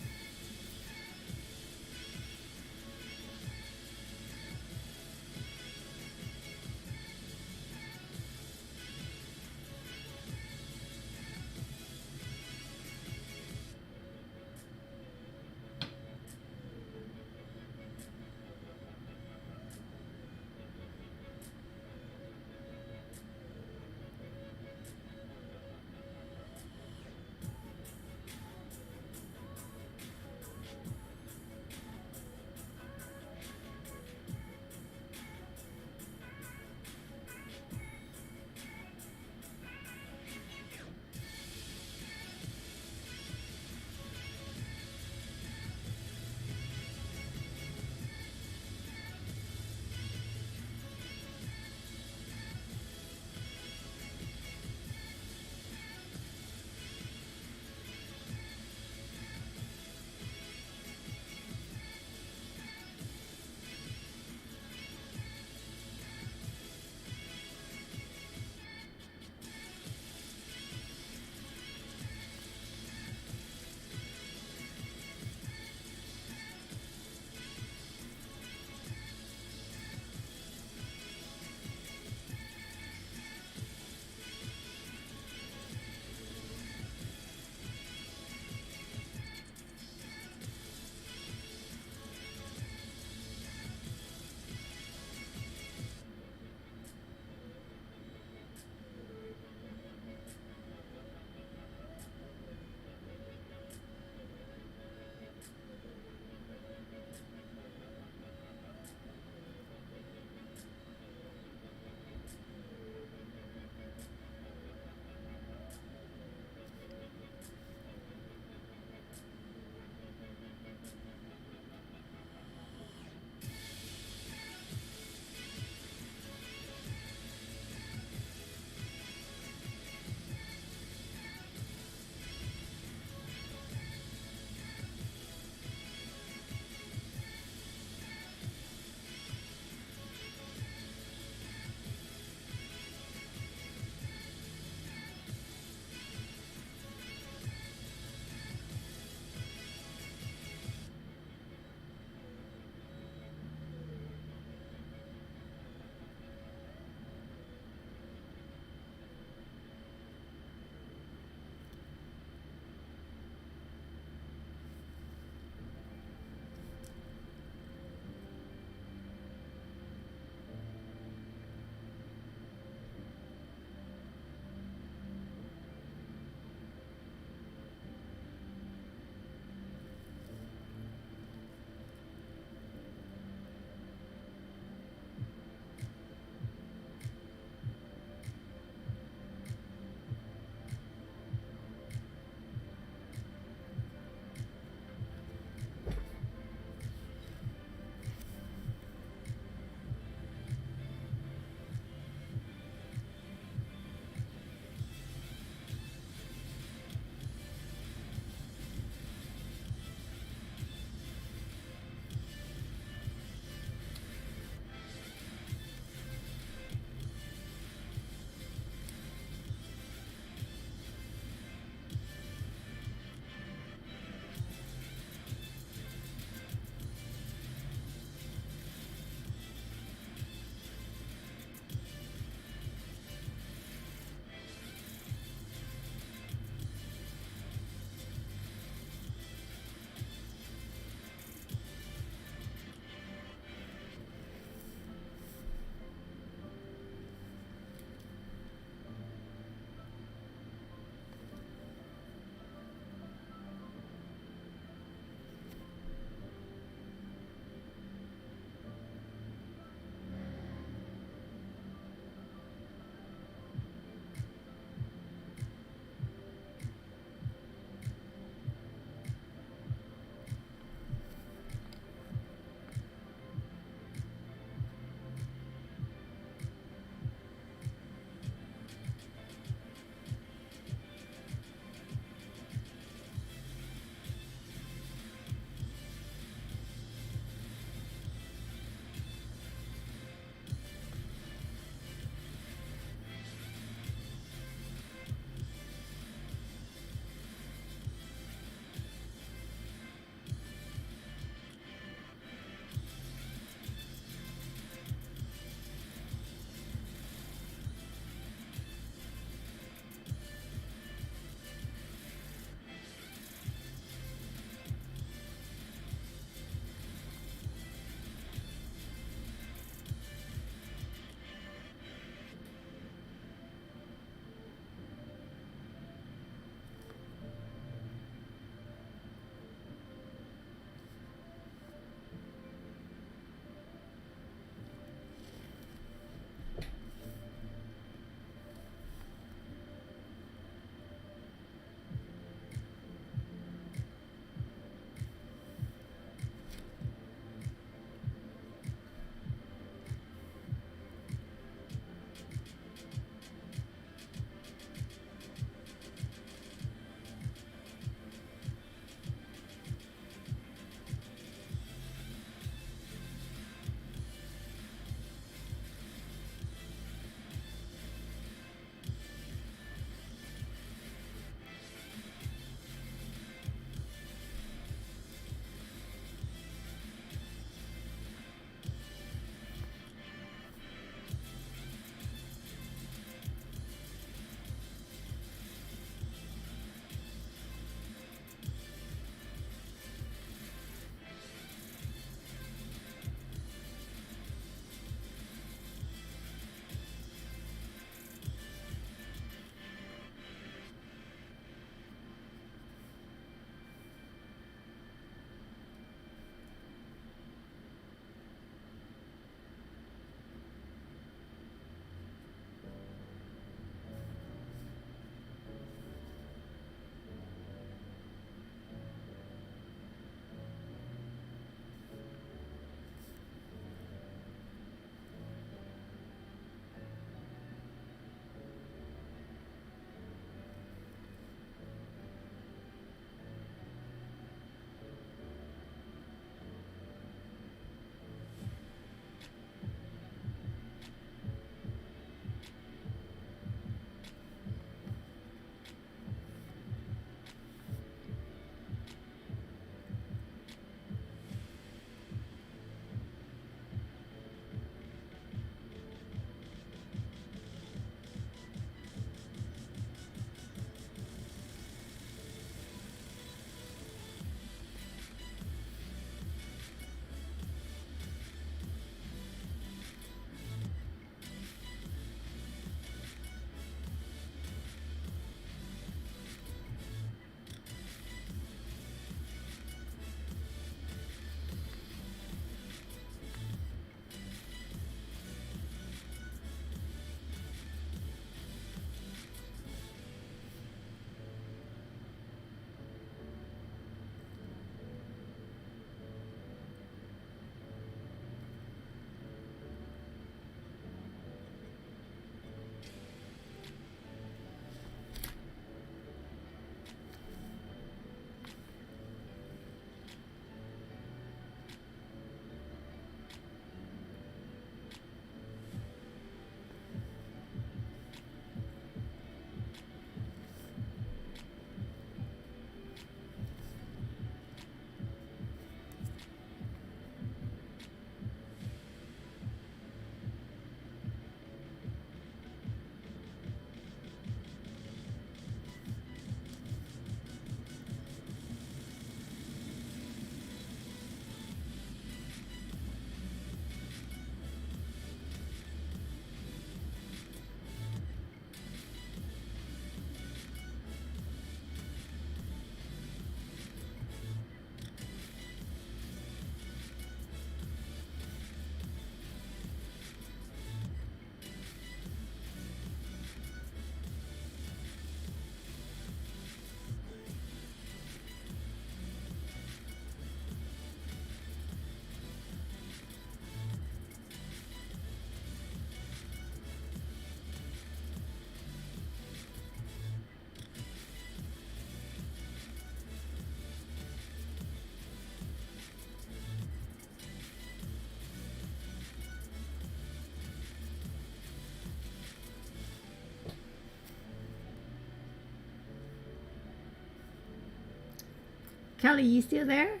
Kelly, you still there?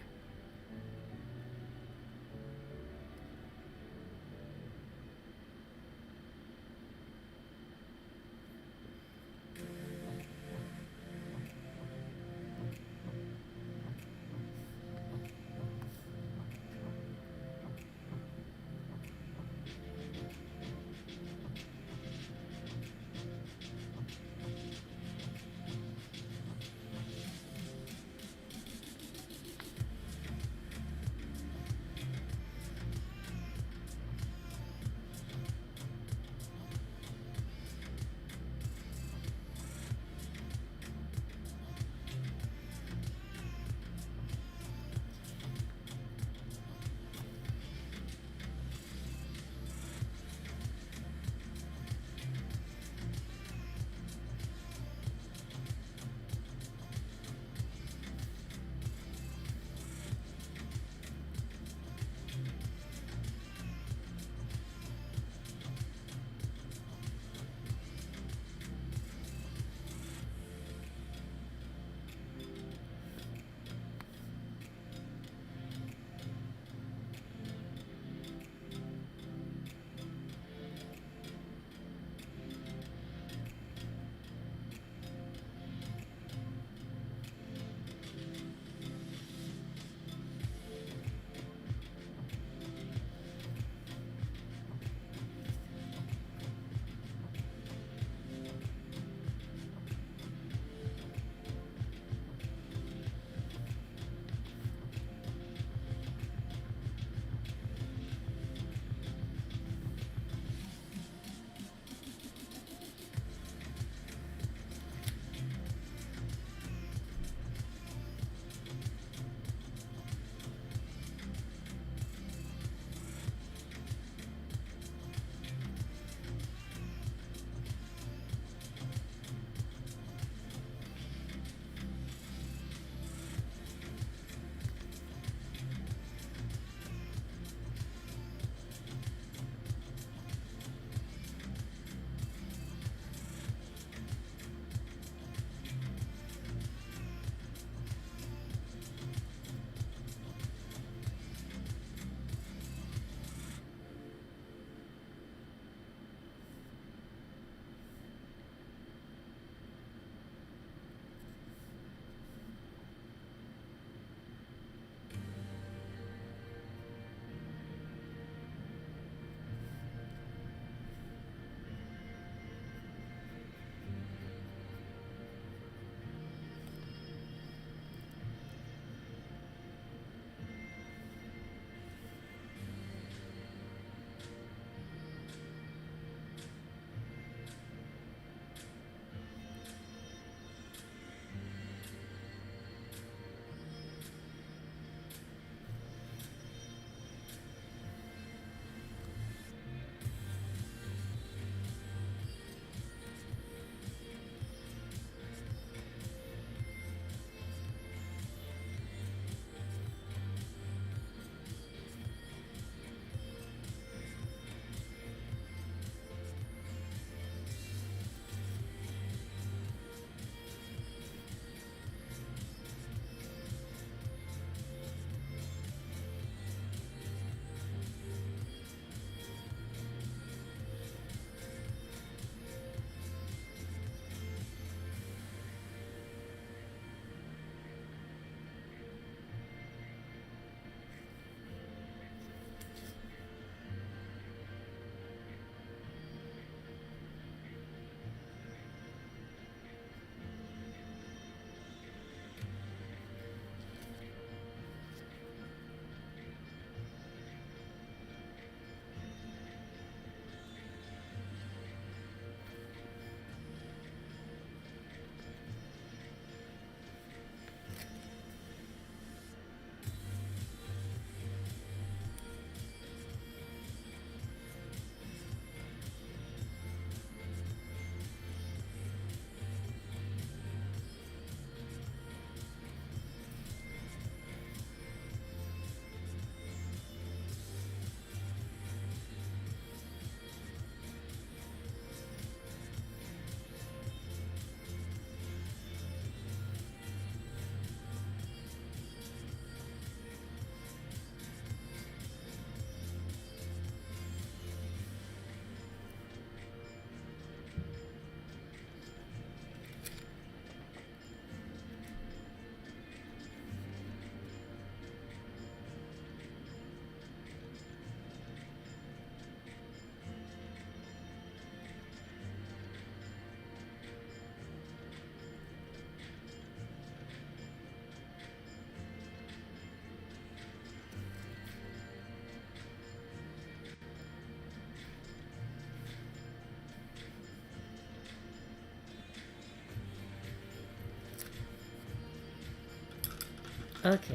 Okay.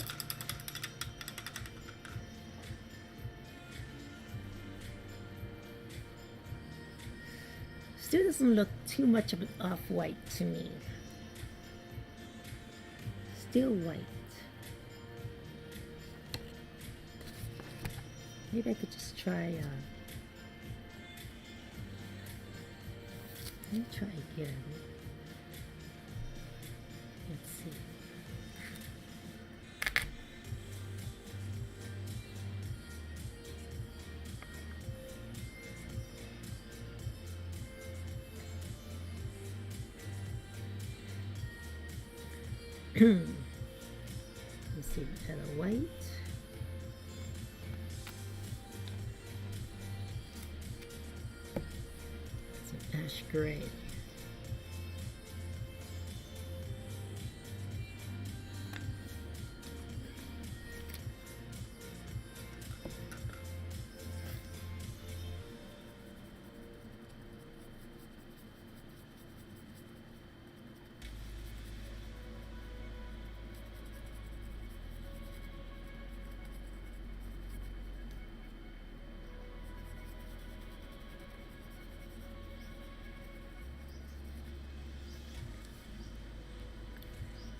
Still doesn't look too much of an off-white to me. Still white. Maybe I could just try, let me try again. Let's see. Let's see, we got a white. It's an ash gray.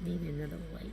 Maybe another white.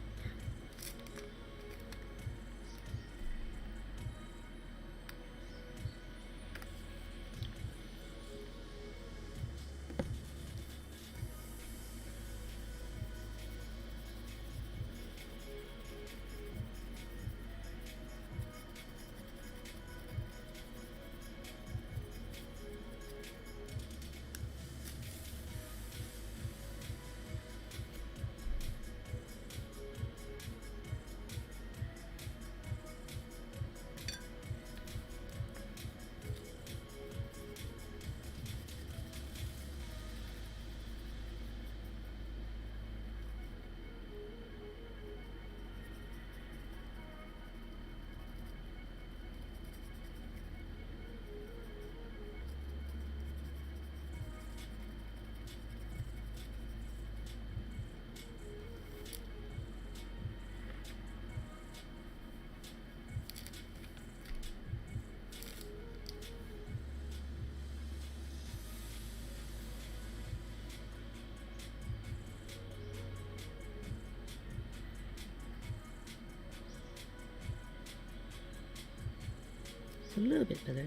A little bit better.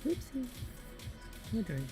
Oopsie. Oh darn.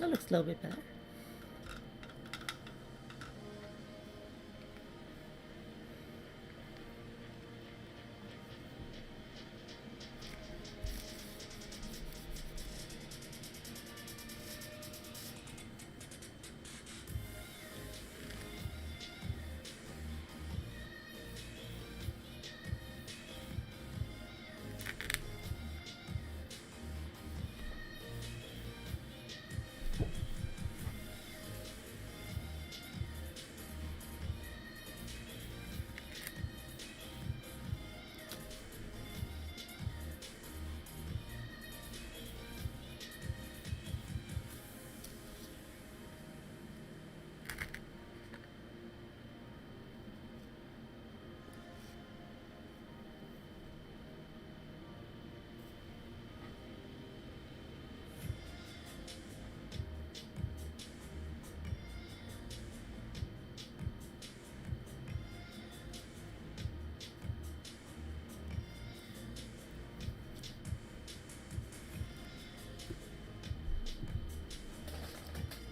That looks a little bit better.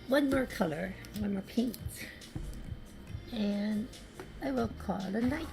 One more color, one more paint, and I will call it a night.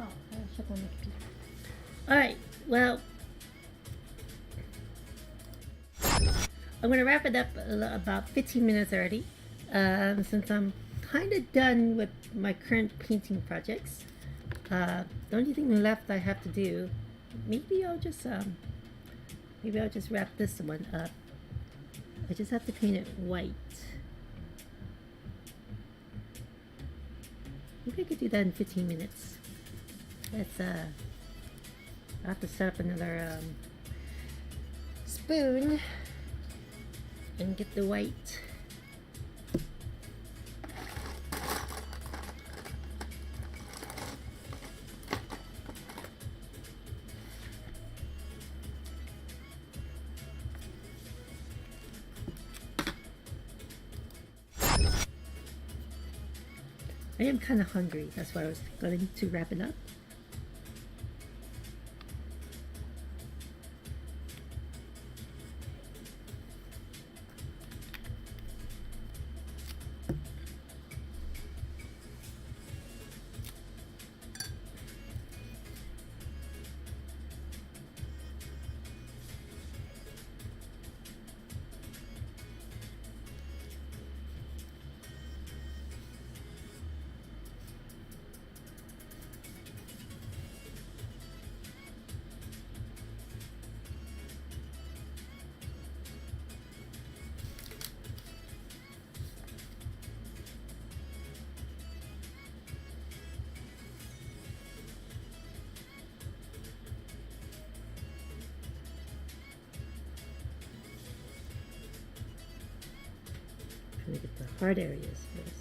Oh, shut down my computer. Alright, well, I'm going to wrap it up about 15 minutes already, since I'm kind of done with my current painting projects. The only thing left I have to do, maybe I'll just wrap this one up. I just have to paint it white. Maybe I could do that in 15 minutes. Let's I'll have to set up another spoon and get the white. I am kind of hungry, that's why I was going to wrap it up. Trying to get the hard areas first.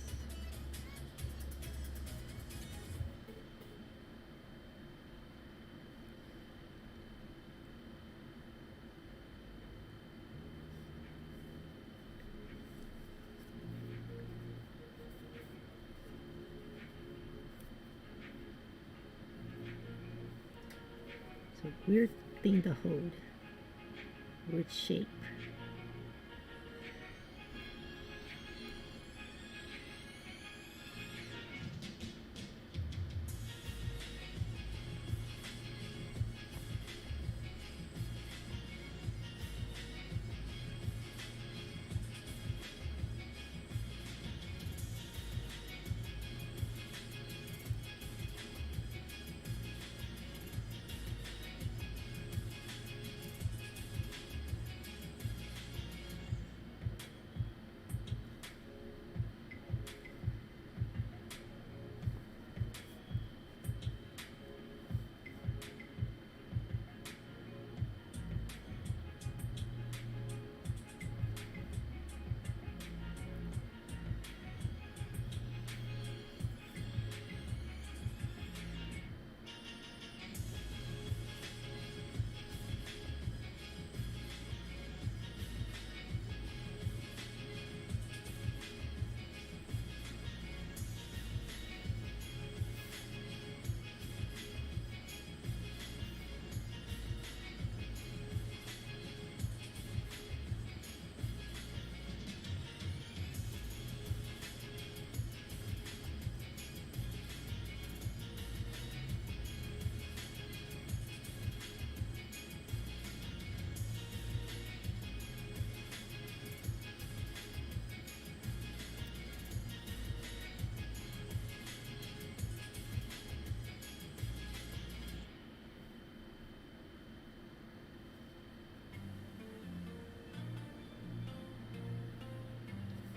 So weird thing to hold. Weird shape.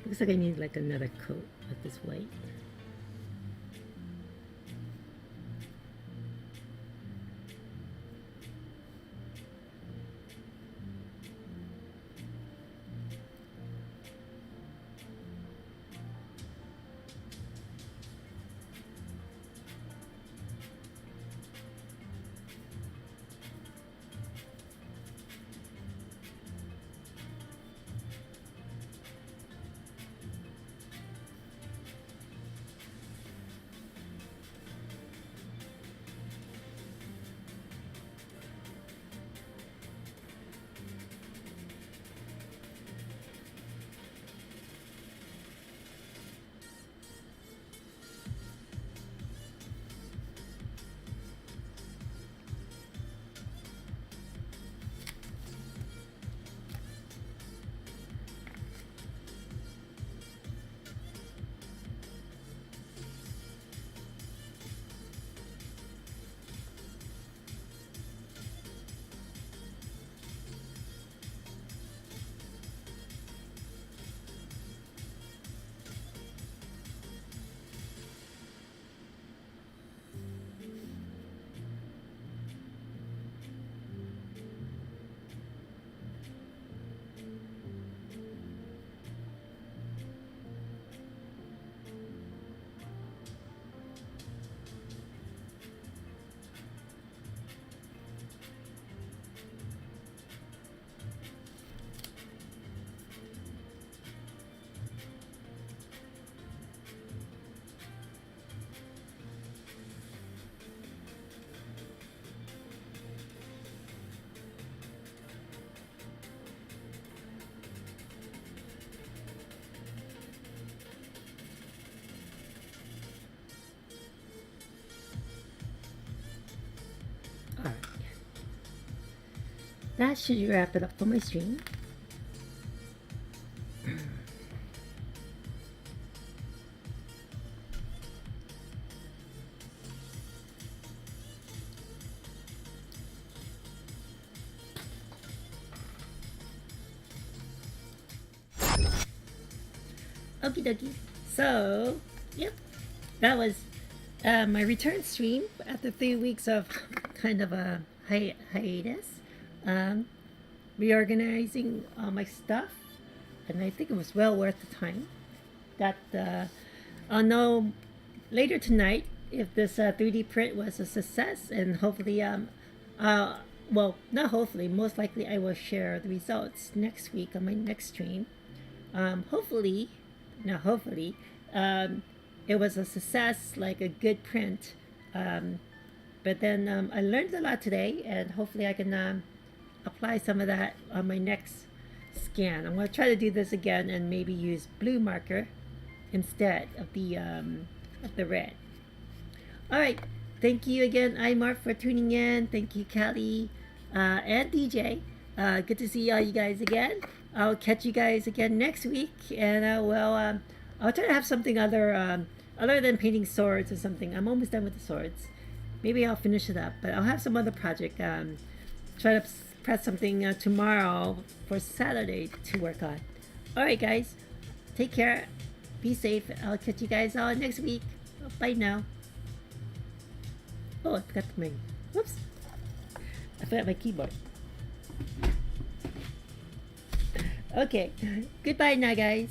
Looks like I need like another coat of this white. that should wrap it up for my stream. Okie dokie. So, yep, that was my return stream after 3 weeks of kind of a hiatus. Reorganizing all my stuff, and I think it was well worth the time. I'll know later tonight if this 3D print was a success, and hopefully, well, not hopefully, most likely I will share the results next week on my next stream. Hopefully, it was a success, like a good print. But then I learned a lot today, and hopefully I can apply some of that on my next scan. I'm going to try to do this again and maybe use blue marker instead of the red. All right, thank you again, Imar, for tuning in. Thank you, Callie and DJ. Good to see all you guys again. I'll catch you guys again next week, and I'll try to have something other than painting swords or something. I'm almost done with the swords. Maybe I'll finish it up, but I'll have some other project. Try to press something tomorrow for Saturday to work on. All right, guys, take care. Be safe. I'll catch you guys all next week. Bye now. Oh, I forgot my. Whoops. I forgot my keyboard. Okay. Goodbye now, guys.